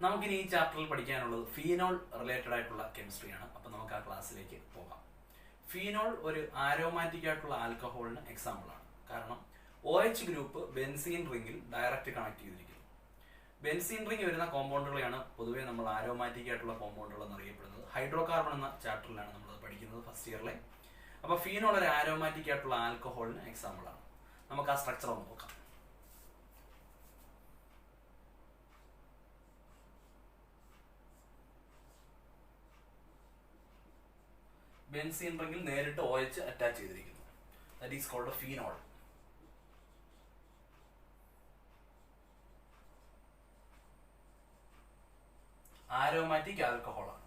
നമുക്കിനി ഈ ചാപ്റ്ററിൽ പഠിക്കാനുള്ളത് ഫീനോൾ റിലേറ്റഡ് ആയിട്ടുള്ള കെമിസ്ട്രിയാണ്. അപ്പോൾ നമുക്ക് ആ ക്ലാസ്സിലേക്ക് പോകാം. ഫീനോൾ ഒരു ആരോമാറ്റിക് ആയിട്ടുള്ള ആൽക്കഹോളിന് എക്സാമ്പിളാണ്. കാരണം OH ഗ്രൂപ്പ് ബെൻസീൻ റിംഗിൽ ഡയറക്റ്റ് കണക്ട് ചെയ്തിരിക്കുന്നു. ബെൻസീൻ റിംഗ് വരുന്ന കോമ്പൗണ്ടുകളെയാണ് പൊതുവെ നമ്മൾ ആരോമാറ്റിക് ആയിട്ടുള്ള കോമ്പൗണ്ടുകൾ എന്നറിയപ്പെടുന്നത്. ഹൈഡ്രോ കാർബൺ എന്ന ചാപ്റ്ററിലാണ് നമ്മൾ പഠിക്കുന്നത് ഫസ്റ്റ് ഇയറിലെ. അപ്പോൾ ഫീനോൾ ഒരു ആരോമാറ്റിക് ആയിട്ടുള്ള ആൽക്കഹോളിന് എക്സാമ്പിളാണ്. നമുക്ക് ആ സ്ട്രക്ചർ ഒന്ന് നോക്കാം. ബെൻസീൻ റിംഗിൽ നേരിട്ട് OH അറ്റാച്ച് ചെയ്തിരിക്കുന്നു. That is called phenol. Aromatic ആൽക്കഹോളാണ്.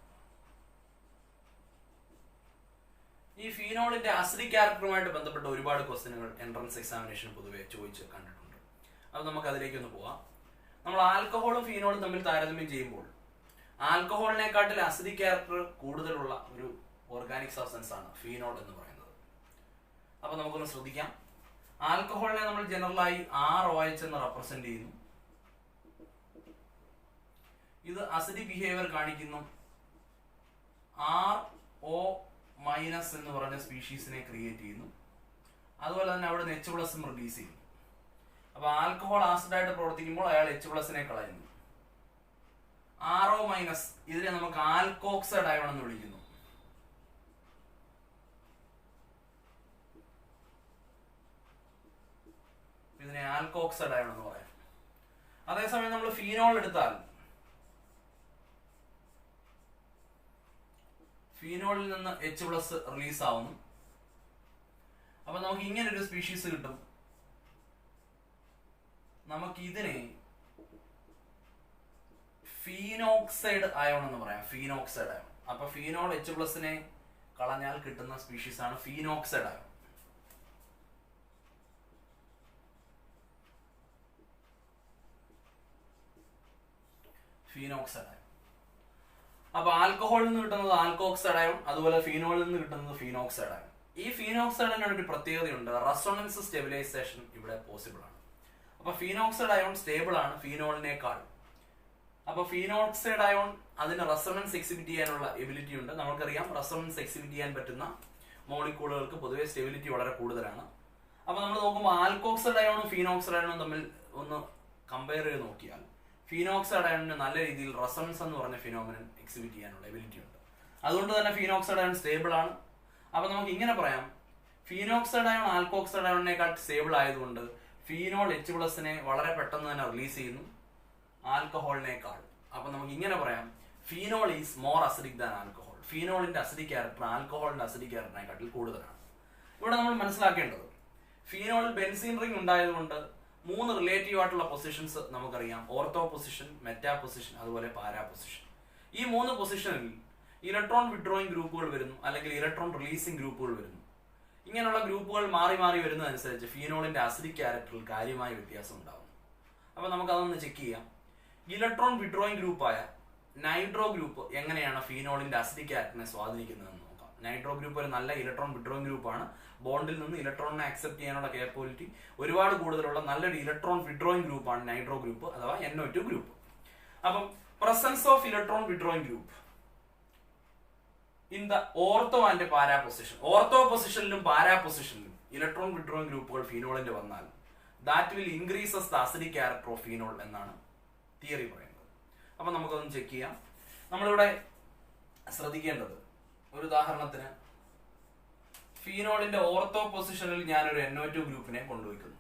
ഈ ഫീനോളിന്റെ അസിഡിക് ക്യാരക്ടറുമായിട്ട് ബന്ധപ്പെട്ട ഒരുപാട് ക്വസ്റ്റ്യനുകൾ എൻട്രൻസ് എക്സാമിനേഷൻ പൊതുവെ ചോദിച്ച് കണ്ടിട്ടുണ്ട്. അപ്പോൾ നമുക്ക് അതിലേക്കൊന്ന് പോവാം. നമ്മൾ ആൽക്കഹോളും ഫീനോളും തമ്മിൽ താരതമ്യം ചെയ്യുമ്പോൾ ആൽക്കഹോളിനെക്കാട്ടിൽ അസിഡിക് ക്യാരക്ടർ കൂടുതലുള്ള ഒരു ഓർഗാനിക് സബ്സ്റ്റൻസ് ആണ് ഫീനോൾ എന്ന് പറയുന്നത്. അപ്പോൾ നമുക്കൊന്ന് ശ്രദ്ധിക്കാം. ആൽക്കഹോളിനെ നമ്മൾ ജനറലായി ROH എന്ന് റെപ്രസെന്റ് ചെയ്യുന്നു. ഇത് അസിഡിക് ബിഹേവിയർ കാണിക്കുന്നു. RO- എന്ന് പറഞ്ഞ സ്പീഷീസിനെ ക്രിയേറ്റ് ചെയ്യുന്നു. അതുപോലെ തന്നെ അവിടെ നിന്ന് H+ റിലീസ് ചെയ്യുന്നു. അപ്പൊ ആൽക്കഹോൾ ആസിഡായിട്ട് പ്രവർത്തിക്കുമ്പോൾ അയാൾ H+നെ കളയുന്നു. RO- ഇതിനെ നമുക്ക് ആൽക്കോക്സൈഡ് അയോൺ എന്ന് വിളിക്കുന്നു. ഇതിനെ ആൽക്കോക്സൈഡ് അയോൺ എന്ന് പറയാം. അതേസമയം നമ്മൾ ഫീനോൾ എടുത്താൽ ഫീനോളിൽ നിന്ന് H+ റിലീസ് ആവുന്നു. അപ്പൊ നമുക്ക് ഇങ്ങനെ ഒരു സ്പീഷീസ് കിട്ടും. നമുക്ക് ഇതിനെ ഫീനോക്സൈഡ് അയോൺ എന്ന് പറയാം. Phenoxide ion. അപ്പൊ ഫീനോൾ H+നെ കളഞ്ഞാൽ കിട്ടുന്ന സ്പീഷീസ് ആണ് ഫീനോക്സൈഡ് അയോൺ. Phenoxide ion. അപ്പൊ ആൽക്കഹോളിൽ നിന്ന് കിട്ടുന്നത് ആൽക്കോക്സൈഡ് അയോൺ, അതുപോലെ ഫീനോളിൽ നിന്ന് കിട്ടുന്നത് ഫീനോക്സൈഡ് അയോൺ. ഈ ഫീനോക്സൈഡിന് ഒരു പ്രത്യേകതയുണ്ട്. റെസൊണൻസ് സ്റ്റെബിലൈസേഷൻ ഇവിടെ പോസിബിൾ ആണ്. അപ്പൊ ഫീനോക്സൈഡ് അയോൺ സ്റ്റേബിൾ ആണ് ഫീനോളിനേക്കാൾ. അപ്പൊ ഫീനോക്സൈഡ് അയോൺ അതിന് റെസൊണൻസ് എക്സിബിറ്റ് ചെയ്യാനുള്ള എബിലിറ്റി ഉണ്ട്. നമുക്കറിയാം റെസൊണൻസ് എക്സിബിറ്റ് ചെയ്യാൻ പറ്റുന്ന മോളിക്യൂളുകൾക്ക് പൊതുവെ സ്റ്റെബിലിറ്റി വളരെ കൂടുതലാണ്. അപ്പൊ നമ്മൾ നോക്കുമ്പോൾ ആൽക്കോക്സൈഡ് അയോണും ഫീനോക്സൈഡ് അയോണും തമ്മിൽ ഒന്ന് കമ്പയർ ചെയ്ത് നോക്കിയാൽ ഫീനോക്സൈഡ് അയോണിന് നല്ല രീതിയിൽ റെസൊണൻസ് എന്ന് പറഞ്ഞ ഫിനോമിനൻ എക്സിബിറ്റ് ചെയ്യാനുള്ള എബിലിറ്റി ഉണ്ട്. അതുകൊണ്ട് തന്നെ ഫീനോക്സൈഡ് അയോൺ സ്റ്റേബിൾ ആണ്. അപ്പൊ നമുക്ക് ഇങ്ങനെ പറയാം, ഫീനോക്സൈഡ് അയോൺ ആൽക്കോക്സൈഡ് അയോണിനേക്കാൾ സ്റ്റേബിൾ ആയതുകൊണ്ട് ഫീനോൾ H+നെ വളരെ പെട്ടെന്ന് തന്നെ റിലീസ് ചെയ്യുന്നു ആൽക്കഹോളിനേക്കാൾ. അപ്പൊ നമുക്ക് ഇങ്ങനെ പറയാം, phenol is more acidic than alcohol. ഫീനോളിന്റെ അസിഡിക് ക്യാരക്ടർ ആൽക്കഹോളിന്റെ അസിഡിക് ക്യാരക്ടറിനെക്കാട്ടിൽ കൂടുതലാണ്. ഇവിടെ നമ്മൾ മനസ്സിലാക്കേണ്ടത് ഫീനോളിൽ ബെൻസീൻ റിംഗ് ഉണ്ടായതുകൊണ്ട് 3 റിലേറ്റീവ് ആയിട്ടുള്ള പൊസിഷൻസ് നമുക്കറിയാം. ഓർത്തോ പൊസിഷൻ, മെറ്റാ പൊസിഷൻ, അതുപോലെ പാരാ പൊസിഷൻ. ഈ 3 പൊസിഷനിൽ ഇലക്ട്രോൺ വിഡ്രോയിങ് ഗ്രൂപ്പുകൾ വരുന്നു, അല്ലെങ്കിൽ ഇലക്ട്രോൺ റിലീസിംഗ് ഗ്രൂപ്പുകൾ വരുന്നു. ഇങ്ങനെയുള്ള ഗ്രൂപ്പുകൾ മാറി മാറി വരുന്നതനുസരിച്ച് ഫീനോളിന്റെ അസിഡിക് ക്യാരക്ടറിൽ കാര്യമായ വ്യത്യാസം ഉണ്ടാകുന്നു. അപ്പൊ നമുക്ക് അതൊന്ന് ചെക്ക് ചെയ്യാം. ഇലക്ട്രോൺ വിഡ്രോയിങ് ഗ്രൂപ്പായ നൈട്രോ ഗ്രൂപ്പ് എങ്ങനെയാണ് ഫീനോളിന്റെ അസിഡിക് ക്യാരക്ടറിനെ സ്വാധീനിക്കുന്നതെന്ന് നോക്കാം. നൈട്രോ ഗ്രൂപ്പ് ഒരു നല്ല ഇലക്ട്രോൺ വിഡ്രോയിങ് ഗ്രൂപ്പാണ്. ബോണ്ടിൽ നിന്ന് ഇലക്ട്രോണിനെ അക്സെപ്റ്റ് ചെയ്യാനുള്ള കേപ്പബിലിറ്റി ഒരുപാട് കൂടുതലുള്ള നല്ലൊരു ഇലക്ട്രോൺ വിഡ്രോയിങ് ഗ്രൂപ്പാണ് നൈട്രോ ഗ്രൂപ്പ് അഥവാ NO2 ഗ്രൂപ്പ്. അപ്പം presence of electron withdrawing group in the ortho and para position. ഓർത്തോ പൊസിഷനിലും പാരാ പൊസിഷനിലും ഇലക്ട്രോൺ വിഡ്രോയിങ് ഗ്രൂപ്പുകൾ ഫീനോളിന്റെ വന്നാൽ that will increases the acidic character of phenol എന്നാണ് തിയറി പറയുന്നത്. അപ്പൊ നമുക്കൊന്ന് ചെക്ക് ചെയ്യാം. നമ്മളിവിടെ ശ്രദ്ധിക്കേണ്ടത്, ഒരു ഉദാഹരണത്തിന് ഫീനോളിന്റെ ഓർത്തോ പൊസിഷനിൽ ഞാനൊരു NO2 ഗ്രൂപ്പിനെ കൊണ്ടുവയ്ക്കുന്നു.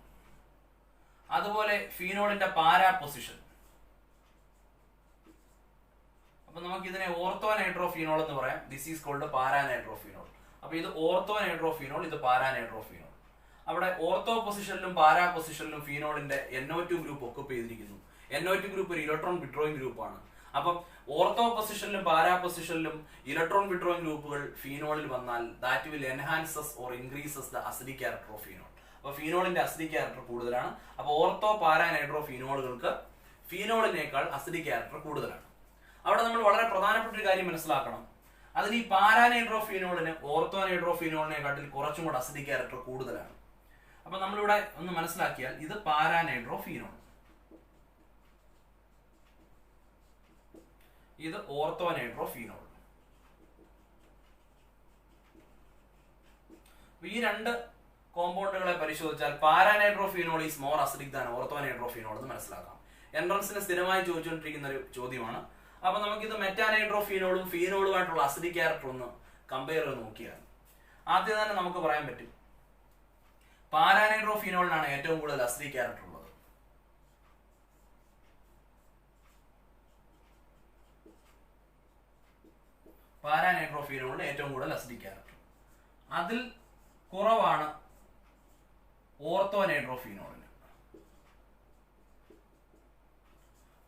അതുപോലെ ഫീനോളിന്റെ പാരാ പൊസിഷൻ, അപ്പൊ നമുക്ക് ഇതിനെ ഓർത്തോ നൈട്രോഫീനോൾ എന്ന് പറയാം. This is called para nitrophenol. അപ്പൊ ഇത് ഓർത്തോ നൈട്രോഫീനോൾ, ഇത് പാരാ നൈട്രോഫീനോൾ. അവിടെ ഓർത്തോ പൊസിഷനിലും പാരാ പൊസിഷനിലും ഫീനോളിന്റെ NO2 ഗ്രൂപ്പ് ഒക്കുപ്പ് ചെയ്തിരിക്കുന്നു. NO2 ഗ്രൂപ്പ് ഒരു ഇലക്ട്രോൺ വിഡ്രോയിങ് ഗ്രൂപ്പാണ്. അപ്പം ഓർത്തോ പൊസിഷനിലും പാരാ പൊസിഷനിലും ഇലക്ട്രോൺ വിഡ്രോയിങ് ഗ്രൂപ്പുകൾ ഫീനോളിൽ വന്നാൽ that will enhances or increases the acidic character of phenol. അപ്പൊ ഫീനോളിന്റെ അസിഡിക് ക്യാരക്ടർ കൂടുതലാണ്. അപ്പൊ ഓർത്തോ പാരാ നൈട്രോ ഫീനോളുകൾക്ക് ഫീനോളിനേക്കാൾ അസിഡിക് ക്യാരക്ടർ കൂടുതലാണ്. അവിടെ നമ്മൾ വളരെ പ്രധാനപ്പെട്ട ഒരു കാര്യം മനസ്സിലാക്കണം. അതിന് ഈ പാരാ നൈട്രോ ഫീനോളിന് ഓർത്തോ നൈട്രോ ഫീനോളിനെക്കാട്ടിൽ കുറച്ചും കൂടെ അസിഡിക് ക്യാരക്ടർ കൂടുതലാണ്. അപ്പൊ നമ്മളിവിടെ ഒന്ന് മനസ്സിലാക്കിയാൽ ഇത് പാരാ നൈട്രോ ഫീനോൾ, ഇത് ഓർത്തോനൈട്രോഫീനോൾ. ഈ രണ്ട് കോമ്പൗണ്ടുകളെ പരിശോധിച്ചാൽ പാരാനൈട്രോഫീനോൾ ഈസ് മോർ അസിഡിക് ദാൻ ഓർത്തോനൈട്രോഫീനോൾ എന്ന് മനസ്സിലാക്കാം. എൻട്രൻസിന് സ്ഥിരമായി ചോദിച്ചുകൊണ്ടിരിക്കുന്ന ഒരു ചോദ്യമാണ്. അപ്പൊ നമുക്കിത് മെറ്റാനൈട്രോഫീനോളും ഫീനോളുമായിട്ടുള്ള അസിഡിക് ക്യാരക്ടർ ഒന്ന് കമ്പയർ ചെയ്ത് നോക്കിയാൽ ആദ്യം തന്നെ നമുക്ക് പറയാൻ പറ്റും പാരാനൈട്രോഫീനോളിനാണ് ഏറ്റവും കൂടുതൽ അസിഡിക് ക്യാരക്ടർ ഉള്ളത്. പാരാനൈട്രോഫീനോളിന് ഏറ്റവും കൂടുതൽ അസിഡിക് ക്യാരക്ടർ, അതിൽ കുറവാണ് ഓർത്തോനൈട്രോഫീനോളിന്.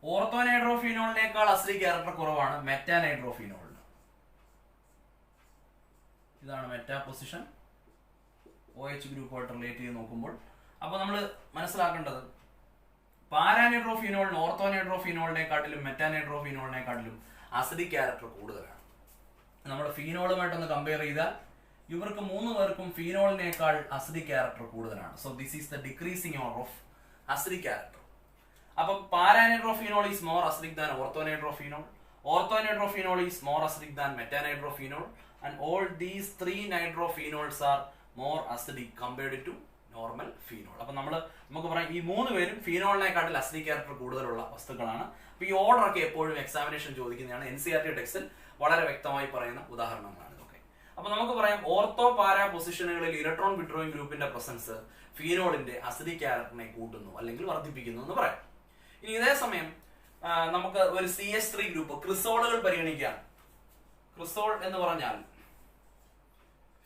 ഓർത്തോനൈട്രോഫീനോളിനേക്കാൾ അസിഡിക് ക്യാരക്ടർ കുറവാണ് മെറ്റാനൈട്രോഫീനോളിന്. ഇതാണ് മെറ്റാ പൊസിഷൻ OH ഗ്രൂപ്പുമായിട്ട് റിലേറ്റ് ചെയ്ത് നോക്കുമ്പോൾ. അപ്പൊ നമ്മൾ മനസ്സിലാക്കേണ്ടത് പാരാനൈട്രോഫീനോളിന് ഓർത്തോനൈട്രോഫീനോളിനെക്കാട്ടിലും മെറ്റാനൈട്രോഫീനോളിനെക്കാട്ടിലും അസിഡിക് ക്യാരക്ടർ കൂടുതലാണ്. നമ്മൾ ഫീനോളുമായിട്ടൊന്ന് കമ്പയർ ചെയ്താൽ ഇവർക്ക് 3 പേർക്കും ഫീനോളിനേക്കാൾ അസിഡിക് ക്യാരക്ടർ കൂടുതലാണ്. So this is the decreasing order of acidic character. അപ്പം paranitrophenol is more acidic than orthonitrophenol, orthonitrophenol is more acidic than metanitrophenol, and all these 3 nitrophenols are more acidic compared to normal phenol. അപ്പൊ നമുക്ക് പറയാം ഈ 3 പേരും ഫീനോളിനെക്കാട്ടിൽ acidic character കൂടുതലുള്ള വസ്തുക്കളാണ്. അപ്പൊ ഈ ഓർഡർ ഒക്കെ എപ്പോഴും എക്സാമിനേഷൻ ചോദിക്കുന്നതാണ്. NCERT ടെക്സ്റ്റിൽ വളരെ വ്യക്തമായി പറയുന്ന ഉദാഹരണങ്ങളാണ് ഇതൊക്കെ. അപ്പൊ നമുക്ക് പറയാം ഓർത്തോ പാരാ പൊസിഷനുകളിൽ ഇലക്ട്രോൺ വിഡ്രോയിങ് ഗ്രൂപ്പിന്റെ പ്രസൻസ് ഫീനോളിന്റെ അസിഡിക് ക്യാരക്ടറിനെ കൂട്ടുന്നു അല്ലെങ്കിൽ വർദ്ധിപ്പിക്കുന്നു എന്ന് പറയാം. ഇനി ഇതേ സമയം നമുക്ക് ഒരു CH3 ഗ്രൂപ്പ് ക്രിസോളുകൾ പരിഗണിക്കാം. ക്രിസോൾ എന്ന് പറഞ്ഞാൽ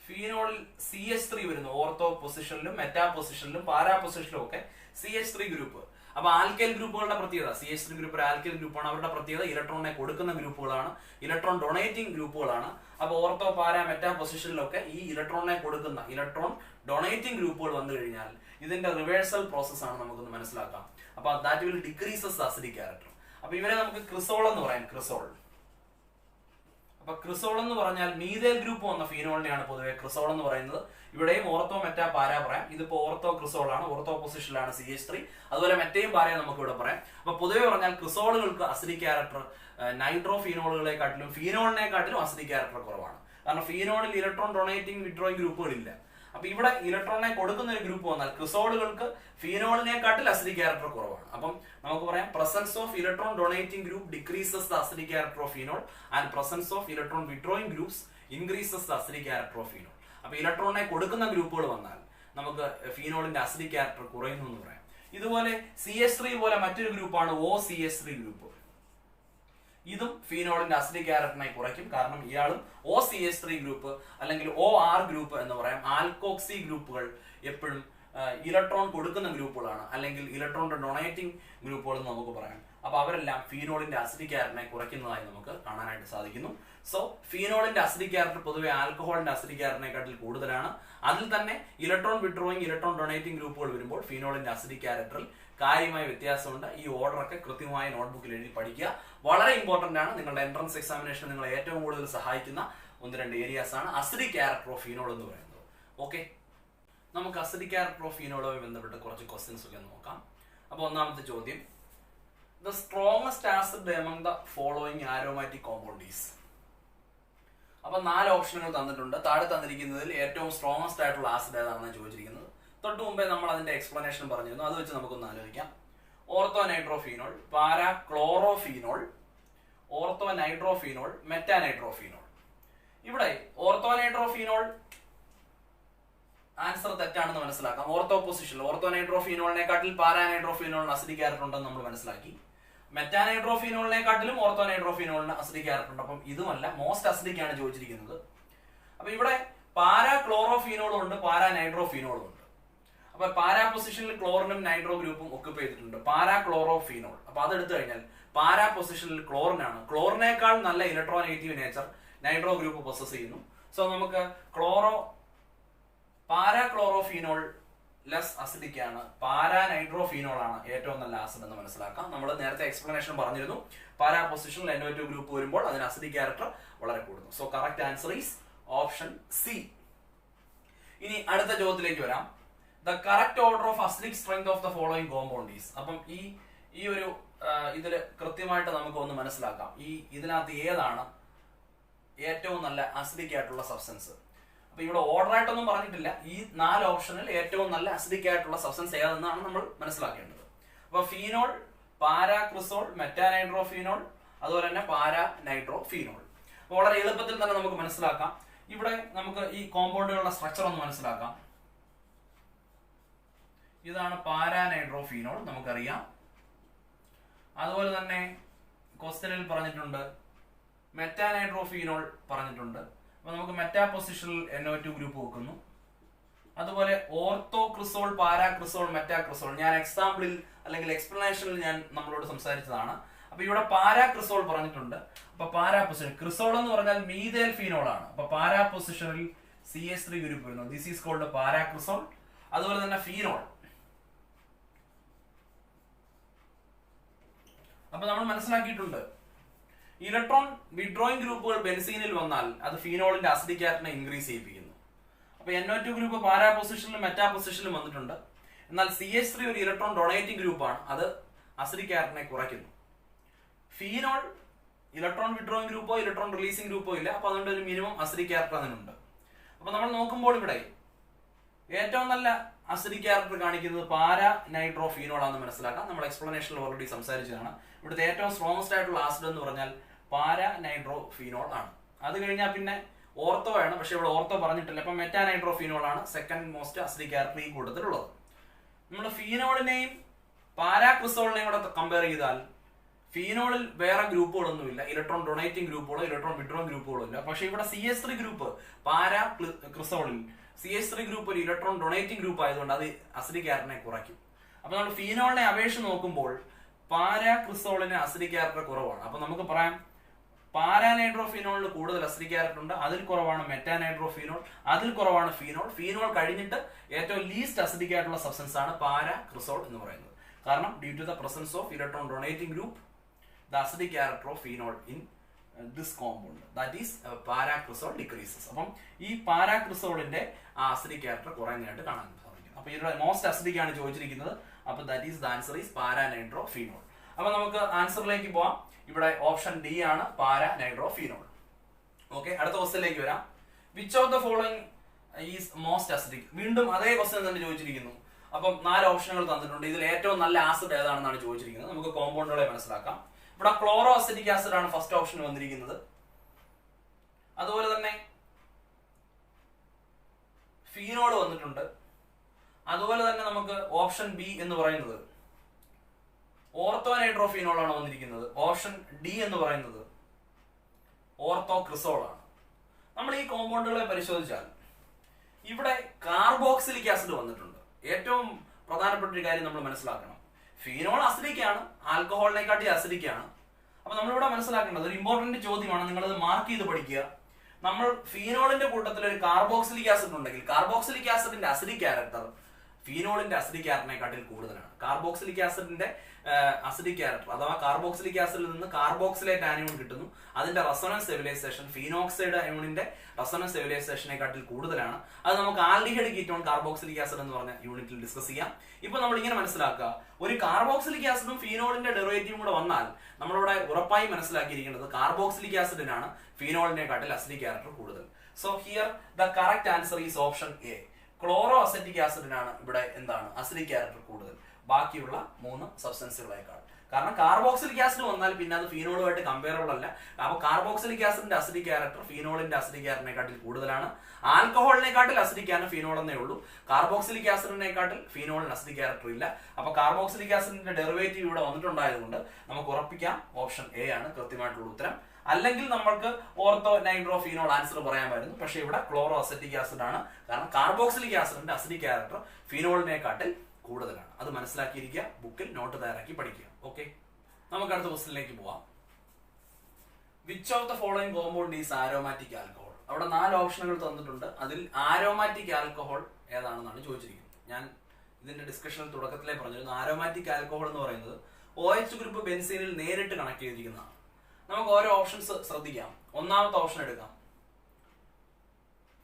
ഫീനോളിൽ CH3 വരുന്നു. ഓർത്തോ പൊസിഷനിലും മെറ്റാ പൊസിഷനിലും പാരാ പൊസിഷനിലും ഒക്കെ CH3 ഗ്രൂപ്പ്. അപ്പൊ ആൽക്കൈൽ ഗ്രൂപ്പുകളുടെ പ്രത്യേകത, CH3 ഗ്രൂപ്പ് ഒരു ആൽക്കൈൽ ഗ്രൂപ്പാണ്. അവരുടെ പ്രത്യേകത ഇലക്ട്രോണിനെ കൊടുക്കുന്ന ഗ്രൂപ്പുകളാണ്, ഇലക്ട്രോൺ ഡൊണേറ്റിംഗ് ഗ്രൂപ്പുകളാണ്. അപ്പൊ ഓർത്തോ പാരാ മെറ്റാ പൊസിഷനിലൊക്കെ ഈ ഇലക്ട്രോണിനെ കൊടുക്കുന്ന ഇലക്ട്രോൺ ഡൊണേറ്റിംഗ് ഗ്രൂപ്പുകൾ വന്നു കഴിഞ്ഞാൽ ഇതിന്റെ റിവേഴ്സൽ പ്രോസസ് ആണ് നമുക്കൊന്ന് മനസ്സിലാക്കാം. അപ്പൊ that will decreases acidic character. അപ്പൊ ഇവരെ നമുക്ക് ക്രിസോൾ എന്ന് പറയാം. ക്രിസോൾ. അപ്പൊ ക്രിസോൾ എന്ന് പറഞ്ഞാൽ മീഥൈൽ ഗ്രൂപ്പ് വന്ന ഫീനോളിനെയാണ് പൊതുവെ ക്രിസോൾ എന്ന് പറയുന്നത്. ഇവിടെയും ഓർത്തോ മെറ്റാ പാരാ പറയാം. ഇതിപ്പോ ഓർത്തോ ക്രിസോൾ ആണ്, ഓർത്തോ പൊസിഷനിലാണ് CH3. അതുപോലെ മെറ്റയും പാരയും നമുക്ക് ഇവിടെ പറയാം. അപ്പൊ പൊതുവെ പറഞ്ഞാൽ ക്രിസോളുകൾക്ക് അസിഡിക് ക്യാരക്ടർ നൈട്രോ ഫീനോളുകളെക്കാട്ടിലും ഫീനോളിനെക്കാട്ടിലും അസിഡിക് ക്യാരക്ടർ കുറവാണ്. കാരണം ഫീനോളിൽ ഇലക്ട്രോൺ ഡൊണേറ്റിംഗ് വിഡ്രോയിങ് ഗ്രൂപ്പുകളില്ല. അപ്പൊ ഇവിടെ ഇലക്ട്രോണിനെ കൊടുക്കുന്ന ഒരു ഗ്രൂപ്പ് വന്നാൽ ക്രിസോളുകൾക്ക് ഫീനോളിനെക്കാട്ടിൽ അസിഡിക് ക്യാരക്ടർ കുറവാണ്. അപ്പം നമുക്ക് പറയാം presence of electron donating group decreases the acidic character of phenol and presence of electron withdrawing groups increases the acidic character of phenol. അപ്പൊ ഇലക്ട്രോണിനെ കൊടുക്കുന്ന ഗ്രൂപ്പുകൾ വന്നാൽ നമുക്ക് ഫീനോളിന്റെ അസിഡിക് ക്യാരക്ടർ കുറയുന്നു എന്ന് പറയാം. ഇതുപോലെ CH3 പോലെ മറ്റൊരു ഗ്രൂപ്പാണ് OCH3 ഗ്രൂപ്പ്. ഇതും ഫീനോളിന്റെ അസിഡിക് ക്യാരക്ടറിനെ കുറയ്ക്കും. കാരണം ഇയാളും OCH3 ഗ്രൂപ്പ് അല്ലെങ്കിൽ OR ഗ്രൂപ്പ് എന്ന് പറയാം. ആൽക്കോക്സി ഗ്രൂപ്പുകൾ എപ്പോഴും ഇലക്ട്രോൺ കൊടുക്കുന്ന ഗ്രൂപ്പുകളാണ്, അല്ലെങ്കിൽ ഇലക്ട്രോൺ ഡൊണേറ്റിംഗ് ഗ്രൂപ്പുകൾ എന്ന് നമുക്ക് പറയാം. അപ്പൊ അവരെല്ലാം ഫീനോളിന്റെ അസിഡിക് ക്യാരക്ടറിനെ കുറയ്ക്കുന്നതായി നമുക്ക് കാണാനായിട്ട് സാധിക്കുന്നു. സോ ഫീനോളിന്റെ അസിഡിക് ക്യാരക്ടർ പൊതുവെ ആൽക്കഹോളിന്റെ അസിഡിക് ക്യാരക്ടറിനെക്കാട്ടിൽ കൂടുതലാണ്. അതിൽ തന്നെ ഇലക്ട്രോൺ വിഡ്രോയിങ് ഇലക്ട്രോൺ ഡൊണേറ്റിംഗ് ഗ്രൂപ്പുകൾ വരുമ്പോൾ ഫീനോളിന്റെ അസിഡിക് ക്യാരക്ടറിൽ കാര്യമായ വ്യത്യാസമുണ്ട്. ഈ ഓർഡർ ഒക്കെ കൃത്യമായ നോട്ട്ബുക്കിൽ എഴുതി പഠിക്കുക. വളരെ ഇമ്പോർട്ടന്റ് ആണ്. നിങ്ങളുടെ എൻട്രൻസ് എക്സാമിനേഷൻ നിങ്ങളെ ഏറ്റവും കൂടുതൽ സഹായിക്കുന്ന 1-2 ഏരിയാസ് ആണ് അസിഡിക് ക്യാരക്ടർ ഓഫ് ഫീനോൾ എന്ന് പറയുന്നത്. ഓക്കെ, നമുക്ക് അസിഡിക് ക്യാരക്ടർ ഓഫ് ഫീനോളുമായി ബന്ധപ്പെട്ട് കുറച്ച് ക്വസ്റ്റ്യൻസ് ഒക്കെ നോക്കാം. അപ്പൊ ഒന്നാമത്തെ ചോദ്യം, the strongest acid among the following aromatic compound is. അപ്പൊ 4 ഓപ്ഷനുകൾ തന്നിട്ടുണ്ട്. താഴെ തന്നിരിക്കുന്നതിൽ ഏറ്റവും സ്ട്രോങ്സ്റ്റ് ആയിട്ടുള്ള ആസിഡ് ഏതാണെന്ന് ചോദിച്ചിരിക്കുന്നത്. തൊട്ട് മുമ്പേ നമ്മൾ അതിന്റെ എക്സ്പ്ലനേഷൻ പറഞ്ഞിരുന്നു. അത് വെച്ച് നമുക്കൊന്ന് ആലോചിക്കാം. Ortho nitrophenol, para chlorophenol, ortho nitrophenol, metanitrophenol. ഇവിടെ ഓർത്തോ നൈട്രോഫീനോൾ ആൻസർ തെറ്റാണെന്ന് മനസ്സിലാക്കാം. ഓർത്തോ പൊസിഷനിൽ ഓർത്തോ നൈട്രോഫീനോളിനെക്കാട്ടിൽ പാരാനൈട്രോഫീനോളിന് അസിഡിക് ക്യാരക്ടർ ഉണ്ടെന്ന് നമ്മൾ മനസ്സിലാക്കി. മെറ്റാനൈട്രോഫീനോളിനെക്കാട്ടിലും ഓർത്തോ നൈട്രോഫീനോളിന് അസിഡിക് ക്യാരക്ടർ ഉണ്ട്. അപ്പം ഇതുമല്ല, മോസ്റ്റ് അസിഡിക് ആണ് ചോദിച്ചിരിക്കുന്നത്. അപ്പൊ ഇവിടെ പാരാ ക്ലോറോഫീനോളും ഉണ്ട്, പാരാ നൈട്രോഫീനോളും ഉണ്ട്. അപ്പൊ പാരാ പൊസിഷനിൽ ക്ലോറിനും നൈട്രോ ഗ്രൂപ്പും ഒക്കുപ്പ് ചെയ്തിട്ടുണ്ട്. പാരാ ക്ലോറോഫീനോൾ. അപ്പൊ അതെടുത്തു കഴിഞ്ഞാൽ പാരാ പൊസിഷനിൽ ക്ലോറിനാണ്. ക്ലോറിനേക്കാൾ നല്ല electronegative nature nitro group possess ചെയ്യുന്നു. സോ നമുക്ക് പാരാ ക്ലോറോഫീനോൾ ലെസ് അസിഡിക് ആണ്, പാരാ നൈട്രോഫീനോൾ ആണ് ഏറ്റവും നല്ല ആസിഡ് എന്ന് മനസ്സിലാക്കാം. നമ്മൾ നേരത്തെ എക്സ്പ്ലനേഷൻ പറഞ്ഞിരുന്നു. പാരാ പൊസിഷനിൽ NO2 ഗ്രൂപ്പ് വരുമ്പോൾ അതിന് അസിഡിക് ക്യാരക്ടർ വളരെ കൂടുന്നു. So correct answer is option C. ഇനി അടുത്ത ചോദ്യത്തിലേക്ക് വരാം. The correct order of acidic strength of the following compound is. അപ്പം ഈ ഒരു ഇതിൽ കൃത്യമായിട്ട് നമുക്ക് ഒന്ന് മനസ്സിലാക്കാം. ഇതിനകത്ത് ഏതാണ് ഏറ്റവും നല്ല അസിഡിക് ആയിട്ടുള്ള സബ്സ്റ്റൻസ്. അപ്പൊ ഇവിടെ ഓർഡർ ആയിട്ടൊന്നും പറഞ്ഞിട്ടില്ല. ഈ 4 ഓപ്ഷനിൽ ഏറ്റവും നല്ല അസിഡിക് ആയിട്ടുള്ള സബ്സ്റ്റൻസ് ഏതെന്നാണ് നമ്മൾ മനസ്സിലാക്കേണ്ടത്. അപ്പൊ ഫീനോൾ, പാരാക്രിസോൾ, മെറ്റാനൈട്രോഫീനോൾ, അതുപോലെ തന്നെ പാരാനൈട്രോഫീനോൾ. അപ്പോൾ വളരെ എളുപ്പത്തിൽ തന്നെ നമുക്ക് മനസ്സിലാക്കാം. ഇവിടെ നമുക്ക് ഈ കോമ്പൗണ്ടുകളുടെ സ്ട്രക്ചർ ഒന്ന് മനസ്സിലാക്കാം. ഇതാണ് പാരാനൈട്രോഫീനോൾ, നമുക്കറിയാം. അതുപോലെ തന്നെ ക്വസ്റ്റ്യനിൽ പറഞ്ഞിട്ടുണ്ട് മെറ്റാനൈട്രോഫീനോൾ പറഞ്ഞിട്ടുണ്ട്. അപ്പൊ നമുക്ക് മെറ്റാ പൊസിഷനിൽ NO2 ഗ്രൂപ്പ് വെക്കുന്നു. അതുപോലെ ഓർത്തോക്രിസോൾ, പാരാക്രിസോൾ, മെറ്റാക്രിസോൾ ഞാൻ എക്സാമ്പിളിൽ അല്ലെങ്കിൽ എക്സ്പ്ലനേഷനിൽ ഞാൻ നമ്മളോട് സംസാരിച്ചതാണ്. അപ്പൊ ഇവിടെ പാരാക്രിസോൾ പറഞ്ഞിട്ടുണ്ട്. അപ്പൊ പാരാ പൊസിഷൻ, ക്രിസോൾ എന്ന് പറഞ്ഞാൽ മീഥൈൽ ഫീനോൾ ആണ്. അപ്പൊ പാരാ പൊസിഷനിൽ CH3 ഗ്രൂപ്പ് വരുന്നു. This is called paracresol. അതുപോലെ തന്നെ ഫീനോൾ. അപ്പൊ നമ്മൾ മനസ്സിലാക്കിയിട്ടുണ്ട് ഇലക്ട്രോൺ വിഡ്രോയിങ് ഗ്രൂപ്പുകൾ ബെൻസീനിൽ വന്നാൽ അത് ഫീനോളിന്റെ അസിഡിക് ആറ്റിനെ ഇൻക്രീസ് ചെയ്യിപ്പിക്കുന്നു. അപ്പൊ NO2 ഗ്രൂപ്പ് പാരാ പൊസിഷനിലും മെറ്റാ പൊസിഷനിലും വന്നിട്ടുണ്ട്. എന്നാൽ CH3 ഒരു ഇലക്ട്രോൺ ഡൊണേറ്റിംഗ് ഗ്രൂപ്പാണ്, അത് അസിഡിക് ആറ്റിനെ കുറയ്ക്കുന്നു. ഫീനോൾ ഇലക്ട്രോൺ വിഡ്രോയിങ് ഗ്രൂപ്പോ ഇലക്ട്രോൺ റിലീസിംഗ് ഗ്രൂപ്പോ ഇല്ല. അപ്പൊ അതുകൊണ്ട് ഒരു മിനിമം അസിഡിക് ക്യാരക്ടർ അതിനുണ്ട്. അപ്പൊ നമ്മൾ നോക്കുമ്പോൾ ഇവിടെ ഏറ്റവും നല്ല അസിഡിക് ക്യാരക്ടർ കാണിക്കുന്നത് പാരാനൈട്രോഫീനോൾ ആണെന്ന് മനസ്സിലാക്കാം. നമ്മൾ എക്സ്പ്ലനേഷനിൽ ഓൾറെഡി സംസാരിച്ചതാണ്. ഇവിടുത്തെ ഏറ്റവും സ്ട്രോങ്സ്റ്റ് ആയിട്ടുള്ള ആസിഡ് എന്ന് പറഞ്ഞാൽ പാരാനൈട്രോഫീനോൾ ആണ്. അത് കഴിഞ്ഞാൽ പിന്നെ ഓർത്തോ ആണ്, പക്ഷെ ഇവിടെ ഓർത്തോ പറഞ്ഞിട്ടില്ല. അപ്പൊ മെറ്റാനൈട്രോഫീനോൾ ആണ് സെക്കൻഡ് മോസ്റ്റ് അസിഡിക് ക്യാരക്ടർ ഈ കൂട്ടത്തിലുള്ളത്. നമ്മൾ ഫീനോളിനെയും പാരാക്രിസോളിനെയും കൂടെ കമ്പയർ ചെയ്താൽ ഫീനോളിൽ വേറെ ഗ്രൂപ്പുകളൊന്നുമില്ല, ഇലക്ട്രോൺ ഡൊണേറ്റിംഗ് ഗ്രൂപ്പുകളോ ഇലക്ട്രോൺ വിഡ്രോയിങ് ഗ്രൂപ്പുകളോ ഇല്ല. പക്ഷെ ഇവിടെ CH3 ഗ്രൂപ്പ് പാരാക്രിസോളിൽ CH3 ഗ്രൂപ്പ് ഒരു ഇലക്ട്രോൺ ഡൊണേറ്റിംഗ് ഗ്രൂപ്പ് ആയതുകൊണ്ട് അത് അസിഡിക് ക്യാരക്ടറിനെ കുറയ്ക്കും. അപ്പൊ നമ്മൾ ഫീനോളിനെ അപേക്ഷിച്ച് നോക്കുമ്പോൾ പാരാക്രിസോളിന് അസിഡിക് ക്യാരക്ടർ കുറവാണ്. അപ്പൊ നമുക്ക് പറയാം പാരാനൈട്രോഫീനോളിന് കൂടുതൽ അസിഡിക് ക്യാരക്ടർ ഉണ്ട്, അതിൽ കുറവാണ് മെറ്റാനൈട്രോഫീനോൾ, അതിൽ കുറവാണ് ഫീനോൾ. ഫീനോൾ കഴിഞ്ഞിട്ട് ഏറ്റവും ലീസ്റ്റ് അസിഡിക് ആയിട്ടുള്ള സബ്സ്റ്റൻസ് ആണ് പാരാക്രിസോൾ എന്ന് പറയുന്നത്. കാരണം due to the presence of electron donating group the acidic character of phenol in this compound, that is paracrisol decreases. അപ്പം ഈ പാരാക്രിസോളിന്റെ അസിഡിക് ക്യാരക്ടർ കുറയുന്നതായിട്ട് കാണാൻ സാധിക്കും. അപ്പൊ ഇതിന്റെ മോസ്റ്റ് അസിഡിക് ആണ് ചോദിച്ചിരിക്കുന്നത്. അപ്പൊ that is the answer is paranitrophenol. അപ്പൊ നമുക്ക് ആൻസറിലേക്ക് പോവാം. ഇവിടെ ഓപ്ഷൻ ഡി ആണ് പാരാനൈട്രോഫീനോൾ. ഓക്കെ, അടുത്ത ക്വസ്റ്റ്യനിലേക്ക് വരാം. Which of the following is most acidic? വീണ്ടും അതേ ക്വസ്റ്റ്യൻ തന്നെ ചോദിച്ചിരിക്കുന്നു. അപ്പം 4 ഓപ്ഷനുകൾ തന്നിട്ടുണ്ട്. ഇതിൽ ഏറ്റവും നല്ല ആസിഡ് ഏതാണെന്നാണ് ചോദിച്ചിരിക്കുന്നത്. നമുക്ക് കോമ്പൗണ്ടുകളെ മനസ്സിലാക്കാം. ഇവിടെ ക്ലോറോ അസിറ്റിക് ആസിഡ് ആണ് ഫസ്റ്റ് ഓപ്ഷൻ വന്നിരിക്കുന്നത്. അതുപോലെ തന്നെ ഫീനോൾ വന്നിട്ടുണ്ട്. അതുപോലെ തന്നെ നമുക്ക് ഓപ്ഷൻ ബി എന്ന് പറയുന്നത് ഓർത്തോനൈട്രോഫീനോൾ ആണ് വന്നിരിക്കുന്നത്. ഓപ്ഷൻ ഡി എന്ന് പറയുന്നത് ഓർത്തോക്രിസോൾ ആണ്. നമ്മൾ ഈ കോമ്പൗണ്ടുകളെ പരിശോധിച്ചാൽ ഇവിടെ കാർബോക്സിലിക് ആസിഡ് വന്നിട്ടുണ്ട്. ഏറ്റവും പ്രധാനപ്പെട്ട ഒരു കാര്യം നമ്മൾ മനസ്സിലാക്കണം, ഫീനോൾ അസിഡിക് ആണ്, ആൽക്കഹോളിനെക്കാട്ടി അസിഡിക് ആണ്. അപ്പൊ നമ്മളിവിടെ മനസ്സിലാക്കേണ്ടത് ഒരു ഇമ്പോർട്ടന്റ് ചോദ്യമാണ്, നിങ്ങളത് മാർക്ക് ചെയ്ത് പഠിക്കുക. നമ്മൾ ഫീനോളിന്റെ കൂട്ടത്തിൽ ഒരു കാർബോക്സിലിക് ആസിഡ് ഉണ്ടെങ്കിൽ കാർബോക്സിലിക് ആസിഡിന്റെ അസിഡിക് ക്യാരക്ടർ ഫീനോളിന്റെ അസിഡിക് ക്യാരക്ടറിനെക്കാട്ടിൽ കൂടുതലാണ്. കാർബോക്സിലിക് ആസിഡിന്റെ അസിഡിക് ക്യാരക്ടർ അഥവാ കാർബോക്സിലിക് ആസിഡിൽ നിന്ന് കാർബോക്സിലേറ്റ് ആനിയോൺ കിട്ടുന്നു. അതിന്റെ റെസൊണൻസ് സ്റ്റെബിലൈസേഷൻ ഫീനോക്സൈഡ് അയോണിന്റെ റെസൊണൻസ് സ്റ്റെബിലൈസേഷനെക്കാട്ടിൽ കൂടുതലാണ്. അത് നമുക്ക് ആൽഡിഹൈഡ് കീറ്റോൺ കാർബോക്സിലിക് ആസിഡ് എന്ന് പറഞ്ഞ യൂണിറ്റിൽ ഡിസ്കസ് ചെയ്യാം. ഇപ്പൊ നമ്മൾ ഇങ്ങനെ മനസ്സിലാക്കുക, ഒരു കാർബോക്സിലിക് ആസിഡും ഫീനോളിന്റെ ഡെറിവേറ്റീവും കൂടെ വന്നാൽ നമ്മളിവിടെ ഉറപ്പായി മനസ്സിലാക്കിയിരിക്കുന്നത് കാർബോക്സിലിക് ആസിഡിനാണ് ഫീനോളിനെക്കാട്ടിൽ അസിഡിക് ക്യാരക്ടർ കൂടുതൽ. So here the correct answer is option A. Chloro acetic ആസിഡിനാണ് ഇവിടെ എന്താണ് അസിഡിക് ക്യാരക്ടർ കൂടുതൽ ബാക്കിയുള്ള 3 സബ്സ്റ്റൻസുകളേക്കാൾ. കാരണം കാർബോക്സിലിക് ആസിഡ് വന്നാൽ പിന്നെ അത് ഫീനോളുമായിട്ട് കമ്പയറബിൾ അല്ല. അപ്പൊ കാർബോക്സിലിക് ആസിഡിന്റെ അസിഡിക് ക്യാരക്ടർ ഫീനോളിന്റെ അസിഡിക് ക്യാരക്ടറിനെക്കാട്ടിൽ കൂടുതലാണ്. ആൽക്കഹോളിനെക്കാട്ടിൽ അസിഡിക് ആണ് ഫീനോൾ എന്നേ ഉള്ളൂ. കാർബോക്സിലിക് ആസിഡിനെക്കാട്ടിൽ ഫീനോളിന് അസിഡിക് ക്യാരക്ടർ ഇല്ല. അപ്പൊ കാർബോക്സിലിക് ആസിഡിന്റെ ഡെറിവേറ്റീവ് ഇവിടെ വന്നിട്ടുണ്ടായതുകൊണ്ട് നമുക്ക് ഉറപ്പിക്കാം ഓപ്ഷൻ എ ആണ് കൃത്യമായിട്ടുള്ള ഉത്തരം. അല്ലെങ്കിൽ നമ്മൾക്ക് ഓർത്തോ നൈട്രോഫീനോൾ ആൻസർ പറയാമായിരുന്നു. പക്ഷെ ഇവിടെ ക്ലോറോ അസറ്റിക് ആസിഡ് ആണ്. കാരണം കാർബോക്സിലിക് ആസിഡിന്റെ അസിഡിക് ക്യാരക്ടർ ഫീനോളിനെക്കാട്ടിൽ കൂടുതലാണ്. അത് മനസ്സിലാക്കിയിരിക്കുക, ബുക്കിൽ നോട്ട് തയ്യാറാക്കി പഠിക്കുക. ഓക്കെ, നമുക്ക് അടുത്ത ക്വസ്റ്റ്യനിലേക്ക് പോവാം. Which of the following compound is aromatic alcohol? അവിടെ 4 ഓപ്ഷനുകൾ തന്നിട്ടുണ്ട്. അതിൽ ആരോമാറ്റിക് ആൽക്കഹോൾ ഏതാണെന്നാണ് ചോദിച്ചിരിക്കുന്നത്. ഞാൻ ഇതിന്റെ ഡിസ്കഷനിൽ തുടക്കത്തിലേ പറഞ്ഞിരുന്നു, ആരോമാറ്റിക് ആൽക്കഹോൾ എന്ന് പറയുന്നത് OH ഗ്രൂപ്പ് ബെൻസീനിൽ നേരിട്ട് കണക്ട് ചെയ്തിരിക്കുന്നതാണ്. നമുക്ക് ഓരോ ഓപ്ഷൻസ് ശ്രദ്ധിക്കാം. ഒന്നാമത്തെ ഓപ്ഷൻ എടുക്കാം,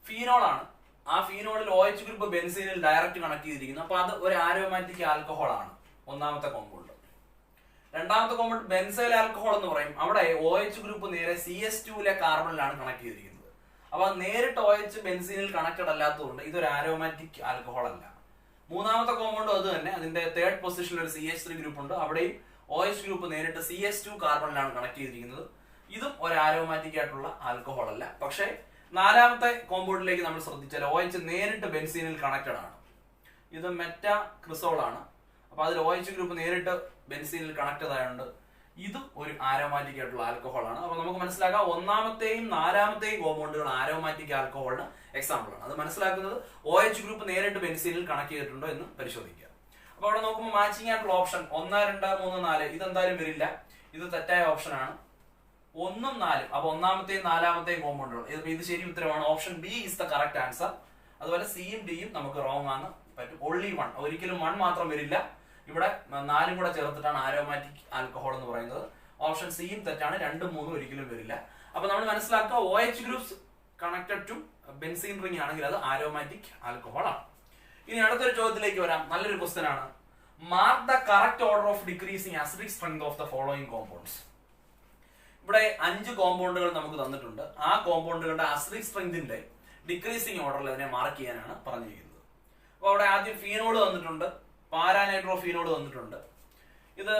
ഫീനോൾ ആണ്. ആ ഫീനോളിൽ OH ഗ്രൂപ്പ് ബെൻസീനിൽ ഡയറക്റ്റ് കണക്ട് ചെയ്തിരിക്കുന്നു. അപ്പൊ അത് ഒരു ആരോമാറ്റിക് ആൽക്കഹോൾ ആണ്, ഒന്നാമത്തെ കോമ്പൗണ്ട്. രണ്ടാമത്തെ കോമ്പൗണ്ട് ബെൻസൈൽ ആൽക്കഹോൾ എന്ന് പറയും. അവിടെ OH ഗ്രൂപ്പ് നേരെ CH2 കാർബണിലാണ് കണക്ട് ചെയ്തിരിക്കുന്നത്. അപ്പൊ നേരിട്ട് OH ബെൻസീനിൽ കണക്റ്റഡ് അല്ലാത്തതുകൊണ്ട് ഇതൊരു ആരോമാറ്റിക് ആൽക്കഹോൾ അല്ല. മൂന്നാമത്തെ കോമ്പൗണ്ട് അത് തന്നെ, അതിന്റെ തേർഡ് പൊസിഷനിൽ ഒരു CH3 ഗ്രൂപ്പ് ഉണ്ട്. അവിടെയും OH ഗ്രൂപ്പ് നേരിട്ട് CH2 കാർബണിലാണ് കണക്ട് ചെയ്തിരിക്കുന്നത്. ഇതും ഒരു ആരോമാറ്റിക് ആയിട്ടുള്ള ആൽക്കഹോൾ അല്ല. പക്ഷേ നാലാമത്തെ കോമ്പൗണ്ടിലേക്ക് നമ്മൾ ശ്രദ്ധിച്ചാൽ OH നേരിട്ട് ബെൻസീനിൽ കണക്റ്റഡ് ആണ്. ഇത് മെറ്റാ ക്രിസോൾ ആണ്. അപ്പൊ അതിൽ OH ഗ്രൂപ്പ് നേരിട്ട് ബെൻസീനിൽ കണക്റ്റഡ് ആയതുകൊണ്ട് ഇതും ഒരു ആരോമാറ്റിക് ആയിട്ടുള്ള ആൽക്കഹോൾ ആണ്. അപ്പൊ നമുക്ക് മനസ്സിലാക്കാം ഒന്നാമത്തെയും നാലാമത്തെയും കോമ്പൗണ്ടുകൾ ആരോമാറ്റിക് ആൽക്കഹോളിന് എക്സാമ്പിൾ ആണ്. അത് മനസ്സിലാക്കുന്നത് OH ഗ്രൂപ്പ് നേരിട്ട് ബെൻസീനിൽ കണക്ട് ചെയ്തിട്ടുണ്ടോ എന്ന് പരിശോധിക്കുക. അപ്പൊ അവിടെ നോക്കുമ്പോൾ മാച്ചിങ് ആയിട്ടുള്ള ഓപ്ഷൻ 1, 2, 3, 4 ഇതെന്തായാലും വരില്ല. ഇത് തെറ്റായ ഓപ്ഷൻ ആണ്. 1ഉം 4ഉം. അപ്പൊ ഒന്നാമത്തെയും നാലാമത്തെയും കോമ്പൗണ്ടുകൾ. ഇത് ശരി ഉത്തരമാണ്. Option B is the correct answer. അതുപോലെ സിയും ഡിയും നമുക്ക് റോങ് ആണ് പറ്റും. ഓൺലി 1, ഒരിക്കലും 1 മാത്രം വരില്ല. ഇവിടെ 4ഉം കൂടെ ചേർത്തിട്ടാണ് ആരോമാറ്റിക് ആൽക്കഹോൾ എന്ന് പറയുന്നത്. ഓപ്ഷൻ സിയും തെറ്റാണ്. 2ഉം 3ഉം ഒരിക്കലും വരില്ല. അപ്പൊ നമ്മൾ മനസ്സിലാക്കുക OH groups connected to benzene ring ആണെങ്കിൽ അത് ആരോമാറ്റിക് ആൽക്കഹോൾ ആണ്. ഇനി അടുത്തൊരു ചോദ്യത്തിലേക്ക് വരാം. നല്ലൊരു ക്വസ്റ്റ്യൻ ആണ്. Mark the correct order of decreasing acidic strength of the following compounds. ഇവിടെ 5 കോമ്പൗണ്ടുകൾ നമുക്ക് തന്നിട്ടുണ്ട്. ആ കോമ്പൗണ്ടുകളുടെ അസിഡിക് സ്ട്രെങ്തിന്റെ ഡിക്രീസിംഗ് ഓർഡറിൽ അതിനെ മാർക്ക് ചെയ്യാനാണ് പറഞ്ഞിരിക്കുന്നത്. അപ്പൊ അവിടെ ആദ്യം ഫീനോൾ തന്നിട്ടുണ്ട്, പാരാനൈട്രോഫീനോൾ തന്നിട്ടുണ്ട്. ഇത്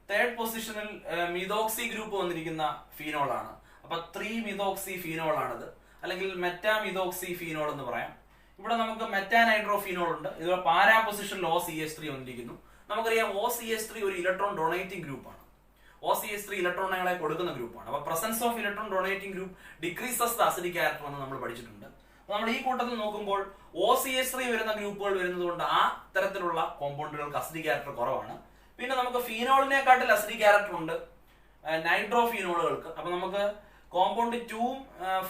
തേർഡ് പൊസിഷനിൽ മിതോക്സി ഗ്രൂപ്പ് വന്നിരിക്കുന്ന ഫീനോൾ ആണ്. അപ്പൊ 3-മിതോക്സി ഫീനോൾ ആണിത്, അല്ലെങ്കിൽ മെറ്റാമിതോക്സി ഫീനോൾ എന്ന് പറയാം. ഇവിടെ നമുക്ക് മെറ്റാനൈട്രോഫീനോൾ ഉണ്ട്. ഇതുപോലെ പാരാ പൊസിഷനിൽ OCH3 വന്നിരിക്കുന്നു. നമുക്കറിയാം OCH3 ഒരു ഇലക്ട്രോൺ ഡൊണേറ്റിംഗ് ഗ്രൂപ്പ് ആണ്. OCH3 ഇലക്ട്രോണുകളെ കൊടുക്കുന്ന ഗ്രൂപ്പാണ്. അപ്പൊ presence of electron donating group decreases the acidic character എന്ന് നമ്മൾ പഠിച്ചിട്ടുണ്ട്. നമ്മൾ ഈ കൂട്ടത്തിൽ നോക്കുമ്പോൾ OCH3 വരുന്ന ഗ്രൂപ്പുകൾ വരുന്നത് കൊണ്ട് ആ തരത്തിലുള്ള കോമ്പൗണ്ടുകൾക്ക് അസിഡിക് ക്യാരക്ടർ കുറവാണ്. പിന്നെ നമുക്ക് ഫീനോളിനെക്കാട്ടിൽ അസിഡിക് ക്യാരക്ടർ ഉണ്ട് നൈട്രോഫീനോളുകൾക്ക്. അപ്പൊ നമുക്ക് കോമ്പൗണ്ട് 2ഉം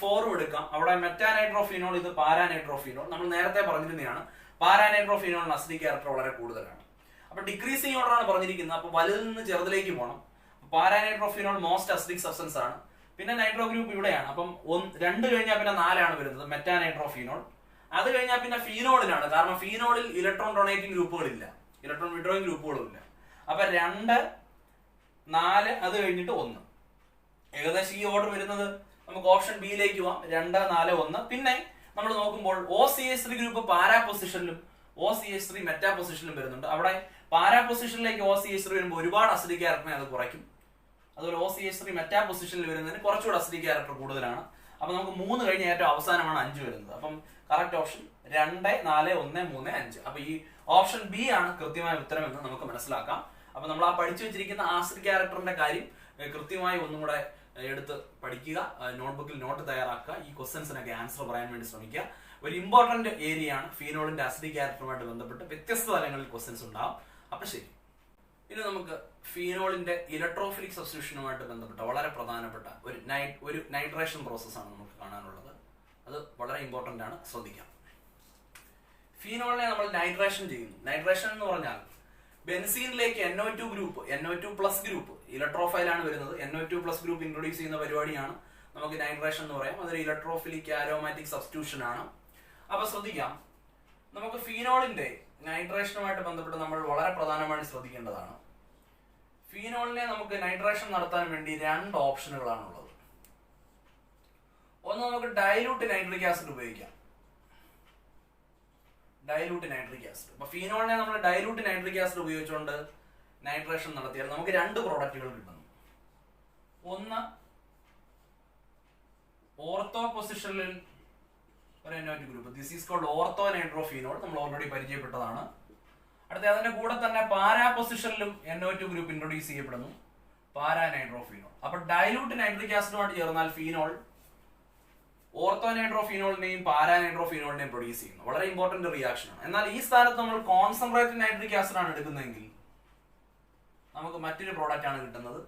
4ഉം എടുക്കാം. അവിടെ മെറ്റാനൈട്രോഫീനോൾ, ഇത് പാരാനൈട്രോഫീനോൾ. നമ്മൾ നേരത്തെ പറഞ്ഞിരുന്നതാണ് പാരാനൈട്രോഫീനോളിന് അസിഡിക് ക്യാരക്ടർ വളരെ കൂടുതലാണ്. അപ്പൊ ഡിക്രീസിംഗ് ഓർഡർ ആണ് പറഞ്ഞിരിക്കുന്നത്. അപ്പൊ വലുതിൽ നിന്ന് ചെറുതിലേക്ക് പോകണം. പാരാനൈട്രോഫീനോൾ മോസ്റ്റ് അസിഡിക് സബ്സ്റ്റൻസ് ആണ്. പിന്നെ നൈട്രോ ഗ്രൂപ്പ് ഇവിടെയാണ്. അപ്പം 2 കഴിഞ്ഞാൽ പിന്നെ 4ആണ് വരുന്നത്, മെറ്റാനൈട്രോഫീനോൾ. അത് കഴിഞ്ഞാൽ പിന്നെ ഫീനോളിലാണ്. കാരണം ഫീനോളിൽ ഇലക്ട്രോൺ ഡൊണേറ്റിംഗ് ഗ്രൂപ്പുകളില്ല, ഇലക്ട്രോൺ വിഡ്രോയിങ് ഗ്രൂപ്പുകളും ഇല്ല. അപ്പൊ 2, 4 അത് കഴിഞ്ഞിട്ട് 1. ഏകദേശം ഈ ഓർഡർ വരുന്നത് നമുക്ക് ഓപ്ഷൻ ബിയിലേക്ക് പോവാം. 2, 4, 1. പിന്നെ നമ്മൾ നോക്കുമ്പോൾ OCH3 ഗ്രൂപ്പ് പാരാ പൊസിഷനിലും OCH3 മെറ്റാ പൊസിഷനിലും വരുന്നുണ്ട്. അവിടെ പാരാ പൊസിഷനിലേക്ക് OCH3 വരുമ്പോൾ ഒരുപാട് അസിഡിക് ക്യാരക്ടറിനെ അത് കുറയ്ക്കും. അതുപോലെ OCH3 മെറ്റാ പൊസിഷനിൽ വരുന്നതിന് കുറച്ചുകൂടെ അസിഡിക് ക്യാരക്ടർ കൂടുതലാണ്. അപ്പൊ നമുക്ക് 3 കഴിഞ്ഞ ഏറ്റവും അവസാനമാണ് 5 വരുന്നത്. അപ്പം കറക്റ്റ് ഓപ്ഷൻ 2, 4, 1, 3, 5. അപ്പൊ ഈ ഓപ്ഷൻ ബി ആണ് കൃത്യമായ ഉത്തരം എന്ന് നമുക്ക് മനസ്സിലാക്കാം. അപ്പൊ നമ്മൾ ആ പഠിച്ചു വെച്ചിരിക്കുന്ന ആസിഡ് ക്യാരക്ടറിന്റെ കാര്യം കൃത്യമായി ഒന്നും കൂടെ എടുത്ത് പഠിക്കുക, നോട്ട്ബുക്കിൽ നോട്ട് തയ്യാറാക്കുക, ഈ ക്വസ്റ്റ്യൻസിനൊക്കെ ആൻസർ പറയാൻ വേണ്ടി ശ്രമിക്കുക. ഒരു ഇമ്പോർട്ടന്റ് ഏരിയ ആണ് ഫീനോളിന്റെ അസിഡിക് ക്യാരക്ടറുമായിട്ട് ബന്ധപ്പെട്ട് വ്യത്യസ്ത തലങ്ങളിൽ ക്വസ്റ്റ്യൻസ് ഉണ്ടാവും. അപ്പൊ ശരി, ഇനി നമുക്ക് ഫീനോളിന്റെ ഇലക്ട്രോഫിലിക് സബ്സ്റ്റിറ്റ്യൂഷനുമായിട്ട് ബന്ധപ്പെട്ട വളരെ പ്രധാനപ്പെട്ട ഒരു നൈട്രേഷൻ പ്രോസസ്സാണ് നമുക്ക് കാണാനുള്ളത്. അത് വളരെ ഇമ്പോർട്ടന്റ് ആണ്, ശ്രദ്ധിക്കാം. ഫീനോളിനെ നമ്മൾ നൈട്രേഷൻ ചെയ്യുന്നു. നൈട്രേഷൻ എന്ന് പറഞ്ഞാൽ ബെൻസീനിലേക്ക് NO2 ഗ്രൂപ്പ്, NO2+ ഗ്രൂപ്പ് ഇലക്ട്രോഫൈലാണ് വരുന്നത്. NO2+ ഗ്രൂപ്പ് ഇൻട്രൊഡ്യൂസ് ചെയ്യുന്ന പരിപാടിയാണ് നമുക്ക് നൈട്രേഷൻ എന്ന് പറയാം. അതൊരു ഇലക്ട്രോഫിലിക് ആരോമാറ്റിക് സബ്സ്റ്റിറ്റ്യൂഷൻ ആണ്. അപ്പൊ ശ്രദ്ധിക്കാം, നമുക്ക് ഫീനോളിന്റെ നൈട്രേഷനുമായിട്ട് ബന്ധപ്പെട്ട് നമ്മൾ വളരെ പ്രധാനമായി ശ്രദ്ധിക്കേണ്ടതാണ്. ഫീനോളിനെ നമുക്ക് നൈട്രേഷൻ നടത്താൻ വേണ്ടി 2 ഓപ്ഷനുകളാണ് ഉള്ളത്. ഒന്ന്, നമുക്ക് ഡൈലൂട്ട് നൈട്രിക് ആസിഡ് ഉപയോഗിക്കാം. Dilute nitric acid. അപ്പൊ ഫീനോളിനെ നമ്മൾ ഡൈലൂട്ട് നൈട്രിക് ആസിഡ് ഉപയോഗിച്ചുകൊണ്ട് നൈട്രേഷൻ നടത്തിയാൽ നമുക്ക് 2 പ്രോഡക്റ്റുകൾ കിട്ടുന്നു. ഒന്ന്, ഓർത്തോ പൊസിഷനിൽ ഒരു NO2 group, this is called ortho nitrophenol, നമ്മൾ ഓൾറെഡി പരിചയപ്പെട്ടതാണ്. അടുത്ത അതിന്റെ കൂടെ തന്നെ പാരാ പൊസിഷനിലും NO2 ഗ്രൂപ്പ് ഇൻട്രൊഡ്യൂസ് ചെയ്യപ്പെടുന്നു, പാരാ നൈട്രോഫീനോൾ. അപ്പൊ ഡൈലൂട്ട് നൈട്രിക് ആസിഡുമായിട്ട് ചേർന്നാൽ ഫീനോൾ ഓർത്തോ നൈട്രോഫീനോളിനെയും പാരാ നൈട്രോഫീനോളിനെയും പ്രൊഡ്യൂസ് ചെയ്യുന്നു. വളരെ ഇമ്പോർട്ടന്റ് റിയാക്ഷൻ ആണ്. എന്നാൽ ഈ സ്ഥാനത്ത് നമ്മൾ കോൺസെൻട്രേറ്റഡ് നൈട്രിക് ആസിഡ് ആണ് എടുക്കുന്നതെങ്കിൽ നമുക്ക് മറ്റൊരു പ്രോഡക്റ്റ് ആണ് കിട്ടുന്നത്.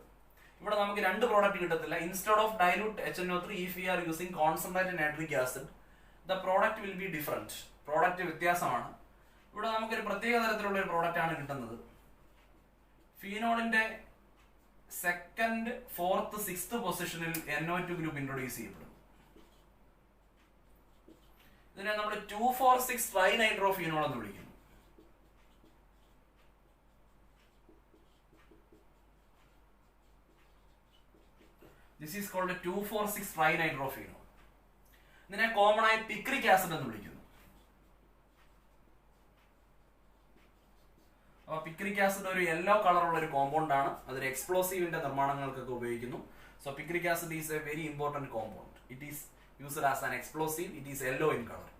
ഇവിടെ നമുക്ക് 2 പ്രോഡക്റ്റ് കിട്ടത്തില്ല. Instead of dilute HNO3, if we are using concentrated nitric acid, the product will be different. Product വ്യത്യാസമാണ്. ഇവിടെ നമുക്കൊരു പ്രത്യേക തരത്തിലുള്ള ഒരു പ്രോഡക്റ്റ് ആണ് കിട്ടുന്നത്. ഫീനോളിന്റെ 2nd, 4th, 6th പൊസിഷനിൽ NO2 ഗ്രൂപ്പ് ഇൻട്രൊഡ്യൂസ് ചെയ്യപ്പെടും. ഇതിനെ നമ്മൾ 2,4,6 ട്രൈനൈട്രോഫീനോൾ എന്ന് വിളിക്കുന്നു. This is called 2,4,6 trinitrophenol. ഇതിനെ കോമൺ ആയി പിക്രിക് ആസിഡ് എന്ന് വിളിക്കുന്നു. അപ്പൊ പിക്രിക് ആസിഡ് ഒരു യെല്ലോ കളറുള്ള ഒരു കോമ്പൗണ്ട് ആണ്. അതൊരു എക്സ്പ്ലോസീവിന്റെ നിർമ്മാണങ്ങൾക്കൊക്കെ ഉപയോഗിക്കുന്നു. So picric acid is A very important compound. It is used as an explosive. It is yellow in colour.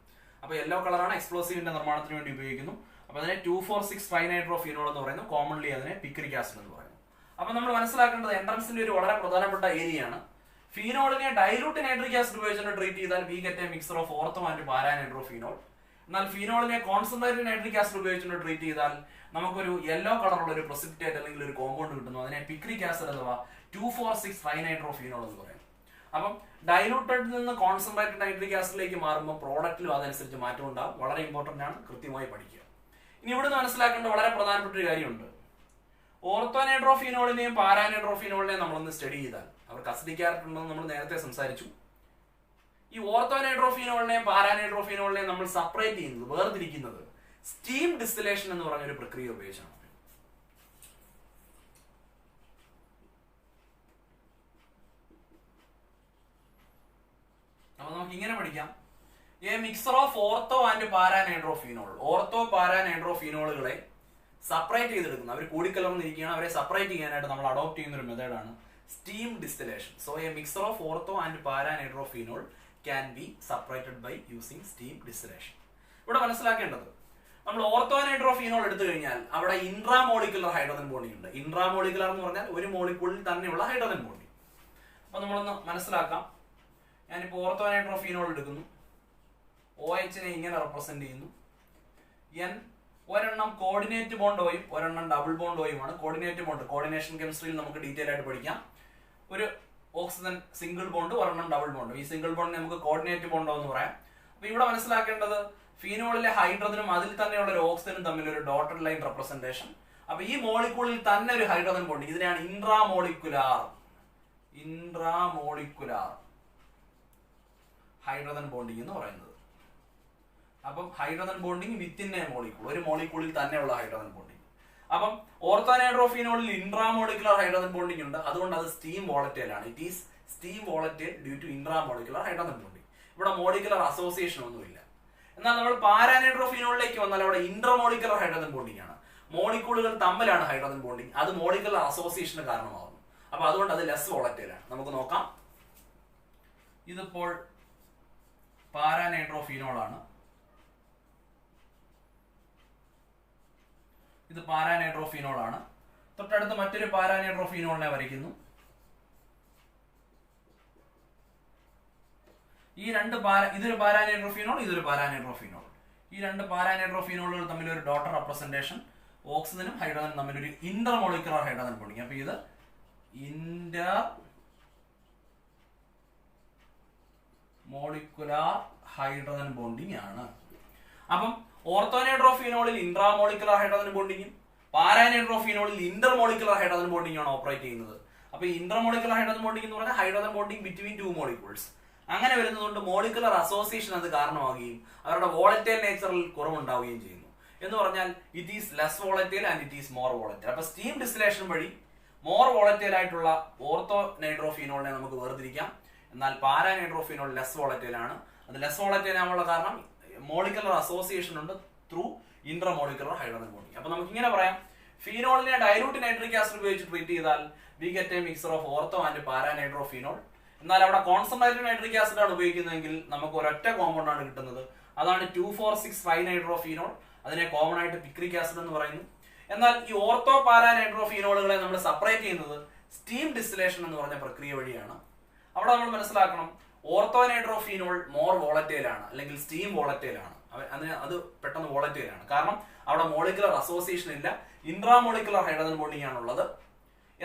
അപ്പൊ യെല്ലോ കളറാണ്, എക്സ്പ്ലോസീവിന്റെ നിർമ്മാണത്തിന് വേണ്ടി ഉപയോഗിക്കുന്നു. അപ്പൊ അതിനെ 2,4,6 ട്രൈനൈട്രോഫീനോൾ എന്ന് പറയുന്നു. കോമൺലി അതിനെ പിക്രിക് ആസിഡ് എന്ന് പറയുന്നു. അപ്പൊ നമ്മൾ മനസ്സിലാക്കേണ്ടത് എൻട്രൻസിന്റെ ഒരു വളരെ പ്രധാനപ്പെട്ട ഏരിയയാണ്. ഫീനോളിനെ ഡൈലൂട്ട് നൈട്രിക് ആസിഡ് ഉപയോഗിച്ചുകൊണ്ട് ട്രീറ്റ് ചെയ്താൽ we get a mixer of ortho and paranitrophenol. എന്നാൽ ഫീനോളിനെ കോൺസെൻട്രേറ്റഡ് നൈട്രിക് ആസിഡ് ഉപയോഗിച്ചുകൊണ്ട് ട്രീറ്റ് ചെയ്താൽ നമുക്കൊരു യെല്ലോ കളറുള്ള ഒരു പ്രസിപ്പിറ്റേറ്റ് അല്ലെങ്കിൽ ഒരു കോമ്പൗണ്ട് കിട്ടുന്നു. അതിനെ പിക്രിക് ആസിഡ് അഥവാ 2,4,6 ട്രൈനൈട്രോഫീനോൾ എന്ന് പറയും. അപ്പം ഡൈലൂട്ടഡിൽ നിന്ന് കോൺസെൻട്രേറ്റഡ് നൈട്രിക് ആസിഡിലേക്ക് മാറുമ്പോൾ പ്രോഡക്റ്റിലും അതനുസരിച്ച് മാറ്റം ഉണ്ടാകും. വളരെ ഇമ്പോർട്ടന്റ് ആണ്, കൃത്യമായി പഠിക്കുക. ഇനി ഇവിടുന്ന് മനസ്സിലാക്കേണ്ട വളരെ പ്രധാനപ്പെട്ട ഒരു കാര്യമുണ്ട്. ഓർത്തോനൈട്രോഫീനോളിനെയും പാരാനൈട്രോഫീനോളിനെയും നമ്മളൊന്ന് സ്റ്റഡി ചെയ്താൽ അവർക്ക് അസിഡിക് ക്യാരക്ടർ ഉണ്ടെന്ന് നമ്മൾ നേരത്തെ സംസാരിച്ചു. ഈ ഓർത്തോനൈട്രോഫീനോളിനെയും പാരാനൈട്രോഫീനോളിനെയും നമ്മൾ സെപ്പറേറ്റ് ചെയ്യുന്നത്, വേർതിരിക്കുന്നത് സ്റ്റീം ഡിസ്റ്റിലേഷൻ എന്ന് പറഞ്ഞൊരു പ്രക്രിയ ഉപയോഗിച്ചാണ്. അപ്പൊ നമുക്ക് ഇങ്ങനെ പഠിക്കാം. A mixer of ortho and paranitrophenol. Ortho പാരാനൈട്രോഫീനോളുകളെ സെപ്പറേറ്റ് ചെയ്തെടുക്കുന്നു. അവർ കൂടിക്കലർന്നിരിക്കുകയാണ്. അവരെ സെപ്പറേറ്റ് ചെയ്യാനായിട്ട് നമ്മൾ അഡോപ്റ്റ് ചെയ്യുന്ന ഒരു മെത്തേഡാണ് steam distillation. So a mixer of ortho and paranitrophenol can be separated by using steam distillation. ഇവിടെ മനസ്സിലാക്കേണ്ടത്, നമ്മൾ ഓർത്തോനൈട്രോഫീനോൾ എടുത്തു കഴിഞ്ഞാൽ അവിടെ ഇൻട്രാമോളിക്കുലർ ഹൈഡ്രോജൻ ബോണ്ടിങ് ഉണ്ട്. ഇൻട്രാമോളിക്കുലർ എന്ന് പറഞ്ഞാൽ ഒരു മോളിക്കൂളിൽ തന്നെയുള്ള ഹൈഡ്രോജൻ ബോണ്ടിങ്. അപ്പൊ നമ്മളൊന്ന് മനസ്സിലാക്കാം. ഞാനിപ്പോൾ ഓർത്തോനൈട്രോഫീനോൾ എടുക്കുന്നു. OH നെ ഇങ്ങനെ റെപ്രസെന്റ് ചെയ്യുന്നു. N ഒരെണ്ണം കോർഡിനേറ്റ് ബോണ്ട് ഓയും ഒരെണ്ണം ഡബിൾ ബോണ്ട് ഓയുമാണ്. കോർഡിനേറ്റ് ബോണ്ട് കോർഡിനേഷൻ കെമിസ്ട്രിയിൽ നമുക്ക് ഡീറ്റെയിൽ ആയിട്ട് പഠിക്കാം. ഒരു ഓക്സിജൻ സിംഗിൾ ബോണ്ട്, ഒരെണ്ണം ഡബിൾ ബോണ്ട്. ഈ സിംഗിൾ ബോണ്ടിനെ നമുക്ക് കോർഡിനേറ്റ് ബോണ്ടോ എന്ന് പറയാം. അപ്പൊ ഇവിടെ മനസ്സിലാക്കേണ്ടത് ഫീനോളിലെ ഹൈഡ്രോജനും അതിൽ തന്നെയുള്ള ഒരു ഓക്സിജനും തമ്മിൽ ഒരു ഡോട്ടഡ് ലൈൻ റെപ്രസെന്റേഷൻ. അപ്പൊ ഈ മോളിക്കൂളിൽ തന്നെ ഒരു ഹൈഡ്രോജൻ ബോണ്ട്, ഇതിനെയാണ് ഇൻട്രാമോളിക്കുലാർ ഹൈഡ്രോജൻ ബോണ്ടിങ് എന്ന് പറയുന്നത്. അപ്പം hydrogen bonding within A molecule, ഒരു മോളിക്കൂളിൽ തന്നെയുള്ള ഹൈഡ്രോജൻ ബോണ്ടിങ്. അപ്പം ഓർത്തോനൈട്രോഫീനോളിൽ ഇൻട്രാമോളിക്കുലർ ഹൈഡ്രോജൻ ബോണ്ടിങ് ഉണ്ട്. അതുകൊണ്ട് അത് സ്റ്റീം വോളറ്റൈൽ ആണ്. It is steam volatile due to intramolecular hydrogen bonding. ഇവിടെ മോളിക്കുലർ അസോസിയേഷൻ ഒന്നുമില്ല. എന്നാൽ നമ്മൾ പാരാനൈട്രോഫീനോളിലേക്ക് വന്നാൽ അവിടെ ഇന്റർമോളിക്കുലർ ഹൈഡ്രോജൻ ബോണ്ടിങ് ആണ്. മോളിക്കൂളുകൾ തമ്മിലാണ് ഹൈഡ്രോജൻ ബോണ്ടിങ്. അത് മോളിക്കുലർ അസോസിയേഷന് കാരണമാകുന്നു. അപ്പൊ അതുകൊണ്ട് അത് ലെസ് വോളറ്റൈൽ ആണ്. നമുക്ക് നോക്കാം. ഇതിപ്പോൾ പാരാനൈട്രോഫീനോൾ ആണ്. ഇത് പാരാനൈട്രോഫീനോൾ ആണ്. തൊട്ടടുത്ത് മറ്റൊരു പാരാനൈട്രോഫീനോളിനെ വരയ്ക്കുന്നു. ഈ രണ്ട് ഇതൊരു പാരാനൈട്രോഫീനോൾ, ഇതൊരു പാരാനൈട്രോഫീനോൾ. ഈ രണ്ട് പാരാനൈട്രോഫീനോളുകൾ തമ്മിൽ ഒരു ഡോട്ടർ റെപ്രസെന്റേഷൻ, ഓക്സിജനും ഹൈഡ്രോജനും തമ്മിൽ ഒരു ഇന്റർമോളിക്കുലർ ഹൈഡ്രോജൻ ബോണ്ടിങ്. അപ്പൊ ഇത് ഇന്റർമോളിക്കുലർ ഹൈഡ്രോജൻ ബോണ്ടിങ് ആണ്. അപ്പം ഓർത്തോനൈട്രോഫീനോളിൽ intramolecular hydrogen ബോണ്ടിങ്ങും പാരാനൈട്രോഫീനോളിൽ intermolecular hydrogen bonding ആണ് ഓപ്പറേറ്റ് ചെയ്യുന്നത്. അപ്പൊ ഈ ഇന്റർമോളിക്കുലർ ഹൈഡ്രോജൻ ബോണ്ടിങ് എന്ന് പറഞ്ഞാൽ hydrogen bonding between two molecules. അങ്ങനെ വരുന്നതുകൊണ്ട് മോളിക്കുലർ അസോസിയേഷൻ അത് കാരണമാവുകയും അവരുടെ വോളറ്റൈൽ നേച്ചറിൽ കുറവുണ്ടാവുകയും ചെയ്യുന്നു. എന്ന് പറഞ്ഞാൽ it is less volatile and it is more volatile. അപ്പൊ സ്റ്റീം ഡിസ്റ്റിലേഷൻ വഴി മോർ വോളറ്റൈൽ ആയിട്ടുള്ള ഓർത്തോനൈട്രോഫീനോളിനെ നമുക്ക് വേർതിരിക്കാം. എന്നാൽ പാരാനൈട്രോഫീനോൾ ലെസ് വോളറ്റൈൽ ആണ്. അത് ലെസ് വോളറ്റൈൽ ആവാനുള്ള കാരണം മോളിക്കുലർ അസോസിയേഷൻ ഉണ്ട് ത്രൂ ഇന്റർമോളിക്കുലർ ഹൈഡ്രോജൻ ബോണ്ടിങ്. അപ്പൊ നമുക്ക് ഇങ്ങനെ പറയാം, ഫീനോളിനെ ഡൈലൂട്ട് നൈട്രിക് ആസിഡ് ഉപയോഗിച്ച് ട്രീറ്റ് ചെയ്താൽ we get a mixer of ortho and paranitrophenol. എന്നാൽ അവിടെ കോൺസെൻട്രേറ്റഡ് നൈട്രിക് ആസിഡ് ആണ് ഉപയോഗിക്കുന്നതെങ്കിൽ നമുക്ക് ഒരൊറ്റ കോമ്പൗണ്ട് ആണ് കിട്ടുന്നത്. അതാണ് 2,4,6 ട്രൈനൈട്രോഫീനോൾ. അതിനെ കോമൺ ആയിട്ട് പിക്രിക് ആസിഡ് എന്ന് പറയുന്നു. എന്നാൽ ഈ ഓർത്തോ പാരാനൈട്രോഫീനോളുകളെ നമ്മൾ സെപ്പറേറ്റ് ചെയ്യുന്നത് സ്റ്റീം ഡിസ്റ്റിലേഷൻ എന്ന് പറഞ്ഞ പ്രക്രിയ വഴിയാണ്. അവിടെ നമ്മൾ മനസ്സിലാക്കണം, ഓർത്തോനൈട്രോഫീനോൾ മോർ വോളറ്റൈൽ ആണ്, അല്ലെങ്കിൽ സ്റ്റീം വോളറ്റൈൽ ആണ്. അത് പെട്ടെന്ന് വോളറ്റൈൽ ആണ്. കാരണം അവിടെ മോളിക്കുലർ അസോസിയേഷൻ ഇല്ല, ഇൻട്രാമോളിക്കുലർ ഹൈഡ്രോജൻ ബോണ്ടിങ് ആണുള്ളത്.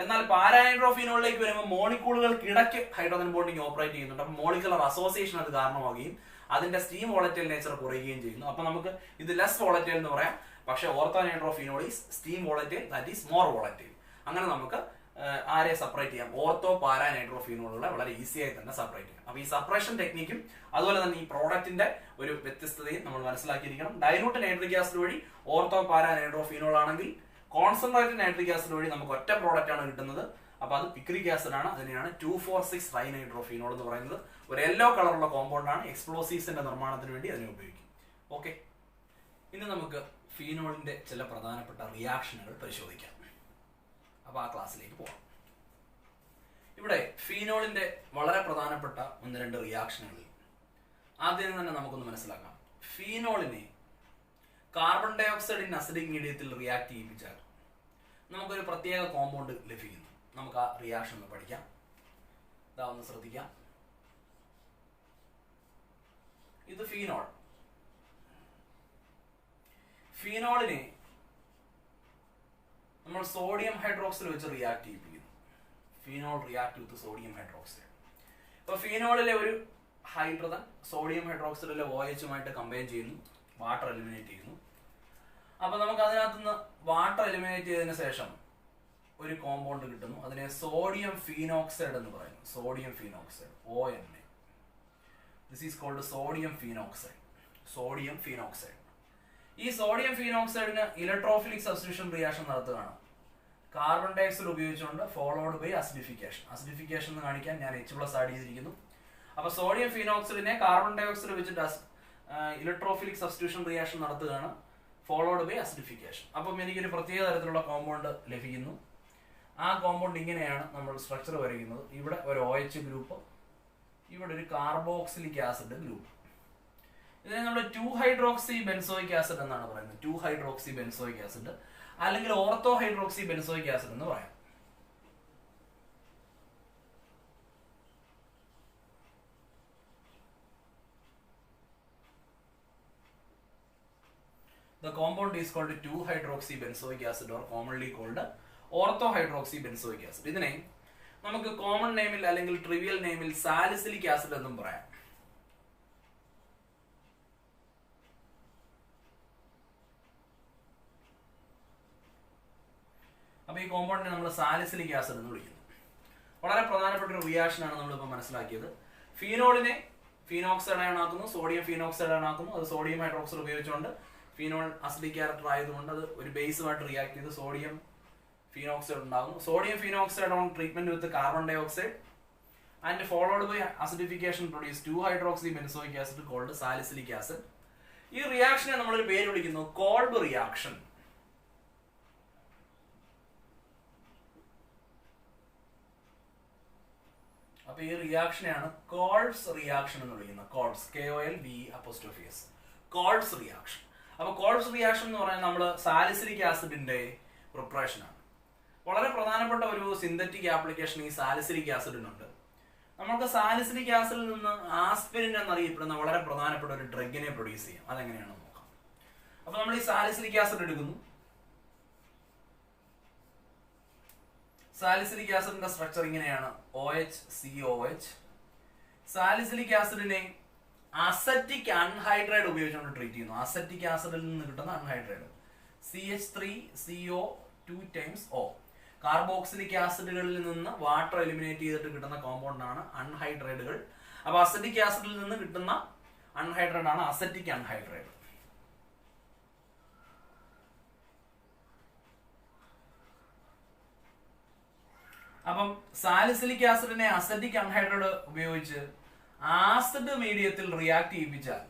എന്നാൽ പാരാനൈട്രോഫീനോളിലേക്ക് വരുമ്പോൾ മോളിക്കൂളുകൾക്കിടയ്ക്ക് ഹൈഡ്രോജൻ ബോണ്ടിങ് ഓപ്പറേറ്റ് ചെയ്യുന്നുണ്ട്. അപ്പൊ മോളിക്കുലർ അസോസിയേഷൻ അത് കാരണമാവുകയും അതിന്റെ സ്റ്റീം വോളറ്റൈൽ നേച്ചർ കുറയുകയും ചെയ്യുന്നു. അപ്പൊ നമുക്ക് ഇത് ലെസ് വോളറ്റൈൽ എന്ന് പറയാം. പക്ഷെ orthonitrophenol is steam volatile, that is more volatile. അങ്ങനെ നമുക്ക് ആരെ സെപ്പറേറ്റ് ചെയ്യാം? ഓർത്തോ പാരാനൈട്രോഫീനോളുകളെ വളരെ ഈസി ആയി തന്നെ സെപ്പറേറ്റ് ചെയ്യാം. അപ്പൊ ഈ സെപ്പറേഷൻ ടെക്നിക്കും അതുപോലെ തന്നെ ഈ പ്രോഡക്റ്റിന്റെ ഒരു വ്യത്യസ്തതയും നമ്മൾ മനസ്സിലാക്കിയിരിക്കണം. ഡൈലൂട്ട് നൈട്രിക് ആസിഡ് വഴി ഓർത്തോ പാരാനൈട്രോഫീനോൾ ആണെങ്കിൽ കോൺസെൻട്രേറ്റഡ് നൈട്രിക് ആസിഡ് വഴി നമുക്ക് ഒറ്റ പ്രോഡക്റ്റ് ആണ് കിട്ടുന്നത്. അപ്പോൾ അത് പിക്രിക് ആസിഡ് ആണ്. അതിനെയാണ് 2,4,6 ട്രൈനൈട്രോഫീനോൾ എന്ന് പറയുന്നത്. ഒരു യെല്ലോ കളറുള്ള കോമ്പൗണ്ടാണ്. എക്സ്പ്ലോസീവ്സിന്റെ നിർമ്മാണത്തിന് വേണ്ടി അതിനെ ഉപയോഗിക്കും. ഓക്കെ, ഇനി നമുക്ക് ഫീനോളിന്റെ ചില പ്രധാനപ്പെട്ട റിയാക്ഷനുകൾ പരിശോധിക്കാം. അപ്പോൾ ആ ക്ലാസ്സിലേക്ക് പോകാം. ഇവിടെ ഫീനോളിന്റെ വളരെ പ്രധാനപ്പെട്ട 1-2 റിയാക്ഷനുകളിൽ ആദ്യം തന്നെ നമുക്കൊന്ന് മനസ്സിലാക്കാം. ഫീനോളിനെ carbon dioxide in acidic മീഡിയത്തിൽ റിയാക്ട് ചെയ്യിപ്പിച്ചാൽ നമുക്കൊരു പ്രത്യേക കോമ്പൗണ്ട് ലഭിക്കുന്നു. നമുക്ക് ആ റിയാക്ഷൻ ഒന്ന് പഠിക്കാം. ഇതാ ഒന്ന് ശ്രദ്ധിക്കാം. ഇത് ഫീനോൾ. ഫീനോളിനെ നമ്മൾ സോഡിയം ഹൈഡ്രോക്സൈഡ് വെച്ച് റിയാക്ട് ചെയ്യിപ്പിക്കുന്നു. Phenol react with sodium hydroxide. അപ്പോൾ ഫീനോളിലെ ഒരു ഹൈഡ്രജൻ സോഡിയം ഹൈഡ്രോക്സൈഡിലെ OH കമ്പൈൻ ചെയ്യുന്നു, വാട്ടർ എലിമിനേറ്റ് ചെയ്യുന്നു. അപ്പോൾ നമുക്ക് അതിനകത്ത് നിന്ന് വാട്ടർ എലിമിനേറ്റ് ചെയ്തതിന് ശേഷം ഒരു കോമ്പൗണ്ട് കിട്ടുന്നു. അതിനെ സോഡിയം ഫീനോക്സൈഡ് എന്ന് പറയുന്നു. Sodium phenoxide, ONA. This is called sodium phenoxide. Sodium phenoxide. ഈ സോഡിയം ഫീനോക്സൈഡിന് ഇലക്ട്രോഫിലിക് സബ്സ്റ്റിറ്റ്യൂഷൻ റിയാക്ഷൻ നടത്തുകയാണ്. കാർബൺ ഡൈ ഓക്സൈഡ് ഉപയോഗിച്ചുകൊണ്ട് ഫോളോഡ് ബൈ അസിഡിഫിക്കേഷൻ. അസിഡിഫിക്കേഷൻ എന്ന് കാണിക്കാൻ ഞാൻ H+ ആഡ് ചെയ്തിരിക്കുന്നു. അപ്പോൾ സോഡിയം ഫീനോക്സൈഡിനെ കാർബൺ ഡൈ ഓക്സൈഡ് വെച്ചിട്ട് ഇലക്ട്രോഫിലിക് സബ്സ്റ്റിറ്റ്യൂഷൻ റിയാക്ഷൻ നടത്തുകയാണ്, ഫോളോഡ് ബൈ അസിഡിഫിക്കേഷൻ. അപ്പം എനിക്കൊരു പ്രത്യേക തരത്തിലുള്ള കോമ്പൗണ്ട് ലഭിക്കുന്നു. ആ കോമ്പൗണ്ട് ഇങ്ങനെയാണ് നമ്മൾ സ്ട്രക്ചർ വരയ്ക്കുന്നത്. ഇവിടെ ഒരു OH ഗ്രൂപ്പ്, ഇവിടെ ഒരു കാർബോക്സിലിക് ആസിഡ് ഗ്രൂപ്പ്. ഇതിനെ നമ്മൾ 2-ഹൈഡ്രോക്സി ബെൻസോയിക് ആസിഡ് എന്നാണ് പറയുന്നത്. 2-ഹൈഡ്രോക്സി ബെൻസോയിക് ആസിഡ് അല്ലെങ്കിൽ ഓർത്തോ ഹൈഡ്രോക്സി ബെൻസോയിക് ആസിഡ് എന്ന് പറയാം. The compound is called 2-hydroxy benzoic acid or commonly called ortho-hydroxy benzoic acid. ഇതിനെ നമുക്ക് കോമൺ നെയിമിൽ അല്ലെങ്കിൽ ട്രിവിയൽ നെയിമിൽ സാലിസിലിക് ആസിഡ് എന്നും പറയാം. അപ്പോൾ ഈ കോമ്പൗണ്ടിനെ നമ്മൾ സാലിസിലിക് ആസിഡ് എന്ന് വിളിക്കുന്നു. വളരെ പ്രധാനപ്പെട്ട ഒരു റിയാക്ഷൻ ആണ് നമ്മളിപ്പോൾ മനസ്സിലാക്കിയത്. ഫീനോളിനെ ഫീനോക്സൈഡ് അയൺ ആക്കുന്നു, സോഡിയം ഫീനോക്സൈഡ് അയൺ ആക്കുന്നു. അത് സോഡിയം ഹൈഡ്രോക്സൈഡ് ഉപയോഗിച്ചുകൊണ്ട് ഫീനോൾ അസിഡിക് ക്യാരക്ടർ ആയതുകൊണ്ട് അത് ഒരു ബേസുമായിട്ട് റിയാക്ട് ചെയ്ത് സോഡിയം ഫീനോക്സൈഡ് ഉണ്ടാകുന്നു. Sodium phenoxide on treatment with carbon dioxide and followed by acidification produce two hydroxy benzoic acid called salicylic acid. ഈ റിയാക്ഷനെ നമ്മളൊരു പേര് വിളിക്കുന്നു കോൾബ് റിയാക്ഷൻ. അപ്പൊ ഈ റിയാക്ഷനെയാണ് കോൾബ്സ് റിയാക്ഷൻ എന്ന് വിളിക്കുന്നത്. Kolbe's, KOLBE', Kolbe's reaction. അപ്പൊ കോൾബ്സ് റിയാക്ഷൻ എന്ന് പറയുന്നത് നമ്മൾ സാലിസിലിക് ആസിഡിന്റെ പ്രിപ്പറേഷൻ ആണ്. വളരെ പ്രധാനപ്പെട്ട ഒരു സിന്തറ്റിക് ആപ്ലിക്കേഷൻ ഈ സാലിസിലിക് ആസിഡിനുണ്ട്. നമുക്ക് സാലിസിലിക് ആസിഡിൽ നിന്ന് ആസ്പിരിൻ എന്നറിയപ്പെടുന്ന വളരെ പ്രധാനപ്പെട്ട ഒരു ഡ്രഗിനെ പ്രൊഡ്യൂസ് ചെയ്യാം. അതെങ്ങനെയാണെന്ന് നോക്കാം. അപ്പൊ നമ്മൾ ഈ സാലിസിലിക് ആസിഡ് എടുക്കുന്നു. സാലിസിലിക് ആസിഡിന്റെ സ്ട്രക്ചർ ഇങ്ങനെയാണ്, OH-COH. സാലിസിലിക് ആസിഡിനെ അസറ്റിക് അൺഹൈഡ്രൈഡ് ഉപയോഗിച്ചുകൊണ്ട് ട്രീറ്റ് ചെയ്യുന്നു. അസറ്റിക് ആസിഡിൽ നിന്ന് കിട്ടുന്ന അൺഹൈഡ്രൈഡ് CH3CO2 കാർബോക്സിലിക് ആസിഡുകളിൽ നിന്ന് വാട്ടർ എലിമിനേറ്റ് ചെയ്തിട്ട് കിട്ടുന്ന കോമ്പൗണ്ട് ആണ് അൺഹൈഡ്രൈഡുകൾ. അപ്പൊ അസറ്റിക് ആസിഡിൽ നിന്ന് കിട്ടുന്ന അൺഹൈഡ്രൈഡ് ആണ് അസറ്റിക് അൺഹൈഡ്രൈഡ്. അപ്പം സാലിസിലിക് ആസിഡിനെ അസറ്റിക് അൺഹൈഡ്രൈഡ് ഉപയോഗിച്ച് ആസിഡ് മീഡിയത്തിൽ റിയാക്ട് ചെയ്യിപ്പിച്ചാൽ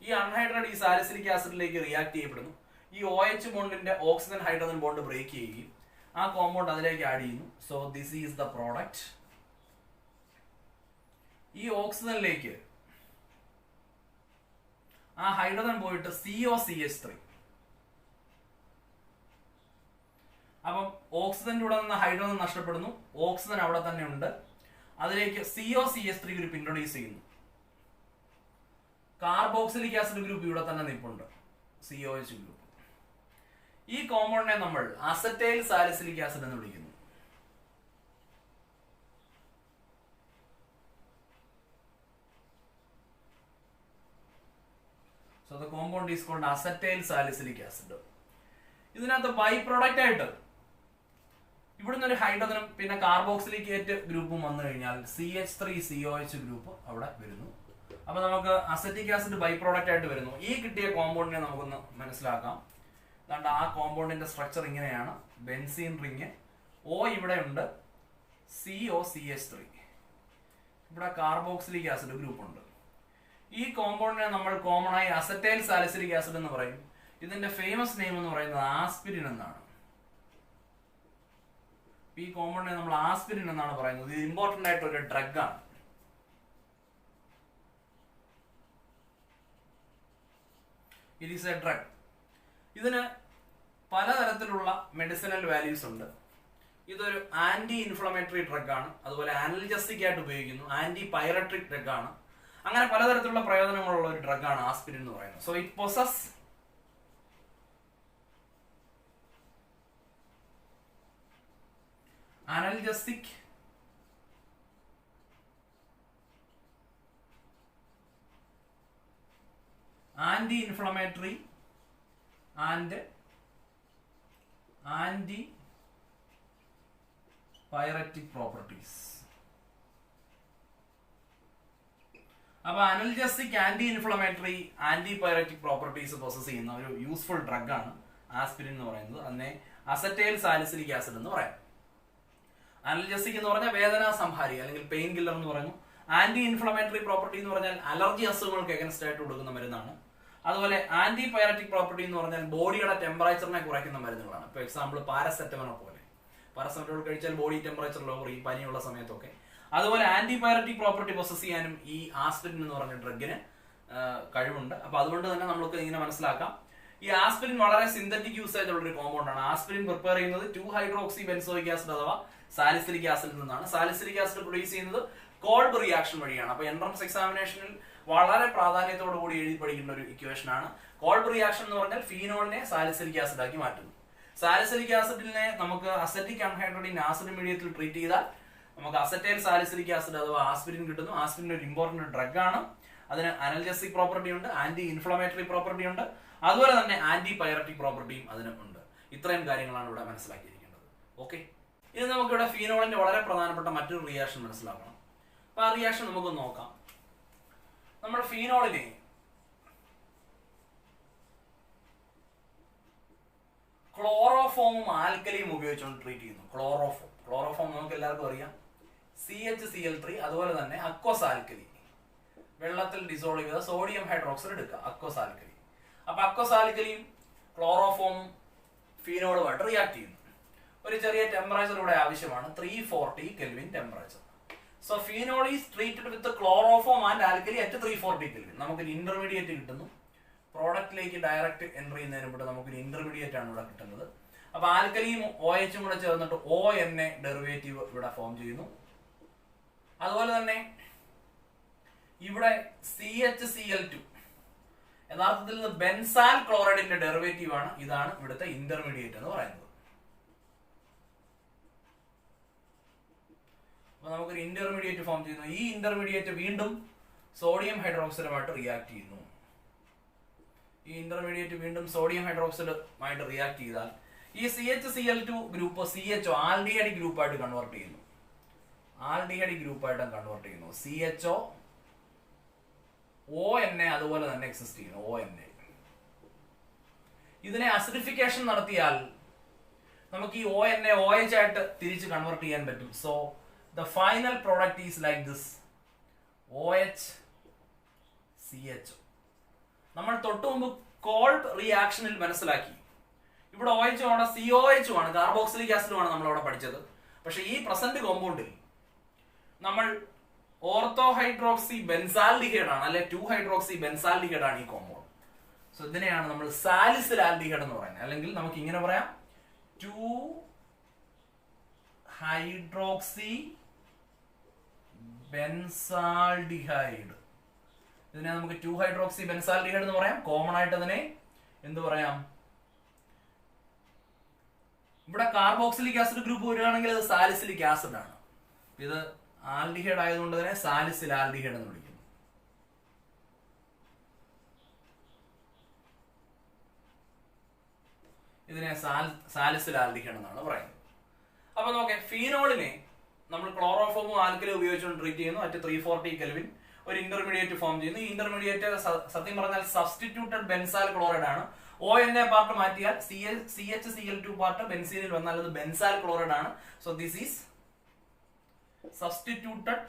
ഈ അൺഹൈഡ്രൈഡ് ഈ സാലിസിലിക് ആസിഡിലേക്ക് റിയാക്ട് ചെയ്യപ്പെടുന്നു. ഈ OH ബോണ്ടിന്റെ ഓക്സിജൻ ഹൈഡ്രജൻ ബോണ്ട് ബ്രേക്ക് ചെയ്യുകയും ആ കോമ്പൗണ്ട് അതിലേക്ക് ആഡ് ചെയ്യുന്നു. So this is the product. ഈ ഓക്സിജനിലേക്ക് ആ ഹൈഡ്രജൻ പോയിട്ട് COCH3. അപ്പം ഓക്സിജന്റെ കൂടെ നിന്ന് ഹൈഡ്രജൻ നഷ്ടപ്പെടുന്നു, ഓക്സിജൻ അവിടെ തന്നെ ഉണ്ട്. അതിലേക്ക് COCH3 ഗ്രൂപ്പ് ഇൻട്രൊഡ്യൂസ് ചെയ്യുന്നു. കാർബോക്സിലിക് ആസിഡ് ഗ്രൂപ്പ് ഇവിടെ തന്നെ നിൽപ്പുണ്ട്, COH ഗ്രൂപ്പ്. ഈ കോമ്പൗണ്ടിനെ നമ്മൾ അസറ്റൈൽ സാലിസിലിക് ആസിഡ് എന്ന് വിളിക്കുന്നു. So the compound is called acetyl salicylic acid. ഇതിനകത്ത് ബൈ പ്രോഡക്റ്റ് ആയിട്ട് ഇവിടുന്ന് ഒരു ഹൈഡ്രജനും പിന്നെ കാർബോക്സിലിക്കേറ്റ് ഗ്രൂപ്പും വന്നു കഴിഞ്ഞാൽ CH3COH ഗ്രൂപ്പ് അവിടെ വരുന്നു. അപ്പൊ നമുക്ക് അസറ്റിക് ആസിഡ് ബൈ പ്രോഡക്റ്റ് ആയിട്ട് വരുന്നു. ഈ കിട്ടിയ കോമ്പൗണ്ടിനെ നമുക്കൊന്ന് മനസ്സിലാക്കാം. അതുകൊണ്ട് ആ കോമ്പൗണ്ടിന്റെ സ്ട്രക്ചർ ഇങ്ങനെയാണ്. ബെൻസീൻ റിങ്, O ഇവിടെ ഉണ്ട്, COCH3. ഇവിടെ കാർബോക്സിലിക് ആസിഡ് ഗ്രൂപ്പ് ഉണ്ട്. ഈ കോമ്പൗണ്ടിനെ നമ്മൾ കോമൺ ആയി അസറ്റൈൽ സാലിസിലിക് ആസിഡ് എന്ന് പറയും. ഇതിന്റെ ഫേമസ് നെയിം എന്ന് പറയുന്നത് ആസ്പിരിൻ എന്നാണ്. ഈ കോമ്പൗണ്ടിനെ നമ്മൾ ആസ്പിരിൻ എന്നാണ് പറയുന്നത്. ഇത് ഇമ്പോർട്ടന്റ് ആയിട്ട് ഒരു ഡ്രഗ് ആണ്. It is A drug. ഇതിന് പലതരത്തിലുള്ള മെഡിസിനൽ വാല്യൂസ് ഉണ്ട്. ഇതൊരു ആന്റി ഇൻഫ്ലമേറ്ററി ഡ്രഗ് ആണ്, അതുപോലെ ആനൽജസ്റ്റിക് ആയിട്ട് ഉപയോഗിക്കുന്നു, ആന്റി പൈറട്രിക് ഡ്രഗ് ആണ്. അങ്ങനെ പലതരത്തിലുള്ള പ്രയോജനങ്ങളുള്ള ഒരു ഡ്രഗ് ആണ് ആസ്പിരിൻ എന്ന് പറയുന്നത്. So it possess analgesic, anti inflammatory and antipyretic properties. അപ്പൊ analgesic, anti inflammatory, antipyretic properties possess ചെയ്യുന്ന ഒരു യൂസ്ഫുൾ ഡ്രഗ് ആണ് ആസ്പിരിൻ എന്ന് പറയുന്നത്. അതിനെ അസറ്റൈൽ സാലിസിലിക് ആസിഡ് എന്ന് പറയാം. അനൽജസ്റ്റിക് എന്ന് പറഞ്ഞാൽ വേദനാ സംഹാരി അല്ലെങ്കിൽ പെയിൻ കില്ലർ എന്ന് പറയുന്നു. ആന്റി ഇൻഫ്ലമേറ്ററി പ്രോപ്പർട്ടി എന്ന് പറഞ്ഞാൽ അലർജി അസുഖങ്ങൾക്ക് എഗൻസ്റ്റ് ആയിട്ട് കൊടുക്കുന്ന മരുന്നാണ്. അതുപോലെ ആന്റി പൈററ്റിക് പ്രോപ്പർട്ടി എന്ന് പറഞ്ഞാൽ ബോഡിയുടെ ടെമ്പറേച്ചറിനെ കുറയ്ക്കുന്ന മരുന്നുകളാണ്. ഇപ്പോൾ എക്സാമ്പിൾ പാരസെറ്റമോൾ പോലെ. പാരസെറ്റമോൾ കഴിച്ചാൽ ബോഡി ടെമ്പറേച്ചർ ലോവർ ചെയ്യും പനിയുള്ള സമയത്തൊക്കെ. അതുപോലെ ആന്റി പൈററ്റിക് പ്രോപ്പർട്ടി പൊസസ് ചെയ്യാനും ഈ ആസ്പിരിൻ എന്ന് പറഞ്ഞ ഡ്രഗിന് കഴിവുണ്ട്. അപ്പൊ അതുകൊണ്ട് തന്നെ നമുക്ക് ഇങ്ങനെ മനസ്സിലാക്കാം, ഈ ആസ്പിരിൻ വളരെ സിന്തറ്റിക് യൂസേജ് ഉള്ള ഒരു കോമ്പൗണ്ട് ആണ്. ആസ്പിരിൻ പ്രിപ്പയർ ചെയ്യുന്നത് 2-ഹൈഡ്രോക്സി ബെൻസോയിക് ആസിഡ് അഥവാ സാലിസിലിക് ആസിഡിൽ നിന്നാണ്. സാലിസിലിക് ആസിഡ് പ്രൊഡ്യൂസ് ചെയ്യുന്നത് കോൾബ് റിയാക്ഷൻ വഴിയാണ്. അപ്പൊ എൻട്രൻസ് എക്സാമിനേഷനിൽ വളരെ പ്രാധാന്യത്തോടു കൂടി എഴുതി പഠിക്കേണ്ട ഒരു ഇക്വേഷൻ ആണ്. കോൾബ് റിയാക്ഷൻ എന്ന് പറഞ്ഞാൽ ഫീനോളിനെ സാലിസിലിക് ആസിഡ് ആക്കി മാറ്റുന്നു. സാലിസിലിക് ആസിഡിനെ നമുക്ക് അസറ്റിക് അൺഹൈഡ്രേറ്റ് ഇൻ ആസിഡ് മീഡിയത്തിൽ ട്രീറ്റ് ചെയ്താൽ നമുക്ക് അസറ്റൈൽ സാലിസിലിക് ആസിഡ് അഥവാ ആസ്പിരിൻ കിട്ടുന്നു. ആസ്പിരിൻ ഒരു ഇമ്പോർട്ടന്റ് ഡ്രഗ് ആണ്. അതിന് അനൽജസ്റ്റിക് പ്രോപ്പർട്ടി ഉണ്ട്, ആന്റി ഇൻഫ്ലമേറ്ററി പ്രോപ്പർട്ടി ഉണ്ട്, അതുപോലെ തന്നെ ആന്റി പൈററ്റിക് പ്രോപ്പർട്ടിയും അതിനും ഉണ്ട്. ഇത്രയും കാര്യങ്ങളാണ് ഇവിടെ മനസ്സിലാക്കിയിരിക്കേണ്ടത്. ഓക്കെ, ഇനി നമുക്കിവിടെ ഫീനോളിന്റെ വളരെ പ്രധാനപ്പെട്ട മറ്റൊരു റിയാക്ഷൻ മനസ്സിലാക്കണം. അപ്പൊ ആ റിയാക്ഷൻ നമുക്ക് നോക്കാം. നമ്മൾ ഫീനോളിനെ ക്ലോറോഫോമും ആൽക്കലിയും ഉപയോഗിച്ചുകൊണ്ട് ട്രീറ്റ് ചെയ്യുന്നു. ക്ലോറോഫോം നമുക്ക് എല്ലാവർക്കും അറിയാം, CHCl3. അതുപോലെ തന്നെ അക്വസ് ആൽക്കലി, വെള്ളത്തിൽ ഡിസോൾവ് ചെയ്ത സോഡിയം ഹൈഡ്രോക്സൈഡ് എടുക്കുക, അക്വസ് ആൽക്കലി. അപ്പൊ അക്വസ് ആൽക്കലിയും ക്ലോറോഫോമും ഫീനോളുമായിട്ട് റിയാക്ട് ചെയ്യുന്നു. ഒരു ചെറിയ ടെമ്പറേച്ചർ ഇവിടെ ആവശ്യമാണ്, 340 kelvin temperature. So phenol is treated with chloroform and alkali at 340 kelvin. നമുക്കൊരു ഇന്റർമീഡിയറ്റ് കിട്ടുന്നു. പ്രോഡക്റ്റിലേക്ക് ഡയറക്റ്റ് എൻട്രി ചെയ്യുന്നതിന് മുമ്പ് നമുക്കൊരു ഇന്റർമീഡിയറ്റ് ആണ് ഇവിടെ കിട്ടുന്നത്. അപ്പൊ ആൽക്കലിയും OH കൂടെ ചേർന്നിട്ട് ONA ഡെറിവേറ്റീവ് ഇവിടെ ഫോം ചെയ്യുന്നു. അതുപോലെ തന്നെ ഇവിടെ CHCl2 യഥാർത്ഥത്തിൽ ഇത് ബെൻസാൽ ക്ലോറൈഡിന്റെ ഡെറിവേറ്റീവ് ആണ്. ഇതാണ് ഇവിടുത്തെ ഇന്റർമീഡിയറ്റ് എന്ന് പറയുന്നത്. അപ്പൊ നമുക്കൊരു ഇന്റർമീഡിയറ്റ് ഫോം ചെയ്യുന്നു. ഈ ഇന്റർമീഡിയറ്റ് വീണ്ടും സോഡിയം ഹൈഡ്രോക്സൈഡുമായിട്ട് റിയാക്ട് ചെയ്യുന്നു. ഈ ഇന്റർമീഡിയറ്റ് വീണ്ടും സോഡിയം ഹൈഡ്രോക്സൈഡുമായിട്ട് റിയാക്ട് ചെയ്താൽ ഈ CHCl2 ഗ്രൂപ്പ് CHO ആൽഡിഹൈഡ് ഗ്രൂപ്പായിട്ട് കൺവേർട്ട് ചെയ്യുന്നു. CHO ONA അതുപോലെ തന്നെ എക്സിസ്റ്റ് ചെയ്യുന്നു. ONA ഇതിനെ അസിഡിഫിക്കേഷൻ നടത്തിയാൽ നമുക്ക് ഈ ONA OH ആയിട്ട് തിരിച്ച് കൺവേർട്ട് ചെയ്യാൻ പറ്റും. So the final product is like this, OH CHO. നമ്മൾ തൊട്ടു മുമ്പ് കോൾബ് റിയാക്ഷനിൽ മനസ്സിലാക്കി ഇവിടെ OH ആണ്, COH ആണ്, കാർബോക്സിലിക് ആസിഡുമാണ് നമ്മൾ അവിടെ പഠിച്ചത്. പക്ഷെ ഈ പ്രസന്റ് കോമ്പൗണ്ടിൽ നമ്മൾ ഓർത്തോഹൈഡ്രോക്സി ബെൻസാൽഡിഹൈഡ് ആണ്, അല്ലെ 2-ഹൈഡ്രോക്സി ബെൻസാൽഡിഹൈഡ് ആണ് ഈ കോമ്പൗണ്ട്. സോ ഇതിനെയാണ് നമ്മൾ സാലിസിൽ ആൽഡിഹൈഡ് എന്ന് പറയുന്നത്. അല്ലെങ്കിൽ നമുക്ക് ഇങ്ങനെ പറയാം, 2-ഹൈഡ്രോക്സി ബെൻസാൽഡിഹൈഡ്. ഇതിനെ നമുക്ക് 2-ഹൈഡ്രോക്സി ബെൻസാൽഡിഹൈഡ് എന്ന് പറയാം. കോമൺ ആയിട്ട് അതിനെ എന്ത് പറയാം? ഇവിടെ കാർബോക്സിലിക് ആസിഡ് ഗ്രൂപ്പ് വരികയാണെങ്കിൽ അത് സാലിസിലിക് ആസിഡ് ആണ്. ഇത് ആൽഡിഹൈഡ് ആയതുകൊണ്ട് തന്നെ സാലിസിൽ ആൽഡിഹൈഡ് എന്ന് വിളിക്കുന്നു. ഇതിനെ സാലിസിൽ ആൽഡിഹൈഡ് എന്നാണ് പറയുന്നത്. അപ്പൊ നോക്കെ, ഫീനോളിനെ നമ്മൾ ക്ലോറോഫോമും ആൽക്കലും ഉപയോഗിച്ചുകൊണ്ട് ട്രീറ്റ് ചെയ്യുന്നു. അറ്റ് 340 കെൽവിൻ ഒരു ഇന്റർമീഡിയറ്റ് ഫോം ചെയ്യുന്നു. ഈ ഇന്റർമീഡിയറ്റ് സത്യം പറഞ്ഞാൽ സബ്സ്റ്റിറ്റ്യൂട്ടഡ് ബെൻസാൽ ക്ലോറൈഡ് ആണ്. ഒ എൻ എ പാർട്ട് മാറ്റിയാൽ CH-Cl2 പാർട്ട് ബെൻസീനിൽ വന്നാൽ അത് ബെൻസാൽ ക്ലോറൈഡ് ആണ്. സോ ദിസ് ഈസ് സബ്സ്റ്റിറ്റ്യൂട്ടഡ്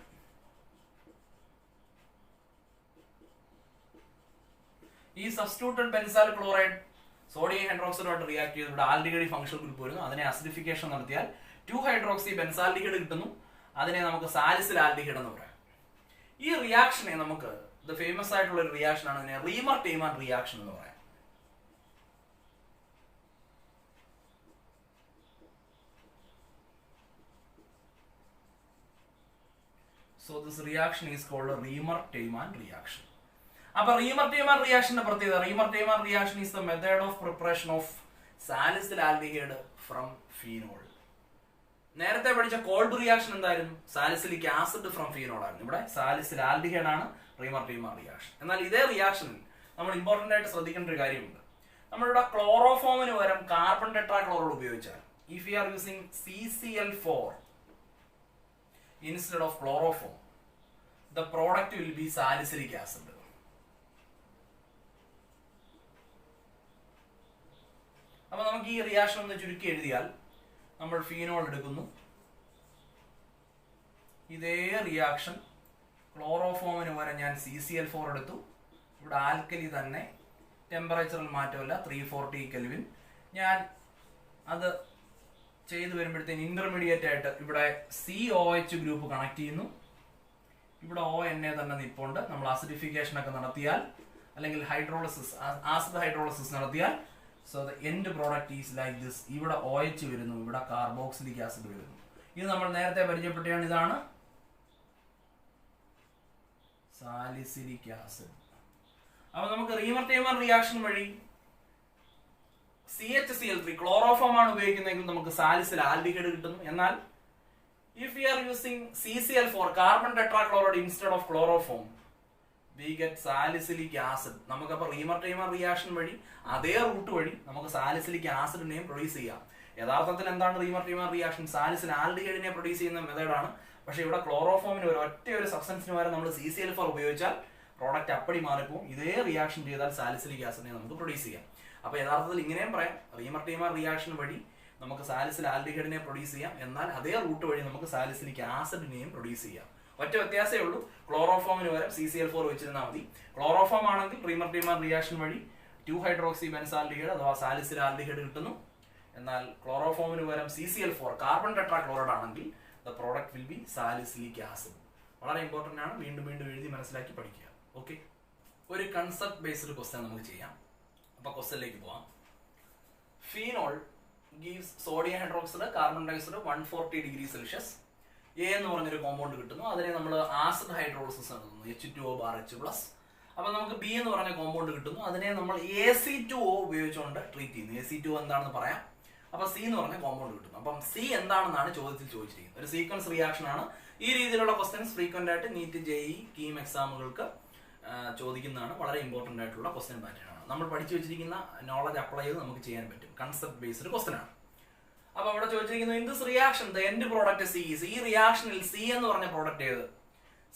ഈ സബ്സ്റ്റിറ്റ്യൂട്ടഡ് ബെൻസാൽ ക്ലോറൈഡ് സോഡിയം ഹൈഡ്രോക്സൈഡുമായിട്ട് റിയാക്ട് ചെയ്ത് ഇവിടെ ആൽഡിഹൈഡ് ഫംഗ്ഷൻ ഗ്രൂപ്പ് വരുന്നു. അതിനെ അസിഡിഫിക്കേഷൻ നടത്തിയാൽ 2-ഹൈഡ്രോക്സി ബെൻസാൽഡിഹൈഡ് കിട്ടുന്നു. അതിനെ നമുക്ക് സാലിസിൽ ആൽഡിഹൈഡ് എന്ന് പറയാം. ഈ റിയാക്ഷനെ നമുക്ക് ഫേമസ് ആയിട്ടുള്ള ഒരു റിയാക്ഷൻ ആണ് അതിനെ റീമർ-ടേമാൻ റിയാക്ഷൻ എന്ന് പറയാം. So this reaction is called a Remer-Teyman reaction. അപ്പോൾ റീമർ-ടേമാൻ റിയാക്ഷന്റെ പ്രത്യേകത, Reimer Tiemann reaction is the method of preparation of salicyl aldehyde from phenol. നേരത്തെ പഠിച്ച കോൾബ് റിയാക്ഷൻ എന്തായിരുന്നു? സാലിസിലിക് ആസിഡ് ഫ്രം ഫീനോൾ ആയിരുന്നു. ഇവിടെ സാലിസിൽ ആൽഡിഹൈഡ് ആണ് റീമർ-ടേമാൻ റിയാക്ഷൻ. എന്നാൽ ഇതേ റിയാക്ഷനിൽ നമ്മൾ ഇമ്പോർട്ടന്റ് ആയിട്ട് ശ്രദ്ധിക്കേണ്ട ഒരു കാര്യമുണ്ട്. നമ്മളിവിടെ ക്ലോറോഫോമിന് പകരം കാർബൺ ടെട്രാക്ലോറൈഡ് ഉപയോഗിച്ചാൽ, if you are using CCl4 instead of chloroform, the product will be salicylic acid. അപ്പോൾ നമുക്ക് ഈ റിയാക്ഷൻ ഒന്ന് ചുരുക്കി എഴുതിയാൽ, നമ്മൾ ഫീനോൾ എടുക്കുന്നു. ഇതേ റിയാക്ഷൻ ക്ലോറോഫോമിന് പകരം ഞാൻ CCl4 എടുത്തു. ഇവിടെ ആൽക്കലി തന്നെ, ടെമ്പറേച്ചറിൽ മാറ്റമില്ല, 340 കെൽവിൻ. ഞാൻ അത് ചെയ്തു വരുമ്പോഴത്തേന് ഇന്റർമീഡിയറ്റ് ആയിട്ട് ഇവിടെ COH ഗ്രൂപ്പ് കണക്ട് ചെയ്യുന്നു. ഇവിടെ ONA തന്നെ നിപ്പുണ്ട്. നമ്മൾ അസിഡിഫിക്കേഷൻ ഒക്കെ നടത്തിയാൽ അല്ലെങ്കിൽ ഹൈഡ്രോളിസിസ്, ആസിഡ് ഹൈഡ്രോളിസിസ് നടത്തിയാൽ, so the end product is like this. ഇവിടെ OH വരുന്നു, ഇവിടെ കാർബോക്സിലിക് ആസിഡ് വരുന്നു. ഇത് നമ്മൾ നേരത്തെ പരിചയപ്പെട്ടാണ്. ഇതാണ് സാലിസിലിക് ആസിഡ്. അപ്പൊ നമുക്ക് റീമർ-ടേമാൻ റിയാക്ഷൻ വഴി CH-Cl3 ക്ലോറോഫോം ആണ് ഉപയോഗിക്കുന്നതെങ്കിൽ നമുക്ക് സാലിസിൽ ആൽഡിഹൈഡ് കിട്ടുന്നു. എന്നാൽ if we are using CCl4 carbon tetrachloride instead of chloroform, we get salicylic acid. നമുക്ക് അപ്പോൾ റീമർ-ടേമാൻ റിയാക്ഷൻ വഴി അതേ റൂട്ട് വഴി നമുക്ക് സാലിസിലിക് ആസിഡിനെയും പ്രൊഡ്യൂസ് ചെയ്യാം. യഥാർത്ഥത്തിൽ എന്താണ് റീമർ-ടേമാൻ റിയാക്ഷൻ? സാലിസിൽ ആൽഡിഹൈഡിനെ പ്രൊഡ്യൂസ് ചെയ്യുന്ന മെത്തേഡാണ്. പക്ഷേ ഇവിടെ ക്ലോറോഫോമിന് ഒരു സബ്സ്റ്റൻസിന് പകരം നമ്മൾ CCl4 ഉപയോഗിച്ചാൽ പ്രോഡക്റ്റ് അപ്പടി മാറിപ്പോവും. ഇതേ റിയാക്ഷൻ ചെയ്താൽ സാലിസിലിക് ആസിഡിനെ നമുക്ക് പ്രൊഡ്യൂസ് ചെയ്യാം. അപ്പോൾ യഥാർത്ഥത്തിൽ ഇങ്ങനെയും പറയാം, റീമർ-ടേമാൻ റിയാക്ഷൻ വഴി നമുക്ക് സാലിസിൽ ആൽഡിഹൈഡിനെ പ്രൊഡ്യൂസ് ചെയ്യാം. എന്നാൽ അതേ റൂട്ട് വഴി നമുക്ക് സാലിസിലിക് ആസിഡിനെയും പ്രൊഡ്യൂസ് ചെയ്യാം. ഒറ്റ വ്യത്യാസമേ ഉള്ളൂ, ക്ലോറോഫോമിന് പകരം CCl4 വെച്ചിരുന്നാൽ മതി. ക്ലോറോഫോം ആണെങ്കിൽ റീമർ-ടേമാൻ റിയാക്ഷൻ വഴി 2-ഹൈഡ്രോക്സി ബെൻസാൽഡിഹൈഡ് അഥവാ സാലിസിൽ ആൽഡിഹൈഡ് കിട്ടുന്നു. എന്നാൽ ക്ലോറോഫോമിന് പകരം CCl4 കാർബൺ ടെട്രാക്ലോറൈഡ് ആണെങ്കിൽ the product will be salicylic acid. വളരെ ഇമ്പോർട്ടന്റ് ആണ്, വീണ്ടും വീണ്ടും എഴുതി മനസ്സിലാക്കി പഠിക്കുക. ഓക്കെ, ഒരു കൺസെപ്റ്റ് ബേസ്ഡ് ക്വസ്റ്റ്യൻ നമുക്ക് ചെയ്യാം. അപ്പോൾ ക്വസ്റ്റ്യനിലേക്ക് പോവാം. Phenol gives sodium hydroxide, carbon dioxide 140 degree Celsius. A എന്ന് പറഞ്ഞൊരു കോമ്പൗണ്ട് കിട്ടുന്നു. അതിനെ നമ്മൾ ആസിഡ് ഹൈഡ്രോളിസിസ് നടത്തുന്നു, H2O+H+. അപ്പോൾ നമുക്ക് ബി എന്ന് പറഞ്ഞ കോമ്പൗണ്ട് കിട്ടുന്നു. അതിനെ നമ്മൾ AC2O ഉപയോഗിച്ചുകൊണ്ട് ട്രീറ്റ് ചെയ്യുന്നു. AC2O എന്താണെന്ന് പറയാം. അപ്പോൾ സി എന്ന് പറഞ്ഞ കോമ്പൗണ്ട് കിട്ടുന്നു. അപ്പം സി എന്താണെന്നാണ് ചോദ്യത്തിൽ ചോദിച്ചിരിക്കുന്നത്. ഒരു സീക്വൻസ് റിയാക്ഷൻ ആണ്. ഈ രീതിയിലുള്ള ക്വസ്റ്റ്യൻസ് ഫ്രീക്വന്റ് ആയിട്ട് നീറ്റ്, JEE, കീം എക്സാമുകൾക്ക് ചോദിക്കുന്നതാണ്. വളരെ ഇമ്പോർട്ടന്റ് ആയിട്ടുള്ള ക്വസ്റ്റ്യൻ പാറ്റേൺ ആണ്. നമ്മൾ പഠിച്ചു വെച്ചിരിക്കുന്ന നോളജ് അപ്ലൈ ചെയ്ത് നമുക്ക് ചെയ്യാൻ പറ്റും. കൺസെപ്റ്റ് ബേസ്ഡ് ക്വസ്റ്റ്യൻ ആണ്. അപ്പൊ അവിടെ ചോദിച്ചിരിക്കുന്നത് in this reaction the end product C is. ഈ റിയാക്ഷനിൽ സി എന്ന് പറഞ്ഞ പ്രോഡക്റ്റ് ഏത്?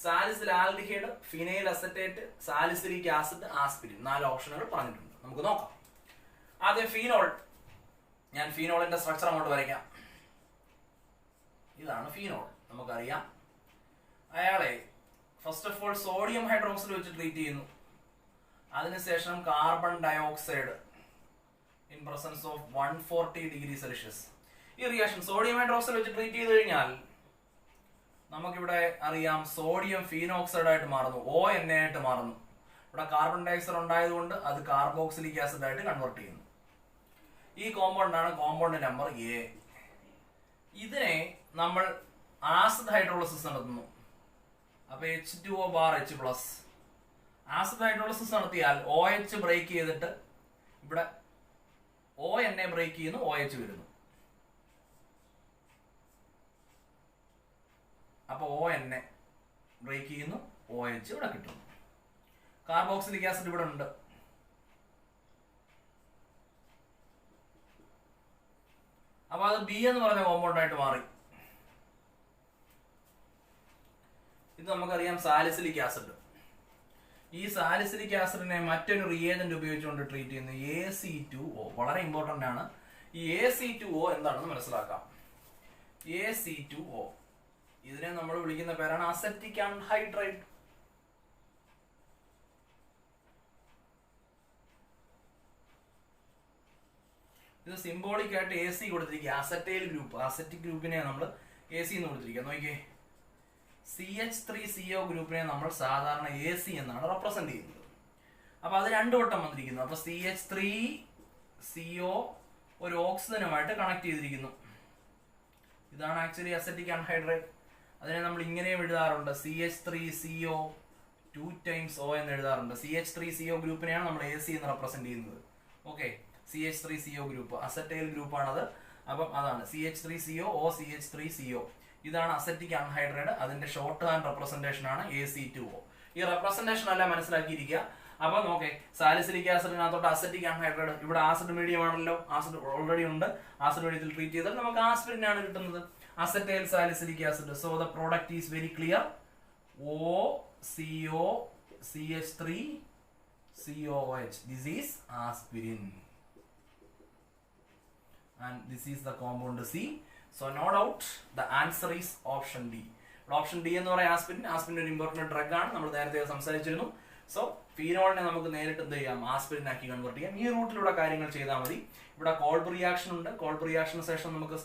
സാലിസിൽ aldehyde, phenyl acetate, salicylic acid, aspirin. 4 ഓപ്ഷനുകൾ പറഞ്ഞിട്ടുണ്ട്. നമുക്ക് നോക്കാം. ആദ്യം ഫീനോൾ. ഞാൻ ഫീനോളിന്റെ സ്ട്രക്ചർ അങ്ങോട്ട് വരയ്ക്കാം. ഇതാണ് ഫീനോൾ. നമുക്കറിയാം അയാളെ first of all sodium hydroxide വെച്ച് ട്രീറ്റ് ചെയ്യുന്നു. അതിനുശേഷം carbon dioxide in presence of 140 degree Celsius. ഈ റിയാക്ഷൻ സോഡിയം ഹൈഡ്രോക്സൈഡ് വെച്ച് ട്രീറ്റ് ചെയ്ത് കഴിഞ്ഞാൽ നമുക്കിവിടെ അറിയാം സോഡിയം ഫീനോക്സൈഡ് ആയിട്ട് മാറുന്നു, ONA ആയിട്ട് മാറുന്നു. ഇവിടെ കാർബൺ ഡയോക്സൈഡ് ഉണ്ടായതുകൊണ്ട് അത് കാർബോക്സിലിക് ആസിഡ് ആയിട്ട് കൺവേർട്ട് ചെയ്യുന്നു. ഈ കോമ്പൗണ്ടാണ് കോമ്പൗണ്ട് നമ്പർ എ. ഇതിനെ നമ്മൾ ആസിഡ് ഹൈഡ്രോളിസിസ് നടത്തുന്നു. അപ്പൊ H2O+H+. ആസിഡ് ഹൈഡ്രോളിസിസ് നടത്തിയാൽ OH ബ്രേക്ക് ചെയ്തിട്ട് ഇവിടെ ONA ബ്രേക്ക് ചെയ്യുന്നു, OH വരുന്നു. അപ്പൊ ONA ബ്രേക്ക് ചെയ്യുന്നു, OH ഇവിടെ കിട്ടുന്നു. കാർബോക്സിലിക് ആസിഡ് ഇവിടെ ഉണ്ട്. അപ്പൊ അത് ബി എന്ന് പറഞ്ഞ കോമ്പൗണ്ട് ആയിട്ട് മാറി. ഇത് നമുക്കറിയാം സാലിസിലിക് ആസിഡ്. ഈ സാലിസിലിക് ആസിഡിനെ മറ്റൊരു റിയേജന്റ് ഉപയോഗിച്ചുകൊണ്ട് ട്രീറ്റ് ചെയ്യുന്നത് AC2O. വളരെ ഇമ്പോർട്ടന്റ് ആണ്. ഈ AC2O എന്താണെന്ന് മനസ്സിലാക്കാം. AC2O ഇതിനെ നമ്മൾ വിളിക്കുന്ന പേരാണ് അസറ്റിക് ആൻഹൈഡ്രൈഡ്. ഇത് സിംബോളിക് ആയിട്ട് AC കൊടുത്തിരിക്കുക. അസറ്റൈൽ ഗ്രൂപ്പ്, അസറ്റിക് ഗ്രൂപ്പിനെ നമ്മൾ AC എന്ന് കൊടുത്തിരിക്കുക. നോക്കിയേ, CH3CO ഗ്രൂപ്പിനെ നമ്മൾ സാധാരണ AC എന്നാണ് റെപ്രസെന്റ് ചെയ്യുന്നത്. അപ്പൊ അത് രണ്ടു വട്ടം വന്നിരിക്കുന്നു. അപ്പൊ CH3CO ഒരു ഓക്സിജനുമായിട്ട് കണക്ട് ചെയ്തിരിക്കുന്നു. ഇതാണ് ആക്ച്വലി അസറ്റിക് ആൻഹൈഡ്രൈഡ്. അതിനെ നമ്മൾ ഇങ്ങനെയും എഴുതാറുണ്ട്, CH3CO 2 times O എന്ന് എഴുതാറുണ്ട്. CH3CO ഗ്രൂപ്പിനെയാണ് നമ്മൾ AC എന്ന് റെപ്രസെന്റ് ചെയ്യുന്നത്. ഓക്കെ, CH3CO ഗ്രൂപ്പ് അസറ്റൈൽ ഗ്രൂപ്പാണത്. അപ്പം അതാണ് CH3CO O CH3CO. ഇതാണ് അസറ്റിക് ആൻഹൈഡ്രൈഡ്. അതിന്റെ ഷോർട്ട് ഹാൻഡ് റെപ്രസെന്റേഷൻ ആണ് AC2O. ഈ റെപ്രസെന്റേഷൻ എല്ലാം മനസ്സിലാക്കിയിരിക്കുക. അപ്പൊ നോക്കേ, സാലിസിലിക് ആസിഡിനകത്തോട്ട് അസറ്റിക് ആൻഹൈഡ്രൈഡ്, ഇവിടെ ആസിഡ് മീഡിയം ആണല്ലോ, ആസിഡ് ഓൾറെഡി ഉണ്ട്. ആസിഡ് മീഡിയത്തിൽ ട്രീറ്റ് ചെയ്താൽ നമുക്ക് ആസ്പിരിൻ ആണ് കിട്ടുന്നത്, acetyl salicylic acid. So the product is very clear, OCO CH3COH. This is aspirin and this is the compound C. So no doubt the answer is option D. Option D എന്ന് പറയാൻ aspirin. Aspirin ഒരു important drug ആണ്, നമ്മൾ നേരത്തെ സംസാരിച്ചിരുന്നു. So ഫീനോളിനെ നമുക്ക് നേരിട്ട് എന്ത് ചെയ്യാം, ആസ്പിരിൻ ആക്കി കൺവേർട്ട് ചെയ്യാം. ഈ റൂട്ടിലൂടെ കാര്യങ്ങൾ ചെയ്താൽ മതി. ഇവിടെ കോൾബ് റിയാക്ഷൻ ഉണ്ട്. കോൾബ് റിയാക്ഷന് ശേഷം നമുക്ക്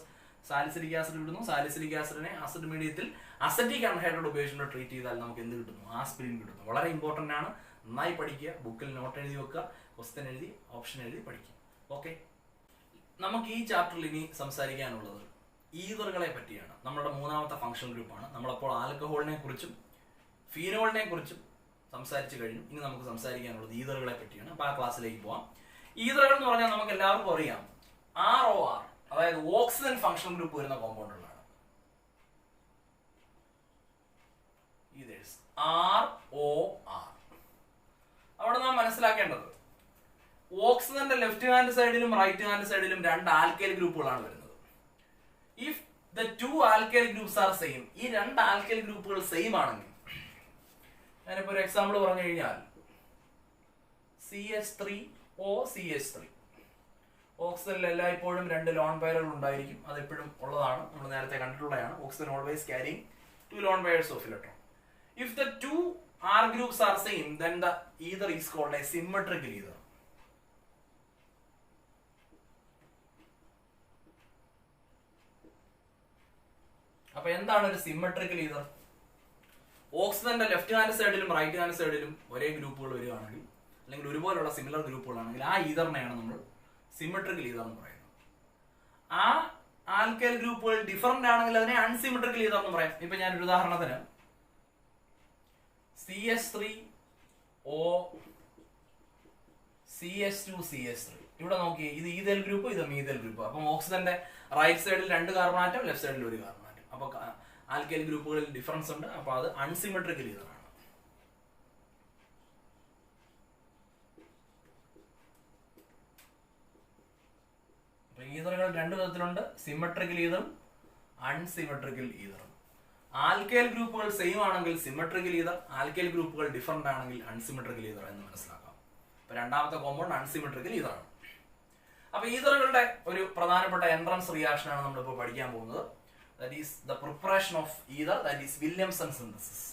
സാലിസിലിക് ആസിഡ് കിട്ടുന്നു. സാലിസിലിക് ആസിഡിനെ ആസിഡ് മീഡിയത്തിൽ അസറ്റിക് ആൻഹൈഡ്രൈഡ് ഉപയോഗിച്ചുകൊണ്ട് ട്രീറ്റ് ചെയ്താൽ നമുക്ക് എന്ത് കിട്ടുന്നു, ആസ്പിരിൻ കിട്ടുന്നു. വളരെ ഇമ്പോർട്ടന്റ് ആണ്, നന്നായി പഠിക്കുക. ബുക്കിൽ നോട്ട് എഴുതി വെക്കുക, ക്വസ്റ്റ്യൻ എഴുതി, ഓപ്ഷൻ എഴുതി പഠിക്കുക. ഓക്കെ, നമുക്ക് ഈ ചാപ്റ്ററിൽ ഇനി സംസാരിക്കാനുള്ളത് ഈതറുകളെ പറ്റിയാണ്. നമ്മുടെ മൂന്നാമത്തെ ഫംഗ്ഷൻ ഗ്രൂപ്പാണ്. നമ്മളപ്പോൾ ആൽക്കഹോളിനെ കുറിച്ചും ഫീനോളിനെ കുറിച്ചും സംസാരിച്ചു കഴിഞ്ഞു. ഇനി നമുക്ക് സംസാരിക്കാനുള്ളത് ഈതറുകളെ പറ്റിയാണ്. അപ്പൊ ആ ക്ലാസ്സിലേക്ക് പോവാം. ഈതറുകൾ എന്ന് പറഞ്ഞാൽ നമുക്ക് എല്ലാവർക്കും അറിയാം, ROR, അതായത് ഓക്സിജൻ ഫംഗ്ഷൻ ഗ്രൂപ്പ് വരുന്ന കോമ്പൗണ്ടുകളാണ്. ROR. അവിടെ നാം മനസ്സിലാക്കേണ്ടത്, ഓക്സിജന്റെ ലെഫ്റ്റ് ഹാൻഡ് സൈഡിലും റൈറ്റ് ഹാൻഡ് സൈഡിലും രണ്ട് ആൽക്കൈൽ ഗ്രൂപ്പുകളാണ് വരുന്നത്. If the two alkyl groups are same, ഈ രണ്ട് ആൽക്കൈൽ ഗ്രൂപ്പുകൾ സെയിം ആണെങ്കിൽ, ഞാനിപ്പോ ഒരു എക്സാമ്പിൾ പറഞ്ഞു കഴിഞ്ഞാൽ CH3O CH3, ഓക്സിജനിൽ എല്ലായ്പ്പോഴും രണ്ട് ലോൺ പെയറുകൾ ഉണ്ടായിരിക്കും. അത് എപ്പോഴും ഉള്ളതാണ്, നമ്മൾ നേരത്തെ കണ്ടിട്ടുള്ളതാണ്. Oxygen always carrying 2 lone pairs of electron. If the two R groups are same, then the ether is called a symmetrical ether. അപ്പൊ എന്താണ് ഒരു സിമെട്രിക്കൽ ഈതർ? ഓക്സിജന്റെ ലെഫ്റ്റ് ഹാൻഡ് സൈഡിലും റൈറ്റ് ഹാൻഡ് സൈഡിലും ഒരേ ഗ്രൂപ്പുകൾ വരികയാണെങ്കിൽ, അല്ലെങ്കിൽ ഒരുപോലുള്ള സിമിലർ ഗ്രൂപ്പുകളാണെങ്കിൽ, ആ ഈതറിനെയാണ് നമ്മൾ സിമെട്രിക്കൽ ഈതർ എന്ന് പറയുന്നത്. ആ ആൽക്കൈൽ ഗ്രൂപ്പുകൾ ഡിഫറന്റ് ആണെങ്കിൽ അതിനെ അൺസിമെട്രിക്കൽ ഈതർ എന്ന് പറയാം. ഇപ്പൊ ഞാൻ ഒരു ഉദാഹരണത്തിന് CH3O CH2 CH3, ഇവിടെ നോക്കിയേ, ഇത് ഈഥൈൽ ഗ്രൂപ്പ്, ഇത് മീഥൈൽ ഗ്രൂപ്പ്. അപ്പം ഓക്സിജന്റെ റൈറ്റ് സൈഡിൽ 2 കാർബൺ ആറ്റം, ലെഫ്റ്റ് സൈഡിൽ 1 കാർബൺ ആറ്റം. അപ്പൊ ആൽക്കൈൽ ഗ്രൂപ്പുകളിൽ ഡിഫറൻസ് ഉണ്ട്. അപ്പൊ അത് അൺസിമെട്രിക്കൽ ഈതറാണ്. ഈതറുകൾ രണ്ട് വിധത്തിലുണ്ട്, സിമെട്രിക്കൽ ഈതറും അൺസിമെട്രിക്കൽ ഈതറും. ആൽക്കൈൽ ഗ്രൂപ്പുകൾ സെയിം ആണെങ്കിൽ സിമെട്രിക്കൽ ഈതർ, ആൽക്കൈൽ ഗ്രൂപ്പുകൾ ഡിഫറന്റ് ആണെങ്കിൽ അൺസിമെട്രിക്കൽ ഈതർ എന്ന് മനസ്സിലാക്കാം. അപ്പൊ രണ്ടാമത്തെ കോമ്പൗണ്ട് അൺസിമെട്രിക്കൽ ഈതറാണ്. അപ്പൊ ഈതറുകളുടെ ഒരു പ്രധാനപ്പെട്ട എൻട്രൻസ് റിയാക്ഷൻ ആണ് നമ്മളിപ്പോൾ പഠിക്കാൻ പോകുന്നത്. That is the preparation of ether, that is Williamson synthesis.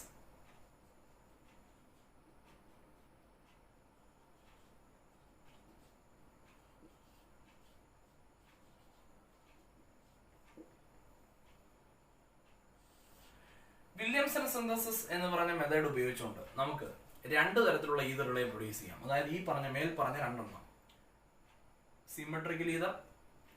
Williamson synthesis എന്ന് പറഞ്ഞ മെത്തേഡ് ഉപയോഗിച്ചുകൊണ്ട് നമുക്ക് രണ്ട് തരത്തിലുള്ള ഈതറുകളെ പ്രൊഡ്യൂസ് ചെയ്യാം. അതായത് ഈ മേൽ പറഞ്ഞ രണ്ടെണ്ണം, സിമെട്രിക്കൽ ഈതർ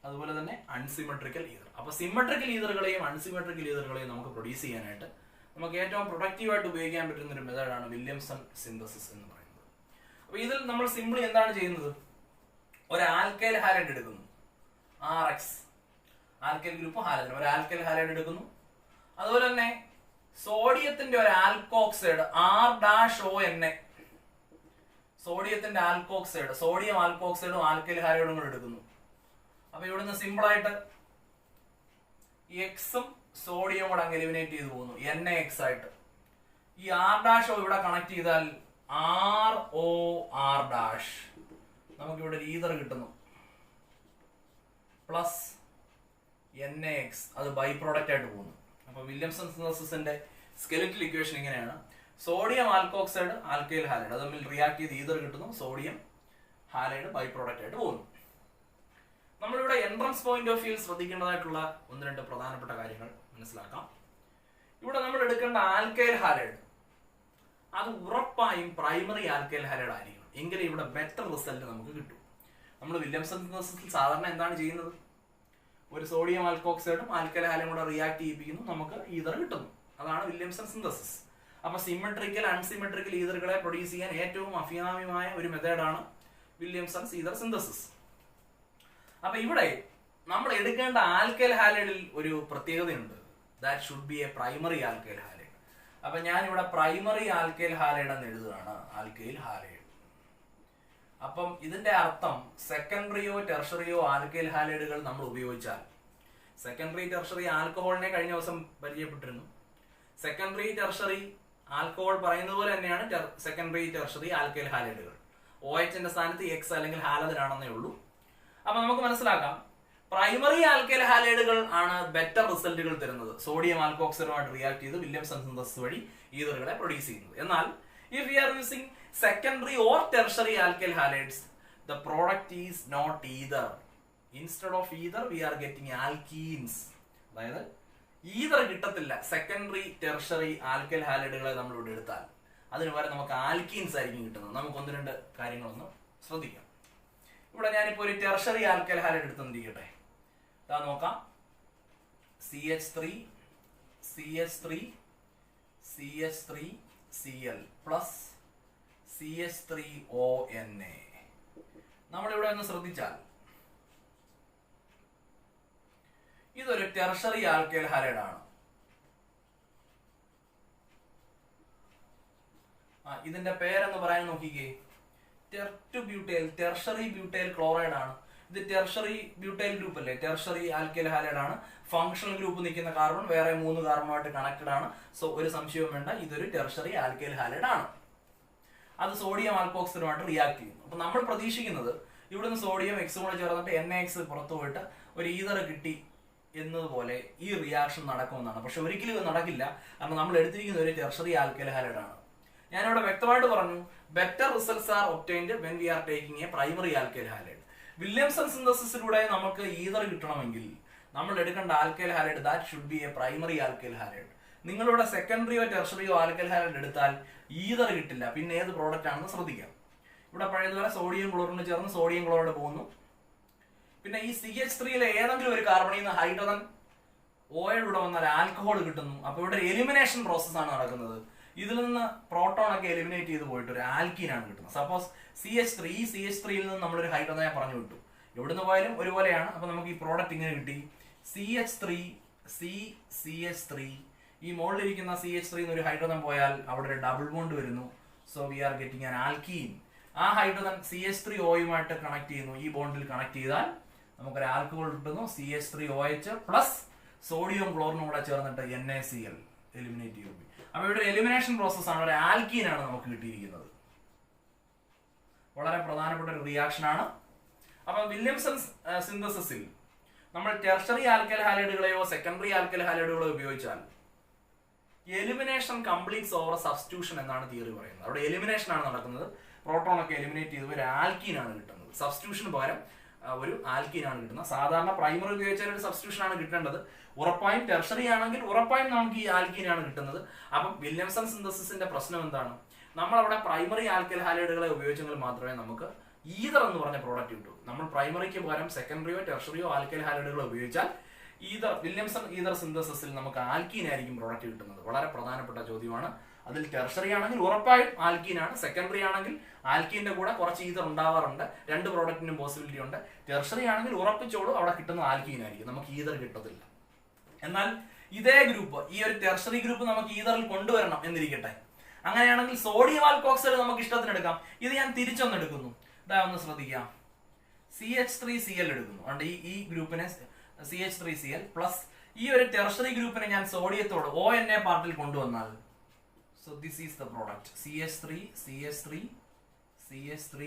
അതുപോലെ തന്നെ അൺസിമെട്രിക്കൽ ഈതർ. അപ്പൊ സിമെട്രിക്കൽ ഈതറുകളെയും അൺസിമെട്രിക്കൽ ഈതറുകളെയും നമുക്ക് പ്രൊഡ്യൂസ് ചെയ്യാനായിട്ട് നമുക്ക് ഏറ്റവും പ്രൊഡക്റ്റീവായിട്ട് ഉപയോഗിക്കാൻ പറ്റുന്ന ഒരു മെത്തേഡാണ് വില്യംസൺ സിന്തസിസ് എന്ന് പറയുന്നത്. അപ്പൊ ഇതിൽ നമ്മൾ സിംപിളി എന്താണ് ചെയ്യുന്നത്, ഒരു ആൽക്കൈൽ ഹാലൈഡ് എടുക്കുന്നു, RX, ആൽക്കൈൽ ഗ്രൂപ്പ് ഹാലജൻ, ഒരു ആൽക്കൈൽ ഹാലൈഡ് എടുക്കുന്നു. അതുപോലെ തന്നെ സോഡിയത്തിന്റെ ഒരു ആൽക്കോക്സൈഡ് R-ONA, സോഡിയത്തിന്റെ ആൽക്കോക്സൈഡ്, സോഡിയം ആൽക്കോക്സൈഡും ആൽക്കൈൽ ഹാലൈഡും കൂടെ എടുക്കുന്നു. അപ്പൊ ഇവിടുന്ന് സിമ്പിൾ ആയിട്ട് എക്സും സോഡിയം കൂടെ അങ്ങ് എലിമിനേറ്റ് ചെയ്ത് പോകുന്നു, NaX ആയിട്ട്. ഈ R-O ഇവിടെ കണക്ട് ചെയ്താൽ ROR ഡാഷ് നമുക്കിവിടെ ഒരു ഈതർ കിട്ടുന്നു പ്ലസ് NaX അത് ബൈ പ്രോഡക്റ്റ് ആയിട്ട് പോകുന്നു. അപ്പൊ വില്യംസൺ സിന്തസിന്റെ സ്കെലറ്റൽ ഇക്വേഷൻ ഇങ്ങനെയാണ്: സോഡിയം ആൽക്കോക്സൈഡ് ആൽക്കൈൽ ഹാലൈഡ് അത് തമ്മിൽ റിയാക്ട് ചെയ്ത് ഈതർ കിട്ടുന്നു, സോഡിയം ഹാലൈഡ് ബൈ പ്രോഡക്റ്റ് ആയിട്ട് പോകുന്നു. നമ്മളിവിടെ എൻട്രൻസ് പോയിന്റ് ഓഫ് വ്യൂ ശ്രദ്ധിക്കേണ്ടതായിട്ടുള്ള ഒന്ന് രണ്ട് പ്രധാനപ്പെട്ട കാര്യങ്ങൾ മനസ്സിലാക്കാം. ഇവിടെ നമ്മൾ എടുക്കേണ്ട ആൽക്കൈൽ ഹാലൈഡ് അത് ഉറപ്പായും പ്രൈമറി ആൽക്കൈൽ ഹാലൈഡ് ആയിരിക്കണം, എങ്കിലും ഇവിടെ ബെറ്റർ റിസൾട്ട് നമുക്ക് കിട്ടും. നമ്മൾ വില്യംസൺ സിന്തസിസിൽ സാധാരണ എന്താണ് ചെയ്യുന്നത്? ഒരു സോഡിയം ആൽക്കോക്സൈഡും ആൽക്കൈൽ ഹാലൈഡും കൂടെ റിയാക്ട് ചെയ്യിപ്പിക്കുന്നു, നമുക്ക് ഈതർ കിട്ടുന്നു. അതാണ് വില്യംസൺ സിന്തസിസ്. അപ്പൊ സിമെട്രിക്കൽ അൺസിമെട്രിക്കൽ ഈതറുകളെ പ്രൊഡ്യൂസ് ചെയ്യാൻ ഏറ്റവും അഭികാമ്യമായ ഒരു മെത്തേഡാണ് വില്യംസൺസ് ഈതർ സിന്തസിസ്. അപ്പൊ ഇവിടെ നമ്മൾ എടുക്കേണ്ട ആൽക്കൈൽ ഹാലൈഡിൽ ഒരു പ്രത്യേകതയുണ്ട്. That should be a primary alkyl halide. അപ്പൊ ഞാൻ ഇവിടെ പ്രൈമറി ആൽക്കൈൽ ഹാലൈഡ് എന്ന് എഴുതുകയാണ്, ആൽക്കൈൽ ഹാലൈഡ്. അപ്പം ഇതിന്റെ അർത്ഥം സെക്കൻഡറിയോ ടെർഷറിയോ ആൽക്കൈൽ ഹാലൈഡുകൾ നമ്മൾ ഉപയോഗിച്ചാൽ, സെക്കൻഡറി ടെർഷറി ആൽക്കഹോളിനെ കഴിഞ്ഞ ദിവസം പരിചയപ്പെട്ടിരുന്നു. സെക്കൻഡറി ടെർഷറി ആൽക്കഹോൾ പറയുന്നത് പോലെ തന്നെയാണ് സെക്കൻഡറി ടെർഷറി ആൽക്കൈൽ ഹാലൈഡുകൾ. OHന്റെ സ്ഥാനത്ത് X അല്ലെങ്കിൽ ഹാലജനാണെന്നേ ഉള്ളൂ. അപ്പൊ നമുക്ക് മനസ്സിലാക്കാം, പ്രൈമറി ആൽക്കൈൽ ഹാലൈഡുകൾ ആണ് ബെറ്റർ റിസൾട്ടുകൾ തരുന്നത്, സോഡിയം ആൽക്കോക്സൈഡുമായിട്ട് റിയാക്ട് ചെയ്ത് വില്യംസൺ സിന്തസിസ് വഴി ഈതറുകളെ പ്രൊഡ്യൂസ് ചെയ്യുന്നത്. എന്നാൽ if we are using secondary or tertiary alkyl halides, the product is not either. Instead of either we are getting alkenes. അതായത് ഈതർ കിട്ടത്തില്ല സെക്കൻഡറി ടെർഷറി ആൽക്കൈൽ ഹാലൈഡുകളെ നമ്മൾ ഇവിടെ എടുത്താൽ, അതിന് പകരം നമുക്ക് ആൽക്കീൻസ് ആയിരിക്കും കിട്ടുന്നത്. നമുക്ക് ഒന്ന് രണ്ട് കാര്യങ്ങളൊന്ന് ശ്രദ്ധിക്കാം. ഇവിടെ ഞാനിപ്പോ ഒരു ടെർഷറി ആൽക്കൈൽ ഹാലൈഡ് എടുത്തിരിക്കട്ടെ. ഇതാ നോക്കാം, CH3CL പ്ലസ് CH3ONA. നമ്മളിവിടെ ഒന്ന് ശ്രദ്ധിച്ചാൽ ഇതൊരു ടെർഷറി ആൽക്കൈൽ ഹാലൈഡ് ആണ്. ഇതിന്റെ പേരെന്ന് പറയാൻ നോക്കിക്കേ, ടെർട്ടുബ്യൂട്ടൈൽ, ടെർഷറി ബ്യൂട്ടൈൽ ക്ലോറൈഡ് ആണ്. ഇത് ടെർഷറി ബ്യൂട്ടൈൽ ഗ്രൂപ്പ് അല്ലേ, ടെർഷറി ആൽക്കൈൽ ഹാലൈഡ് ആണ്. ഫംഗ്ഷണൽ ഗ്രൂപ്പ് നിൽക്കുന്ന കാർബൺ വേറെ 3 കാർബണുമായിട്ട് കണക്റ്റഡ് ആണ്. സോ ഒരു സംശയവും വേണ്ട, ഇതൊരു ടെർഷറി ആൽക്കൈൽ ഹാലൈഡ് ആണ്. അത് സോഡിയം ആൽക്കോക്സൈഡുമായിട്ട് റിയാക്ട് ചെയ്യുന്നു. അപ്പൊ നമ്മൾ പ്രതീക്ഷിക്കുന്നത് ഇവിടുന്ന് സോഡിയം എക്സും കൂടെ ചേർന്നിട്ട് NaX പുറത്തു പോയിട്ട് ഒരു ഈതർ കിട്ടി എന്നതുപോലെ ഈ റിയാക്ഷൻ നടക്കുമെന്നാണ്. പക്ഷെ ഒരിക്കലും ഇത് നടക്കില്ല, കാരണം നമ്മൾ എടുത്തിരിക്കുന്ന ഒരു ടെർഷറി ആൽക്കൈൽ ഹാലൈഡ് ആണ്. ഞാനിവിടെ വ്യക്തമായിട്ട് പറഞ്ഞു, better results are obtained when we are taking a primary alkyl halide. Williamson സിന്തസിസിലൂടെ നമുക്ക് ഈതർ കിട്ടണമെങ്കിൽ നമ്മൾ എടുക്കേണ്ട alkyl halide that should be a primary alkyl halide. നിങ്ങളിവിടെ സെക്കൻഡറിയോ ടെർഷറിയോ ആൽക്കൈൽ ഹാലൈഡ് എടുത്താൽ ഈതർ കിട്ടില്ല. പിന്നെ ഏത് പ്രോഡക്റ്റ് ആണെന്ന് ശ്രദ്ധിക്കാം. ഇവിടെ പഴയതുപോലെ സോഡിയം ക്ലോറിന് ചേർന്ന് സോഡിയം ക്ലോറൈഡ് പോകുന്നു. പിന്നെ ഈ CH3 ഏതെങ്കിലും ഒരു കാർബണിൽ നിന്ന് ഹൈഡ്രജൻ ഓയിലൂടെ വന്നാൽ ആൽക്കഹോൾ കിട്ടുന്നു. അപ്പൊ ഇവിടെ എലിമിനേഷൻ പ്രോസസ് ആണ് നടക്കുന്നത്. ഇതിൽ നിന്ന് പ്രോട്ടോൺ ഒക്കെ എലിമിനേറ്റ് ചെയ്ത് പോയിട്ട് ഒരു ആൽക്കീൻ ആണ് കിട്ടുന്നത്. സപ്പോസ് CH3, ഈ CH3യിൽ നിന്ന് നമ്മളൊരു ഹൈഡ്രജനെ പറഞ്ഞു വിട്ടു. എവിടുന്ന് പോയാലും ഒരുപോലെയാണ്. അപ്പൊ നമുക്ക് ഈ പ്രോഡക്റ്റ് ഇങ്ങനെ കിട്ടി, CH3 ഈ മുകളിലിരിക്കുന്ന CH3 ഒരു ഹൈഡ്രജൻ പോയാൽ അവിടെ ഒരു ഡബിൾ ബോണ്ട് വരുന്നു. So we are getting an alkene. ആ ഹൈഡ്രജൻ CH3Oയുമായിട്ട് കണക്ട് ചെയ്യുന്നു. ഈ ബോണ്ടിൽ കണക്ട് ചെയ്താൽ നമുക്കൊരു ആൽക്കഹോൾ കിട്ടുന്നു, CH3OH പ്ലസ് സോഡിയം ക്ലോറിനും കൂടെ ചേർന്നിട്ട് NaCl എലിമിനേറ്റ് ചെയ്യും. അപ്പൊ ഇവിടെ എലിമിനേഷൻ പ്രോസസ് ആണ്, ഒരു ആൽക്കീൻ ആണ് നമുക്ക് കിട്ടിയിരിക്കുന്നത്. വളരെ പ്രധാനപ്പെട്ട ഒരു റിയാക്ഷൻ ആണ്. അപ്പൊ വില്യംസൺ സിന്തസിസിൽ നമ്മൾ ടെർഷറി ആൽക്കൈൽ ഹാലൈഡുകളെയോ സെക്കൻഡറി ആൽക്കൈൽ ഹാലൈഡുകളോ ഉപയോഗിച്ചാൽ എലിമിനേഷൻ കംപ്ലീറ്റ്സ് ഓവർ സബ്സ്റ്റിറ്റ്യൂഷൻ എന്നാണ് തിയറി പറയുന്നത്. അവിടെ എലിമിനേഷൻ ആണ് നടക്കുന്നത്. പ്രോട്ടോൺ ഒക്കെ എലിമിനേറ്റ് ചെയ്ത് ഒരു ആൽക്കീൻ ആണ് കിട്ടുന്നത്. സബ്സ്റ്റിറ്റ്യൂഷന് പകരം ഒരു ആൽക്കീൻ ആണ് കിട്ടുന്നത്. സാധാരണ പ്രൈമറി ഉപയോഗിച്ചാൽ ഒരു സബ്സ്റ്റിറ്റ്യൂഷൻ ആണ് കിട്ടേണ്ടത്. ഉറപ്പായും ടെർഷറി ആണെങ്കിൽ ഉറപ്പായും നമുക്ക് ഈ ആൽക്കീൻ ആണ് കിട്ടുന്നത്. അപ്പം വില്യംസൺ സിന്തസിസിന്റെ പ്രശ്നം എന്താണ്? നമ്മൾ അവിടെ പ്രൈമറി ആൽക്കൈൽ ഹാലൈഡുകളെ ഉപയോഗിച്ചെങ്കിൽ മാത്രമേ നമുക്ക് ഈതർ എന്ന് പറഞ്ഞ പ്രോഡക്റ്റ് കിട്ടൂ. നമ്മൾ പ്രൈമറിക്ക് പകരം സെക്കൻഡറിയോ ടെർഷറിയോ ആൽക്കൈൽ ഹാലൈഡുകളെ ഉപയോഗിച്ചാൽ വില്യംസൺ ഈതർ സിന്തസിസിൽ നമുക്ക് ആൽക്കീൻ ആയിരിക്കും പ്രോഡക്റ്റ് കിട്ടുന്നത്. വളരെ പ്രധാനപ്പെട്ട ചോദ്യമാണ്. അതിൽ ടെർഷറി ആണെങ്കിൽ ഉറപ്പായും ആൽക്കീൻ ആണ്. സെക്കൻഡറി ആണെങ്കിൽ ആൽക്കീന്റെ കൂടെ കുറച്ച് ഈതർ ഉണ്ടാവാറുണ്ട്. 2 പ്രോഡക്റ്റിനും പോസിബിലിറ്റി ഉണ്ട്. ടെർഷറി ആണെങ്കിൽ ഉറപ്പിച്ചോളൂ അവിടെ കിട്ടുന്ന ആൽക്കീൻ ആയിരിക്കും, നമുക്ക് ഈതർ കിട്ടത്തില്ല. എന്നാൽ ഇതേ ഗ്രൂപ്പ്, ഈ ഒരു ടെർഷറി ഗ്രൂപ്പ് നമുക്ക് ഈതറിൽ കൊണ്ടുവരണം എന്നിരിക്കട്ടെ. അങ്ങനെയാണെങ്കിൽ സോഡിയം ആൽക്കോക്സൈഡ് നമുക്ക് ഇഷ്ടത്തിന് എടുക്കാം. ഇത് ഞാൻ തിരിച്ചൊന്ന് എടുക്കുന്നു. ഇതാ ഒന്ന് ശ്രദ്ധിക്കാം, CH3Cl എടുക്കുന്നു. അതുകൊണ്ട് ഈ ഗ്രൂപ്പിനെ CH3Cl പ്ലസ് ഈ ഒരു ടെർഷറി ഗ്രൂപ്പിനെ ഞാൻ സോഡിയത്തോട് ONA പാർട്ടിൽ കൊണ്ടുവന്നാൽ So this is the product CH3 CH3 CH3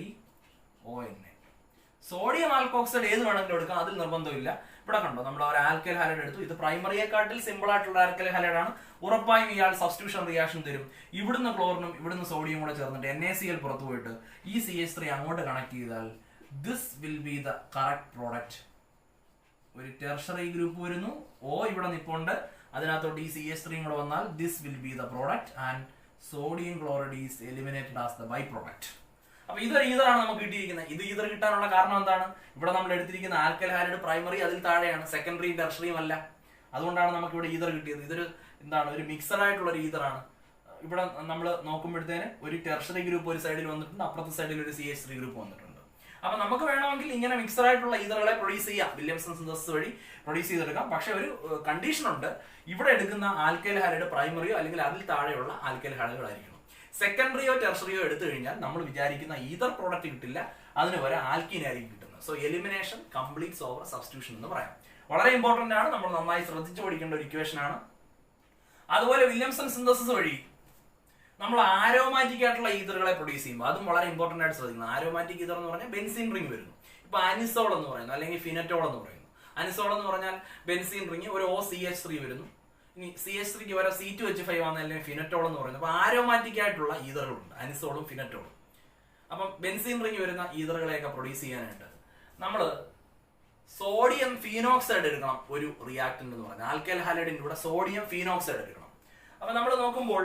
ONA. Sodium alkoxide ഏത് വേണമെങ്കിലും എടുക്കാം, അതിൽ നിർബന്ധമില്ല. ഇവിടെ കണ്ടോ, നമ്മൾ ഒരു ആൽക്കൈൽ ഹാലൈഡ് എടുത്തു. ഇത് പ്രൈമറിയെക്കാട്ടിൽ സിമ്പിൾ ആയിട്ടുള്ള ആൽക്കൈൽ ഹാലൈഡ് ആണ്. ഉറപ്പായും ഇയാൾ സബ്സ്റ്റിറ്റ്യൂഷൻ റിയാക്ഷൻ തരും. ഇവിടുന്ന് ക്ലോറിനും ഇവിടുന്ന് സോഡിയം കൂടെ ചേർന്നിട്ട് NaCl പുറത്തു പോയിട്ട് ഈ CH3 അങ്ങോട്ട് കണക്ട് ചെയ്താൽ this will be the correct product. ഒരു ടെർഷറി ഗ്രൂപ്പ് വരുന്നു, O ഇവിടെ നിപ്പുണ്ട്, അതിനകത്തോട്ട് ഈ CH3 കൂടെ വന്നാൽ this will be the product and sodium chloride is eliminated as the by product. അപ്പൊ ഇതൊരു ഈതറാണ് നമുക്ക് കിട്ടിയിരിക്കുന്നത്. ഇത് ഈതർ കിട്ടാനുള്ള കാരണം എന്താണ്? ഇവിടെ നമ്മൾ എടുത്തിരിക്കുന്ന ആൽക്കൈൽ ഹാലൈഡ് പ്രൈമറി അതിൽ താഴെയാണ്, സെക്കൻഡറിയും ടെർഷറിയും അല്ല. അതുകൊണ്ടാണ് നമുക്ക് ഇവിടെ ഈതർ കിട്ടിയത്. ഇതൊരു എന്താണ്, ഒരു മിക്സഡ് ആയിട്ടുള്ള ഒരു ഈതറാണ്. ഇവിടെ നമ്മൾ നോക്കുമ്പോഴത്തേന് ഒരു ടെർഷറി ഗ്രൂപ്പ് ഒരു സൈഡിൽ വന്നിട്ടുണ്ട്, അപ്പുറത്തെ സൈഡിൽ ഒരു CH3 ഗ്രൂപ്പ് വന്നിട്ടുണ്ട്. അപ്പൊ നമുക്ക് വേണമെങ്കിൽ ഇങ്ങനെ മിക്സഡ് ആയിട്ടുള്ള ഈതറുകളെ പ്രൊഡ്യൂസ് ചെയ്യാം, വില്യംസൺ സിന്തസിസ് വഴി പ്രൊഡ്യൂസ് ചെയ്തെടുക്കാം. പക്ഷെ ഒരു കണ്ടീഷൻ ഉണ്ട്, ഇവിടെ എടുക്കുന്ന ആൽക്കൈൽ ഹാലൈഡ് പ്രൈമറിയോ അല്ലെങ്കിൽ അതിൽ താഴെയുള്ള ആൽക്കൈൽ ഹാലൈഡുകളായിരിക്കണം. സെക്കൻഡറിയോ ടെർഷറിയോ എടുത്തു കഴിഞ്ഞാൽ നമ്മൾ വിചാരിക്കുന്ന ഈതർ പ്രോഡക്റ്റ് കിട്ടില്ല, അതിന് വരെ ആൽക്കീൻ ആയിരിക്കും കിട്ടുന്നത്. So elimination completes over substitution എന്ന് പറയാം. വളരെ ഇമ്പോർട്ടന്റ് ആണ്, നമ്മൾ നന്നായി ശ്രദ്ധിച്ചു പഠിക്കേണ്ട ഒരു ഇക്വേഷൻ ആണ്. അതുപോലെ വില്യംസൺ സിന്തസിസ് വഴി നമ്മൾ ആരോമാറ്റിക് ആയിട്ടുള്ള ഈതറുകളെ പ്രൊഡ്യൂസ് ചെയ്യുമ്പോൾ അതും വളരെ ഇമ്പോർട്ടന്റ് ആയിട്ട് ശ്രദ്ധിക്കണം. ആരോമാറ്റിക് ഈതർ എന്ന് പറഞ്ഞാൽ ബെൻസീൻ റിംഗ് വരുന്നു. ഇപ്പൊ അനിസോൾ എന്ന് പറയുന്നു, അല്ലെങ്കിൽ ഫിനറ്റോൾ എന്ന് പറയുന്നു. അനിസോൾ എന്ന് പറഞ്ഞാൽ ബെൻസീൻ റിംഗ്, ഒരു OCH3 വരുന്നു. ഇനി CH3ക്ക് വരെ C2H5 ആണ്, അല്ലെങ്കിൽ ഫിനറ്റോൾ എന്ന് പറയുന്നത്. അപ്പൊ ആരോമാറ്റിക് ആയിട്ടുള്ള ഈതറുകളുണ്ട്, അനിസോളും ഫിനറ്റോളും. അപ്പം ബെൻസീൻ റിംഗ് വരുന്ന ഈതറുകളെയൊക്കെ പ്രൊഡ്യൂസ് ചെയ്യാനായിട്ട് നമ്മൾ സോഡിയം ഫീനോക്സൈഡ് എടുക്കണം. ഒരു റിയാക്ടന്റ് എന്ന് പറഞ്ഞാൽ ആൽക്കൈൽ ഹാലൈഡിന്റെ കൂടെ സോഡിയം ഫീനോക്സൈഡ് എടുക്കണം. അപ്പൊ നമ്മൾ നോക്കുമ്പോൾ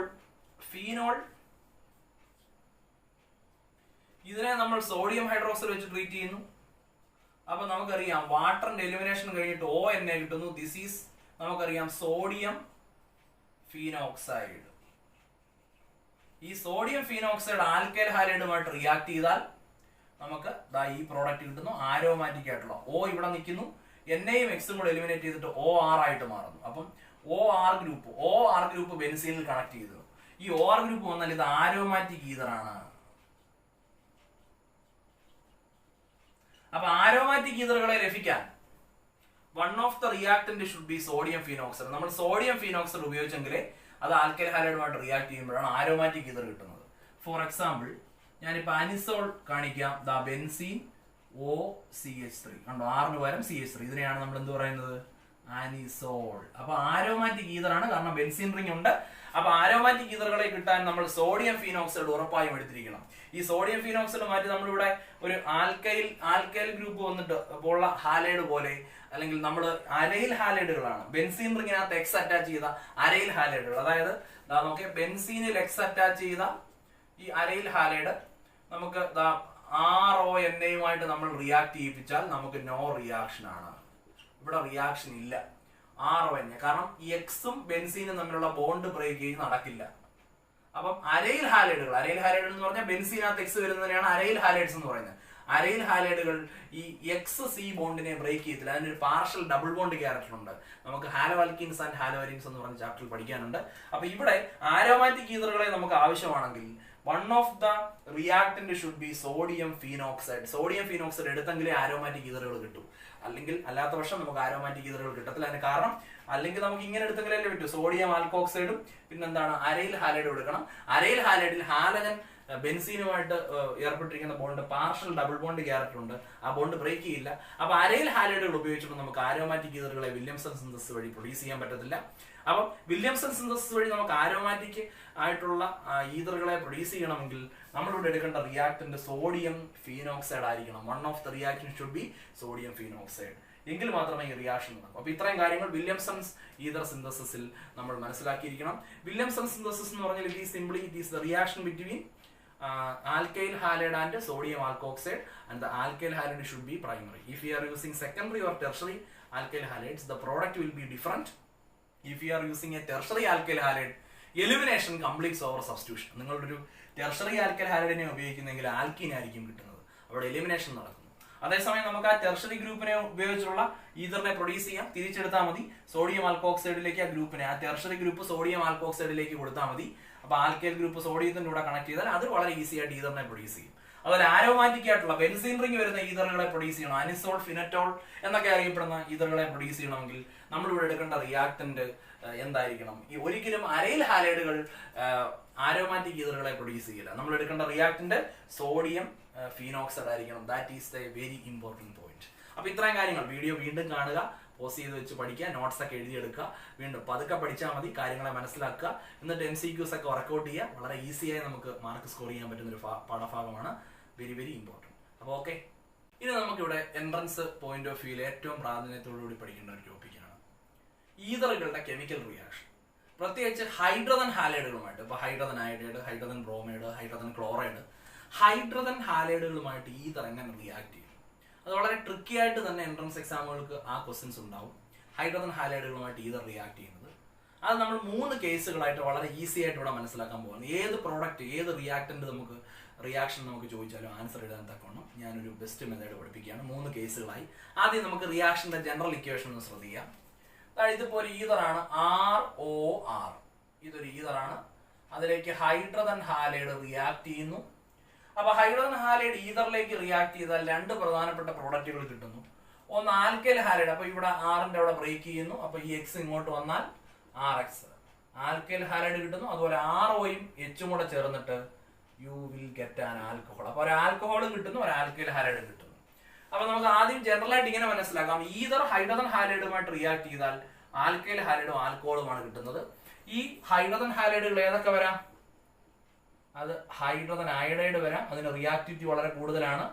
ഫീനോൾ, ഇതിനെ നമ്മൾ സോഡിയം ഹൈഡ്രോക്സൈഡ് വെച്ച് ട്രീറ്റ് ചെയ്യുന്നു. അപ്പൊ നമുക്കറിയാം വാട്ടറിന്റെ എലിമിനേഷൻ കഴിഞ്ഞിട്ട് ONA കിട്ടുന്നു. ദിസ് ഈസ് നമുക്കറിയാം സോഡിയം ഫീനോക്സൈഡ്. ഈ സോഡിയം ഫീനോക്സൈഡ് ആൽക്കൈൽ ഹാലൈഡുമായിട്ട് റിയാക്ട് ചെയ്താൽ നമുക്ക് ഈ പ്രോഡക്റ്റ് കിട്ടുന്നു, ആരോമാറ്റിക് ആയിട്ടുള്ള. O ഇവിടെ നിൽക്കുന്നു, NAയും Xും കൂടെ എലിമിനേറ്റ് ചെയ്തിട്ട് OR ആയിട്ട് മാറുന്നു. അപ്പം OR ഗ്രൂപ്പ് ബെൻസീനിൽ കണക്ട് ചെയ്തു. ഈ OR ഗ്രൂപ്പ് വന്നാൽ ഇത് ആരോമാറ്റിക് ഈതറാണ്. അപ്പൊ ആരോമാറ്റിക് ഈതറുകളെ ലഭിക്കാൻ one of the reactant should be sodium phenoxide. നമ്മൾ സോഡിയം ഫീനോക്സൈഡ് ഉപയോഗിച്ചെങ്കിലേ അത് ആൽക്കൈൽ ഹാലൈഡുമായിട്ട് റിയാക്ട് ചെയ്യുമ്പോഴാണ് ആരോമാറ്റിക് ഈതർ കിട്ടുന്നത്. ഫോർ എക്സാമ്പിൾ ഞാനിപ്പോ അനിസോൾ കാണിക്കാം. ദ ബെൻസീൻ OCH3 കണ്ടോ, ആറിന് പകരം CH3. ഇതിനെയാണ് നമ്മൾ എന്ത് പറയുന്നത്, അനിസോൾ. അപ്പൊ ആരോമാറ്റിക് ഈതറാണ്, കാരണം ബെൻസീൻ റിംഗ് ഉണ്ട്. അപ്പൊ ആരോമാറ്റിക് ഈതറുകളെ കിട്ടാൻ നമ്മൾ സോഡിയം ഫീനോക്സൈഡ് ഉറപ്പായും എടുത്തിരിക്കണം. ഈ സോഡിയം ഫീനോക്സൈഡ് മാറ്റി നമ്മളിവിടെ ഒരു ആൽക്കൈൽ ഗ്രൂപ്പ് വന്നിട്ട് ഉള്ള ഹാലൈഡ് പോലെ, അല്ലെങ്കിൽ നമ്മൾ അരയിൽ ഹാലൈഡുകളാണ്. ബെൻസീൻ റിംഗിനകത്ത് X അറ്റാച്ച് ചെയ്ത അരയിൽ ഹാലൈഡുകൾ, അതായത് നോക്കിയ ബെൻസീനിൽ X അറ്റാച്ച് ചെയ്ത ഈ അരയിൽ ഹാലൈഡ് നമുക്ക് RONAയുമായിട്ട് നമ്മൾ റിയാക്ട് ചെയ്യിപ്പിച്ചാൽ നമുക്ക് നോ റിയാക്ഷൻ ആണ്. ഇവിടെ റിയാക്ഷൻ ഇല്ല, RONA. കാരണം ഈ Xും ബെൻസീനും തമ്മിലുള്ള ബോണ്ട് ബ്രേക്ക് ചെയ്ത് നടക്കില്ല. അപ്പം അരയിൽ ഹാലൈഡുകൾ എന്ന് പറഞ്ഞാൽ ബെൻസീനകത്ത് X വരുന്നതിനെയാണ് അരയിൽ ഹാലൈഡ്സ് എന്ന് പറയുന്നത്. അരയിൽ ഹാലൈഡുകൾ ഈ XC ബോണ്ടിനെ ബ്രേക്ക് ചെയ്തില്ല. അതിനൊരു പാർഷ്യൽ ഡബിൾ ബോണ്ട് ക്യാരക്ടർ ഉണ്ട്. നമുക്ക് ഹാലോആൽക്കീൻസ് ആൻഡ് ഹാലോഅരിൻസ് എന്ന് പറഞ്ഞ ചാപ്റ്ററിൽ പഠിക്കാനുണ്ട്. അപ്പൊ ഇവിടെ ആരോമാറ്റിക് ഈതറുകളെ നമുക്ക് ആവശ്യമാണെങ്കിൽ one of the reactant should be sodium phenoxide. Sodium phenoxide എടുത്തെങ്കിലേ ആരോമാറ്റിക് ഈതറുകൾ കിട്ടും. അല്ലെങ്കിൽ അല്ലാത്ത പക്ഷം നമുക്ക് ആരോമാറ്റിക് ഈതറുകൾ കിട്ടത്തില്ല. അതിന് കാരണം അല്ലെങ്കിൽ നമുക്ക് ഇങ്ങനെ എടുത്തെങ്കിലേ പറ്റൂ. സോഡിയം ആൽക്കോക്സൈഡും പിന്നെന്താണ് അരയിൽ ഹാലൈഡും എടുക്കണം. അരയിൽ ഹാലൈഡിൽ ഹാലജൻ ബെൻസീനുമായിട്ട് ഏർപ്പെട്ടിരിക്കുന്ന bond partial double bond character ഉണ്ട്. ആ ബോണ്ട് ബ്രേക്ക് ചെയ്യില്ല. അപ്പൊ അരയിൽ ഹാലൈഡുകൾ ഉപയോഗിച്ചുകൊണ്ട് നമുക്ക് ആരോമാറ്റിക് ഈതറുകളെ വില്യംസൺ സിന്തസിസ് വഴി പ്രൊഡ്യൂസ് ചെയ്യാൻ പറ്റത്തില്ല. അപ്പം വില്യംസൺ സിന്തസിസ് വഴി നമുക്ക് ആരോമാറ്റിക് ആയിട്ടുള്ള ഈതറുകളെ പ്രൊഡ്യൂസ് ചെയ്യണമെങ്കിൽ നമ്മളിവിടെ എടുക്കേണ്ട റിയാക്ടന്റ് സോഡിയം ഫീനോക്സൈഡ് ആയിരിക്കണം. One of the reaction should be sodium phenoxide. എങ്കിൽ മാത്രമേ ഈ റിയാക്ഷൻ നടക്കൂ. അപ്പൊ ഇത്രയും കാര്യങ്ങൾ വില്യംസൺസ് ഈതർ സിന്തസിസിൽ നമ്മൾ മനസ്സിലാക്കിയിരിക്കണം. വില്യംസൺ സിന്തസിസ് എന്ന് പറഞ്ഞാൽ it is the reaction between alkyl halide and sodium alkoxide, and the alkyl halide should be primary. If you are using secondary or tertiary alkyl halides, the product will be different. If you are using a tertiary alkyl halide, elimination completes over substitution. നിങ്ങളൊരു tertiary alkyl halide ഉപയോഗിക്കുന്നെങ്കിൽ alkene ആയിരിക്കും കിട്ടുന്നത്. അവിടെ elimination നടക്കുന്നു. അതേസമയം നമുക്ക് ആ tertiary ഗ്രൂപ്പിനെ ഉപയോഗിച്ചുള്ള ഈതറിനെ പ്രൊഡ്യൂസ് ചെയ്യാം. തിരിച്ചെടുത്താൽ മതി സോഡിയം ആൽക്കോക്സൈഡിലേക്ക് ആ ഗ്രൂപ്പിനെ, ആ ടെർഷറി ഗ്രൂപ്പ് സോഡിയം ആൽക്കോക്സൈഡിലേക്ക് കൊടുത്താൽ മതി. അപ്പൊ ആൽക്കൈൽ ഗ്രൂപ്പ് സോഡിയത്തിന്റെ കൂടെ കണക്ട് ചെയ്താൽ അത് വളരെ ഈസി ആയിട്ട് ഈതറിനെ പ്രൊഡ്യൂസ് ചെയ്യും. അതുപോലെ ആരോമാറ്റിക് ആയിട്ടുള്ള ബെൻസീൻ റിംഗ് വരുന്ന ഈതറുകളെ പ്രൊഡ്യൂസ് ചെയ്യണം. അനിസോൾ, ഫിനറ്റോൾ എന്നൊക്കെ അറിയപ്പെടുന്ന ഈതറുകളെ പ്രൊഡ്യൂസ് ചെയ്യണമെങ്കിൽ നമ്മളിവിടെ എടുക്കേണ്ട റിയാക്ടന്റ് എന്തായിരിക്കണം? ഈ ഒരിക്കലും അരയിൽ ഹാലൈഡുകൾ ആരോമാറ്റിക് ഈതറുകളെ പ്രൊഡ്യൂസ് ചെയ്യില്ല. നമ്മൾ എടുക്കേണ്ട റിയാക്ടന്റ് സോഡിയം ഫീനോക്സൈഡ് ആയിരിക്കണം. That is the very important point. അപ്പൊ ഇത്രയും കാര്യങ്ങൾ വീഡിയോ വീണ്ടും കാണുക, പോസ് ചെയ്ത് വെച്ച് പഠിക്കുക, നോട്ട്സ് ഒക്കെ എഴുതിയെടുക്കുക, വീണ്ടും പതുക്കെ പഠിച്ചാൽ മതി, കാര്യങ്ങളെ മനസ്സിലാക്കുക, എന്നിട്ട് MCQs ഒക്കെ വർക്കൗട്ട് ചെയ്യുക. വളരെ ഈസിയായി നമുക്ക് മാർക്ക് സ്കോർ ചെയ്യാൻ പറ്റുന്ന ഒരു പാഠഭാഗമാണ്. Very very important. അപ്പോൾ ഓക്കെ, ഇനി നമുക്കിവിടെ എൻട്രൻസ് പോയിന്റ് ഓഫ് വ്യൂവിൽ ഏറ്റവും പ്രാധാന്യത്തോടുകൂടി പഠിക്കേണ്ട ഒരു ടോപ്പിക്കാണ് ഈതറുകളുടെ കെമിക്കൽ റിയാക്ഷൻ. പ്രത്യേകിച്ച് ഹൈഡ്രജൻ ഹാലൈഡുകളുമായിട്ട്, ഇപ്പോൾ hydrogen iodide, hydrogen bromide, hydrogen chloride, hydrogen ഹാലൈഡുകളുമായിട്ട് ഈതർ എങ്ങനെ റിയാക്ട് ചെയ്യും. അത് വളരെ ട്രിക്കി ആയിട്ട് തന്നെ എൻട്രൻസ് എക്സാമുകൾക്ക് ആ ക്വസ്റ്റ്യൻസ് ഉണ്ടാവും. ഹൈഡ്രജൻ ഹാലൈഡുകളുമായിട്ട് ഈതർ റിയാക്ട് ചെയ്യുന്നത്, അത് നമ്മൾ 3 കേസുകളായിട്ട് വളരെ ഈസി ആയിട്ട് ഇവിടെ മനസ്സിലാക്കാൻ പോകുന്നത്. ഏത് പ്രോഡക്റ്റ്, ഏത് റിയാക്ഷൻ നമുക്ക് ചോദിച്ചാലും ആൻസർ എഴുതാൻ തക്കവണ്ണം ഞാനൊരു ബെസ്റ്റ് മെത്തേഡ് പഠിപ്പിക്കുകയാണ്. 3 കേസുകളായി. ആദ്യം നമുക്ക് റിയാക്ഷന്റെ ജനറൽ ഇക്വേഷൻ ഒന്ന് ശ്രദ്ധിക്കാം. ഇതുപോലെ ഈതറാണ് ROR. ഇതൊരു ഈതറാണ്. അതിലേക്ക് ഹൈഡ്രജൻ ഹാലൈഡ് റിയാക്ട് ചെയ്യുന്നു. അപ്പൊ ഹൈഡ്രജൻ ഹാലൈഡ് ഈതറിലേക്ക് റിയാക്ട് ചെയ്താൽ 2 പ്രധാനപ്പെട്ട പ്രോഡക്റ്റുകൾ കിട്ടുന്നു. ഒന്ന് ആൽക്കൈൽ ഹാലൈഡ്. അപ്പൊ ഇവിടെ ആറിന്റെ അവിടെ ബ്രേക്ക് ചെയ്യുന്നു. അപ്പൊ ഈ എക്സ് ഇങ്ങോട്ട് വന്നാൽ RX ആൽക്കൈൽ ഹാലൈഡ് കിട്ടുന്നു. അതുപോലെ ROയും Hഉം കൂടെ ചേർന്നിട്ട് you will get an alcohol. അപ്പൊ ഒരു ആൽക്കഹോളും കിട്ടുന്നു, ഒരു ആൽക്കൈൽ ഹാലൈഡ് കിട്ടുന്നു. അപ്പൊ നമുക്ക് ആദ്യം ജനറൽ ആയിട്ട് ഇങ്ങനെ മനസ്സിലാക്കാം, ഈതർ ഹൈഡ്രജൻ ഹാലൈഡുമായിട്ട് റിയാക്ട് ചെയ്താൽ ആൽക്കൈൽ ഹാലൈഡും ആൽക്കഹോളുമാണ് കിട്ടുന്നത്. ഈ ഹൈഡ്രജൻ ഹാലൈഡുകൾ ഏതൊക്കെ വരാം? അത് ഹൈഡ്രജൻ അയഡൈഡ് വരാം, അതിന് റിയാക്ടിവിറ്റി വളരെ കൂടുതലാണ്.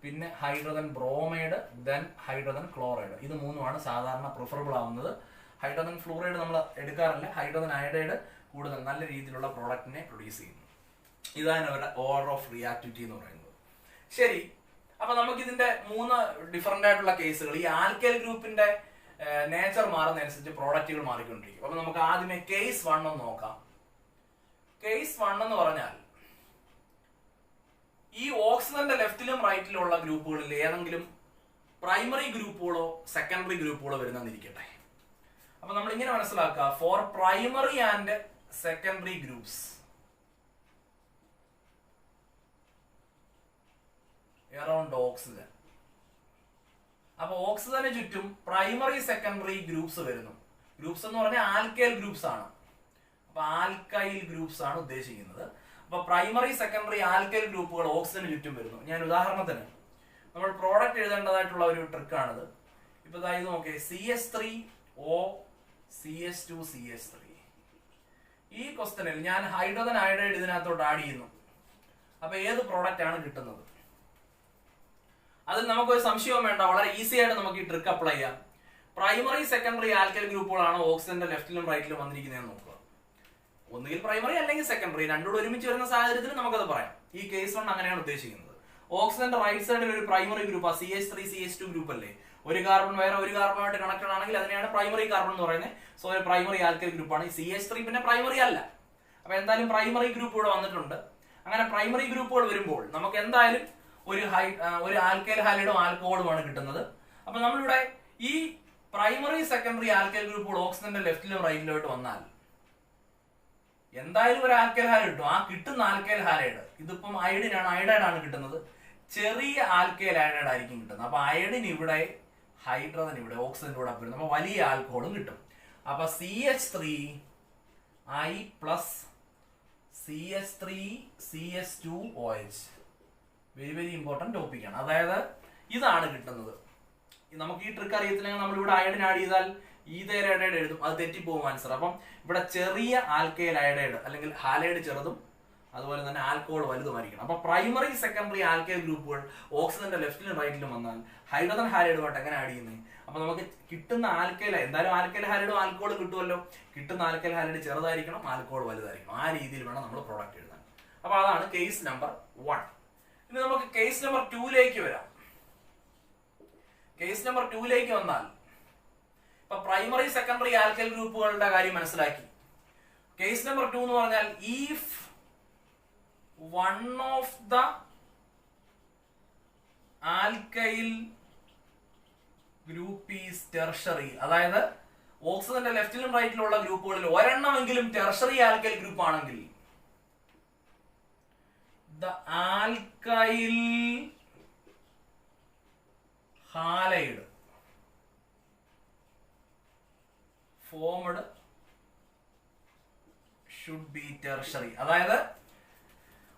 പിന്നെ hydrogen bromide, then hydrogen chloride. ഇത് 3ഉമാണ് സാധാരണ പ്രിഫറബിൾ ആവുന്നത്. ഹൈഡ്രജൻ ഫ്ലൂറൈഡ് നമ്മൾ എടുക്കാറില്ല. ഹൈഡ്രജൻ അയഡൈഡ് കൂടുതൽ നല്ല രീതിയിലുള്ള പ്രോഡക്റ്റിനെ പ്രൊഡ്യൂസ് ചെയ്യുന്നു. ഇതാണ് അവരുടെ ഓർഡർ ഓഫ് റിയാക്ടിവിറ്റി എന്ന് പറയുന്നത്. ശരി, അപ്പൊ നമുക്ക് ഇതിന്റെ 3 ഡിഫറെന്റ് ആയിട്ടുള്ള കേസുകൾ, ഈ ആൽക്കൈൽ ഗ്രൂപ്പിന്റെ നേച്ചർ മാറുന്നതനുസരിച്ച് പ്രോഡക്റ്റുകൾ മാറിക്കൊണ്ടിരിക്കും. അപ്പൊ നമുക്ക് ആദ്യമേ കേസ് 1 ഒന്ന് നോക്കാം. കേസ് 1 എന്ന് പറഞ്ഞാൽ ഈ ഓക്സിജന്റെ ലെഫ്റ്റിലും റൈറ്റിലും ഉള്ള ഗ്രൂപ്പുകളിൽ ഏതെങ്കിലും പ്രൈമറി ഗ്രൂപ്പുകളോ സെക്കൻഡറി ഗ്രൂപ്പുകളോ വരുന്നിരിക്കട്ടെ. അപ്പൊ നമ്മൾ ഇങ്ങനെ മനസ്സിലാക്കുക, for primary and secondary groups around oxygen. അപ്പൊ ഓക്സിജന് ചുറ്റും പ്രൈമറി സെക്കൻഡറി ഗ്രൂപ്പ്സ് വരുന്നു. ഗ്രൂപ്പ്സ് എന്ന് പറഞ്ഞാൽ ആൽക്കൈൽ ഗ്രൂപ്പ്സ് ആണ്. അപ്പൊ ആൽക്കൈൽ ഗ്രൂപ്പ്സ് ആണ് ഉദ്ദേശിക്കുന്നത്. അപ്പൊ പ്രൈമറി സെക്കൻഡറി ആൽക്കൈൽ ഗ്രൂപ്പുകൾ ഓക്സിജന് ചുറ്റും വരുന്നു. ഞാൻ ഉദാഹരണത്തിന് നമ്മൾ പ്രോഡക്റ്റ് എഴുതേണ്ടതായിട്ടുള്ള ഒരു ട്രിക്കാണിത്. ഇപ്പൊ ഇത് നോക്കേ, CH3O CH2 CH3. ഈ ക്വസ്റ്റനിൽ ഞാൻ ഹൈഡ്രജൻ അയഡൈഡ് ഇതിനകത്തോട്ട് ആഡ് ചെയ്യുന്നു. അപ്പൊ ഏത് പ്രോഡക്റ്റ് ആണ് കിട്ടുന്നത്? അതിൽ നമുക്കൊരു സംശയവും വേണ്ട, വളരെ ഈസി ആയിട്ട് നമുക്ക് ഈ ട്രിക്ക് അപ്ലൈ ചെയ്യാം. പ്രൈമറി സെക്കൻഡറി ആൽക്കൈൽ ഗ്രൂപ്പുകളാണ് ഓക്സിജന്റെ ലെഫ്റ്റിലും റൈറ്റിലും വന്നിരിക്കുന്നതെന്ന് നോക്കുക. ഒന്നുകിൽ പ്രൈമറി അല്ലെങ്കിൽ സെക്കൻഡറി, രണ്ടുകൂടെ ഒരുമിച്ച് വരുന്ന സാഹചര്യത്തിൽ നമുക്കത് പറയാം. ഈ കേസ് 1 അങ്ങനെയാണ് ഉദ്ദേശിക്കുന്നത്. ഓക്സിജന്റെ റൈറ്റ് സൈഡിൽ ഒരു primary group, CH3 CH2 group അല്ലേ, ഒരു കാർബൺ വേറെ ഒരു കാർബണുമായിട്ട് കണക്റ്റഡ് ആണെങ്കിൽ അതിനെയാണ് പ്രൈമറി കാർബൺ എന്ന് പറയുന്നത്. സോ ഒരു പ്രൈമറി ആൽക്കൈൽ ഗ്രൂപ്പാണ്. ഈ CH3 പിന്നെ പ്രൈമറി അല്ല. അപ്പൊ എന്തായാലും പ്രൈമറി ഗ്രൂപ്പ് ഇവിടെ വന്നിട്ടുണ്ട്. അങ്ങനെ പ്രൈമറി ഗ്രൂപ്പുകൾ വരുമ്പോൾ നമുക്ക് എന്തായാലും ഒരു ആൽക്കൈൽ ഹാലൈഡും ആൽക്കഹോളുമാണ് കിട്ടുന്നത്. അപ്പൊ നമ്മളിവിടെ ഈ പ്രൈമറി സെക്കൻഡറി ആൽക്കൈൽ ഗ്രൂപ്പുകൾ ഓക്സിജന്റെ ലെഫ്റ്റിലും റൈറ്റിലോട്ട് വന്നാൽ എന്തായാലും ഒരു ആൽക്കൈൽ ഹാലൈഡ് കിട്ടും. ആ കിട്ടുന്ന ആൽക്കൈൽ ഹാലൈഡ്, ഇതിപ്പം അയഡൈഡ് ആണ് കിട്ടുന്നത്, ചെറിയ ആൽക്കൈൽ അയഡൈഡ് ആയിരിക്കും കിട്ടുന്നത്. അപ്പൊ അയഡിൻ ഇവിടെ, ഹൈഡ്രജൻ ഇവിടെ, ഓക്സിജന്റെ കൂടെ വരുന്നത്. അപ്പൊ വലിയ ആൽക്കഹോളും കിട്ടും. അപ്പൊ CH3I plus CH3CH2OH. Very very important ടോപ്പിക്കാണ്. അതായത് ഇതാണ് കിട്ടുന്നത്. നമുക്ക് ഈ ട്രിക്ക് അറിയത്തില്ലെങ്കിൽ നമ്മൾ ഇവിടെ അയഡിൻ ആഡ് ചെയ്താൽ ഈതേർ അയഡൈഡ് എഴുതും, അത് തെറ്റിപ്പോകും ആൻസർ. അപ്പം ഇവിടെ ചെറിയ ആൽക്കൈൽ അയഡൈഡ് അല്ലെങ്കിൽ ഹാലൈഡ് ചെറുതും അതുപോലെ തന്നെ ആൽക്കഹോൾ വലുതുമായിരിക്കണം. അപ്പൊ പ്രൈമറി സെക്കൻഡറി ആൽക്കൈൽ ഗ്രൂപ്പുകൾ ഓക്സിജന്റെ ലെഫ്റ്റിലും റൈറ്റിലും വന്നാൽ ഹൈഡ്രജൻ ഹാലൈഡുമായിട്ട് എങ്ങനെ ആഡ് ചെയ്യുന്നത്? അപ്പൊ നമുക്ക് കിട്ടുന്ന ആൽക്കൈൽ, എന്തായാലും ആൽക്കൈൽ ഹാലൈഡും ആൽക്കഹോളും കിട്ടുമല്ലോ. കിട്ടുന്ന ആൽക്കൈൽ ഹാലൈഡ് ചെറുതായിരിക്കണം, ആൽക്കഹോൾ വലുതായിരിക്കണം. ആ രീതിയിൽ വേണം നമ്മൾ പ്രോഡക്റ്റ് എഴുതാൻ. അപ്പൊ അതാണ് കേസ് നമ്പർ 1. ഇനി നമുക്ക് കേസ് നമ്പർ 2ലേക്ക് വരാം. കേസ് നമ്പർ 2ലേക്ക് വന്നാൽ ഇപ്പൊ പ്രൈമറി സെക്കൻഡറി ആൽക്കൈൽ ഗ്രൂപ്പുകളുടെ കാര്യം മനസ്സിലാക്കി. കേസ് നമ്പർ 2 എന്ന് പറഞ്ഞാൽ if one of the alkyl group is tertiary, അതായത് ഓക്സിജന്റെ ലെഫ്റ്റിലും റൈറ്റിലുള്ള ഗ്രൂപ്പുകളിൽ ഒരെണ്ണമെങ്കിലും ടെർഷറി ആൽക്കൈൽ ഗ്രൂപ്പ് ആണെങ്കിൽ the alkyl halide formed should be tertiary. അതായത്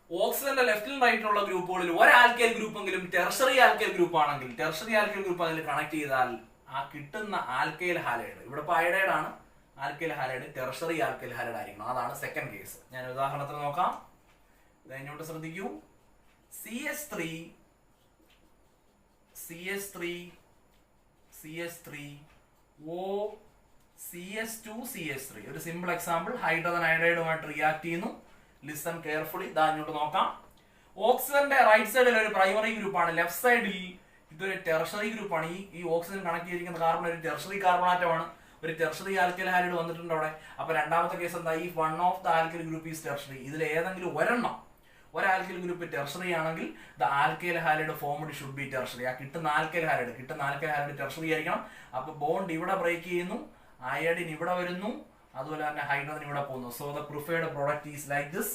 ഓക്സിജന്റെ ലെഫ്റ്റിലും റൈറ്റിലുള്ള ഗ്രൂപ്പുകളിൽ ഒരു ആൽക്കൈൽ ഗ്രൂപ്പെങ്കിലും ടെർഷറി ആൽക്കൈൽ ഗ്രൂപ്പ് ആണെങ്കിൽ, ടെർഷറി ആൽക്കൈൽ ഗ്രൂപ്പ് അതിൽ കണക്ട് ചെയ്താൽ ആ കിട്ടുന്ന ആൽക്കൈൽ ഹാലൈഡ്, ഇവിടെ ഇപ്പോൾ അയഡൈഡ് ആണ്, alkyl halide tertiary alkyl halide ആയിരിക്കണം. അതാണ് സെക്കൻഡ് കേസ്. ഞാൻ ഉദാഹരണത്തിന് നോക്കാം. ഇങ്ങോട്ട് ശ്രദ്ധിക്കൂ. CH3 O CH2 CH3 ഒരു സിമ്പിൾ എക്സാമ്പിൾ. ഹൈഡ്രജൻ അയഡൈഡുമായിട്ട് റിയാക്ട് ചെയ്യുന്നു. Listen carefully. ഇതാ ഇങ്ങോട്ട് നോക്കാം. ഓക്സിജന്റെ റൈറ്റ് സൈഡിൽ ഒരു പ്രൈമറി ഗ്രൂപ്പാണ്, ലെഫ്റ്റ് സൈഡിൽ ഇതൊരു ടെർഷറി ഗ്രൂപ്പാണ്. ഈ ഓക്സിജൻ കണക്ട് ചെയ്തിരിക്കുന്ന കാർബൺ ഒരു ടെർഷറി കാർബണാറ്റമാണ്, ഒരു ടെർഷറി ആൽക്കൈൽ ഹാലൈഡ് വന്നിട്ടുണ്ട് അവിടെ. അപ്പൊ രണ്ടാമത്തെ കേസ് എന്താ? ഈ one of the alkyl group is tertiary. ഇതിൽ ഏതെങ്കിലും ഒരെണ്ണം, ഒരു ആൽക്കൈൽ ഗ്രൂപ്പ് ടെർഷറി ആണെങ്കിൽ the alkyl halide formed should be tertiary. ആ കിട്ടുന്ന ആൽക്കൈൽ ഹാലൈഡ് ടെർഷറി ആയിരിക്കണം. അപ്പൊ ബോണ്ട് ഇവിടെ ബ്രേക്ക് ചെയ്യുന്നു, അയഡിൻ ഇവിടെ വരുന്നു, അതുപോലെ തന്നെ ഹൈഡ്രജൻ ഇവിടെ പോകുന്നു. So the preferred product is like this: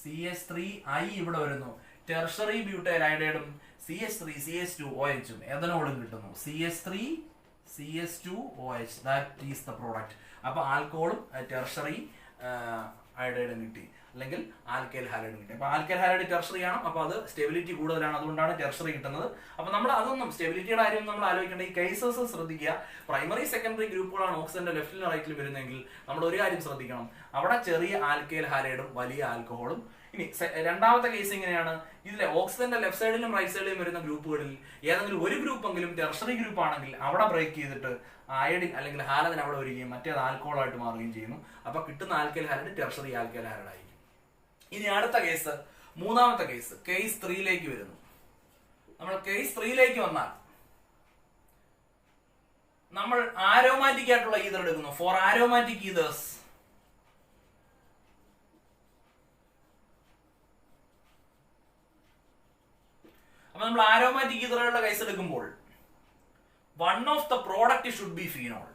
CH3 I ഇവിടെ വരുന്നു, ടെർഷറി ബ്യൂട്ടൈൽ അയഡൈഡും CH3CH2OH എഥനോളും കിട്ടുന്നു. CH3CH2OH that is the product. അപ്പൊ ആൽക്കഹോളും ടെർഷറി അയഡൈഡും കിട്ടി, അല്ലെങ്കിൽ ആൽക്കൈൽ ഹാലൈഡും കിട്ടി. അപ്പൊ ആൽക്കൈൽ ഹാലൈഡ് ടെർഷറി ആണ്, അപ്പൊ അത് സ്റ്റെബിലിറ്റി കൂടുതലാണ്, അതുകൊണ്ടാണ് ടെർഷറി കിട്ടുന്നത്. അപ്പൊ നമ്മൾ അതൊന്നും സ്റ്റെബിലിറ്റിയുടെ കാര്യം നമ്മൾ ആലോചിക്കേണ്ട. ഈ കേസസ് ശ്രദ്ധിക്കുക. പ്രൈമറി സെക്കൻഡറി ഗ്രൂപ്പുകളാണ് ഓക്സിജന്റെ ലെഫ്റ്റിലും റൈറ്റിലും വരുന്നതെങ്കിൽ നമ്മൾ ഒരു കാര്യം ശ്രദ്ധിക്കണം, അവിടെ ചെറിയ ആൽക്കൈൽ ഹാലൈഡും വലിയ ആൽക്കഹോളും. ഇനി രണ്ടാമത്തെ കേസ് ഇങ്ങനെയാണ്. ഇതിലെ ഓക്സിജന്റെ ലെഫ്റ്റ് സൈഡിലും റൈറ്റ് സൈഡിലും വരുന്ന ഗ്രൂപ്പുകളിൽ ഏതെങ്കിലും ഒരു ഗ്രൂപ്പെങ്കിലും ടെർഷറി ഗ്രൂപ്പ് ആണെങ്കിൽ അവിടെ ബ്രേക്ക് ചെയ്തിട്ട് അയഡിൻ അല്ലെങ്കിൽ ഹാലജൻ അവിടെ വരികയും മറ്റേത് ആൽക്കഹോളായിട്ട് മാറുകയും ചെയ്യുന്നു. അപ്പൊ കിട്ടുന്ന alkyl halide tertiary alkyl halide ആയിരിക്കും. ഇനി അടുത്ത കേസ്, മൂന്നാമത്തെ കേസ്, കേസ് 3ലേക്ക് വരുന്നു. നമ്മൾ കേസ് 3ലേക്ക് വന്നാൽ നമ്മൾ ആരോമാറ്റിക് ആയിട്ടുള്ള ഈതർ എടുക്കുന്നു. ഫോർ ആരോമാറ്റിക് ഈതേഴ്സ് അപ്പൊ നമ്മൾ ആരോമാറ്റിക് ഈതറുകളുടെ കേസ് എടുക്കുമ്പോൾ one of the product should be phenol.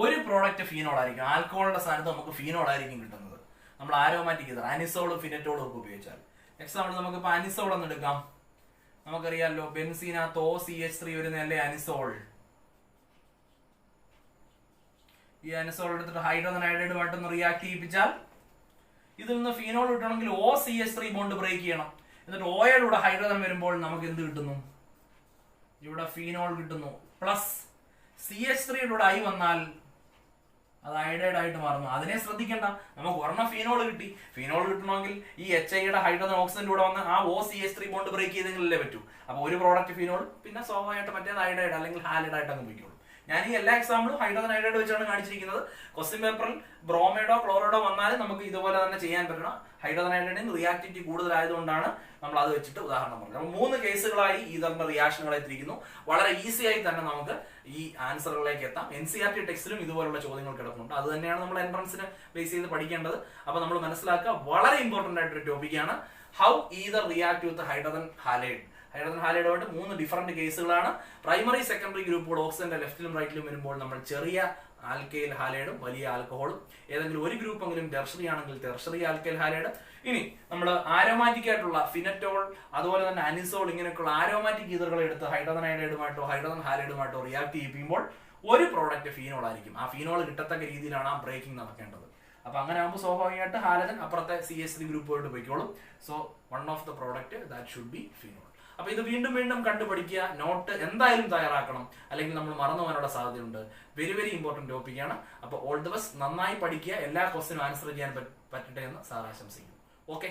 ഒരു പ്രോഡക്റ്റ് ഫീനോൾ ആയിരിക്കും. ആൽക്കഹോളിന്റെ സ്ഥാനത്ത് നമുക്ക് ഫീനോൾ ആയിരിക്കും കിട്ടുന്നത്. നമ്മൾ ആരോമാറ്റിക് ഈതർ അനിസോളും ഫിനറ്റോളും ഒക്കെ ഉപയോഗിച്ചാൽ. എക്സാമ്പിൾ നമുക്കിപ്പോ അനിസോൾ എന്ന് എടുക്കാം. നമുക്കറിയാമല്ലോ ബെൻസീനകത്ത് OCH3 വരുന്നതല്ലേ അനിസോൾ. ഈ അനിസോൾ എടുത്തിട്ട് ഹൈഡ്രജൻ അയഡൈഡുമായിട്ടൊന്ന് റിയാക്ട് ചെയ്യിപ്പിച്ചാൽ ഇതിൽ നിന്ന് ഫീനോൾ കിട്ടണമെങ്കിൽ OCH3 ബോണ്ട് ബ്രേക്ക് ചെയ്യണം. എന്നിട്ട് ഓയുടെ കൂടെ ഹൈഡ്രജൻ വരുമ്പോൾ നമുക്ക് എന്ത് കിട്ടുന്നു? ഇവിടെ ഫീനോൾ കിട്ടുന്നു. പ്ലസ് CH3 കൂടെ I വന്നാൽ അത് അയഡൈഡ് ആയിട്ട് മാറുന്നു. അതിനെ ശ്രദ്ധിക്കേണ്ട. നമുക്ക് ഒരെണ്ണം ഫീനോൾ കിട്ടി. ഫീനോൾ കിട്ടണമെങ്കിൽ ഈ HIയുടെ ഹൈഡ്രജൻ ഓക്സിജൻ കൂടെ വന്ന് ആ OCH3 ബോണ്ട് ബ്രേക്ക് ചെയ്തെങ്കിലല്ലേ പറ്റൂ. അപ്പൊ ഒരു പ്രോഡക്റ്റ് ഫീനോൾ, പിന്നെ സ്വാഭാവികമായിട്ട് മറ്റേത് അയഡൈഡ് അല്ലെങ്കിൽ ഹാലൈഡ് ആയിട്ട് അങ്ങ് ഉപയോഗിക്കുള്ളൂ. ഞാൻ ഈ എല്ലാ എക്സാമ്പിളും ഹൈഡ്രജൻ അയഡൈഡ് വെച്ചാണ് കാണിച്ചിരിക്കുന്നത്. ക്വസ്റ്റ്യൻ പേപ്പറിൽ ബ്രോമൈഡോ ക്ലോറൈഡോ വന്നാലും നമുക്ക് ഇതുപോലെ തന്നെ ചെയ്യാൻ പറ്റണം. ഹൈഡ്രജൻ അയഡൈഡിന് റിയാക്ടിവിറ്റി കൂടുതലായതുകൊണ്ടാണ് നമ്മൾ അത് വെച്ചിട്ട് ഉദാഹരണം പറഞ്ഞത്. അപ്പോൾ 3 കേസുകളായി ഈതറിന്റെ റിയാക്ഷനുകളെ തിരിക്കുന്നു. വളരെ ഈസി ആയി തന്നെ നമുക്ക് ഈ ആൻസറുകളിലേക്ക് എത്താം. NCERT ടെക്സ്റ്റിലും ഇതുപോലുള്ള ചോദ്യങ്ങൾ കിടക്കുന്നുണ്ട്. അത് തന്നെയാണ് നമ്മൾ എൻട്രൻസിന് ബേസ് ചെയ്ത് പഠിക്കേണ്ടത്. അപ്പൊ നമ്മൾ മനസ്സിലാക്കുക, വളരെ ഇമ്പോർട്ടന്റ് ആയിട്ടൊരു ടോപ്പിക്കാണ് how ether react with hydrogen halide. Hydrogen ഹാലൈഡുമായിട്ട് 3 ഡിഫറന്റ് കേസുകളാണ്. പ്രൈമറി സെക്കൻഡറി ഗ്രൂപ്പുകൾ ഓക്സിജന്റെ ലെഫ്റ്റിലും റൈറ്റിലും വരുമ്പോൾ നമ്മൾ ചെറിയ ആൽക്കൈൽ ഹാലൈഡും വലിയ ആൽക്കഹോളും. ഏതെങ്കിലും ഒരു ഗ്രൂപ്പെങ്കിലും ടെർഷറി ആണെങ്കിൽ ടെർഷറി ആൽക്കൈൽ ഹാലൈഡ്. ഇനി നമ്മൾ ആരോമാറ്റിക് ആയിട്ടുള്ള ഫിനറ്റോൾ, അതുപോലെ തന്നെ അനിസോൾ, ഇങ്ങനെയൊക്കെയുള്ള ആരോമാറ്റിക് ഈതറുകളെ എടുത്ത് ഹൈഡ്രജൻ അയഡൈഡുമായിട്ടോ ഹൈഡ്രജൻ ഹാലൈഡുമായിട്ടോ റിയാക്ട് ചെയ്യിപ്പിക്കുമ്പോൾ ഒരു പ്രോഡക്റ്റ് ഫീനോൾ ആയിരിക്കും. ആ ഫീനോൾ കിട്ടത്തക്ക രീതിയിലാണ് ആ ബ്രേക്കിംഗ് നടക്കേണ്ടത്. അപ്പൊ അങ്ങനെ ആകുമ്പോൾ സ്വാഭാവികമായിട്ട് ഹാലജൻ അപ്പുറത്തെ CH3 ഗ്രൂപ്പുമായിട്ട് പോയിക്കോളും. So one of the product that should B phenol. അപ്പൊ ഇത് വീണ്ടും വീണ്ടും കണ്ടുപഠിക്കുക. നോട്ട് എന്തായാലും തയ്യാറാക്കണം, അല്ലെങ്കിൽ നമ്മൾ മറന്നു പോകാനുള്ള സാധ്യതയുണ്ട്. വെരി വെരി ഇമ്പോർട്ടന്റ് ടോപ്പിക്കാണ്. അപ്പൊ ഓൾ ദി ബെസ്റ്റ്. നന്നായി പഠിക്കുക. എല്ലാ ക്വസ്റ്റിനും ആൻസർ ചെയ്യാൻ പറ്റട്ടെ എന്ന് സാർ ആശംസിക്കുന്നു. ഓക്കെ.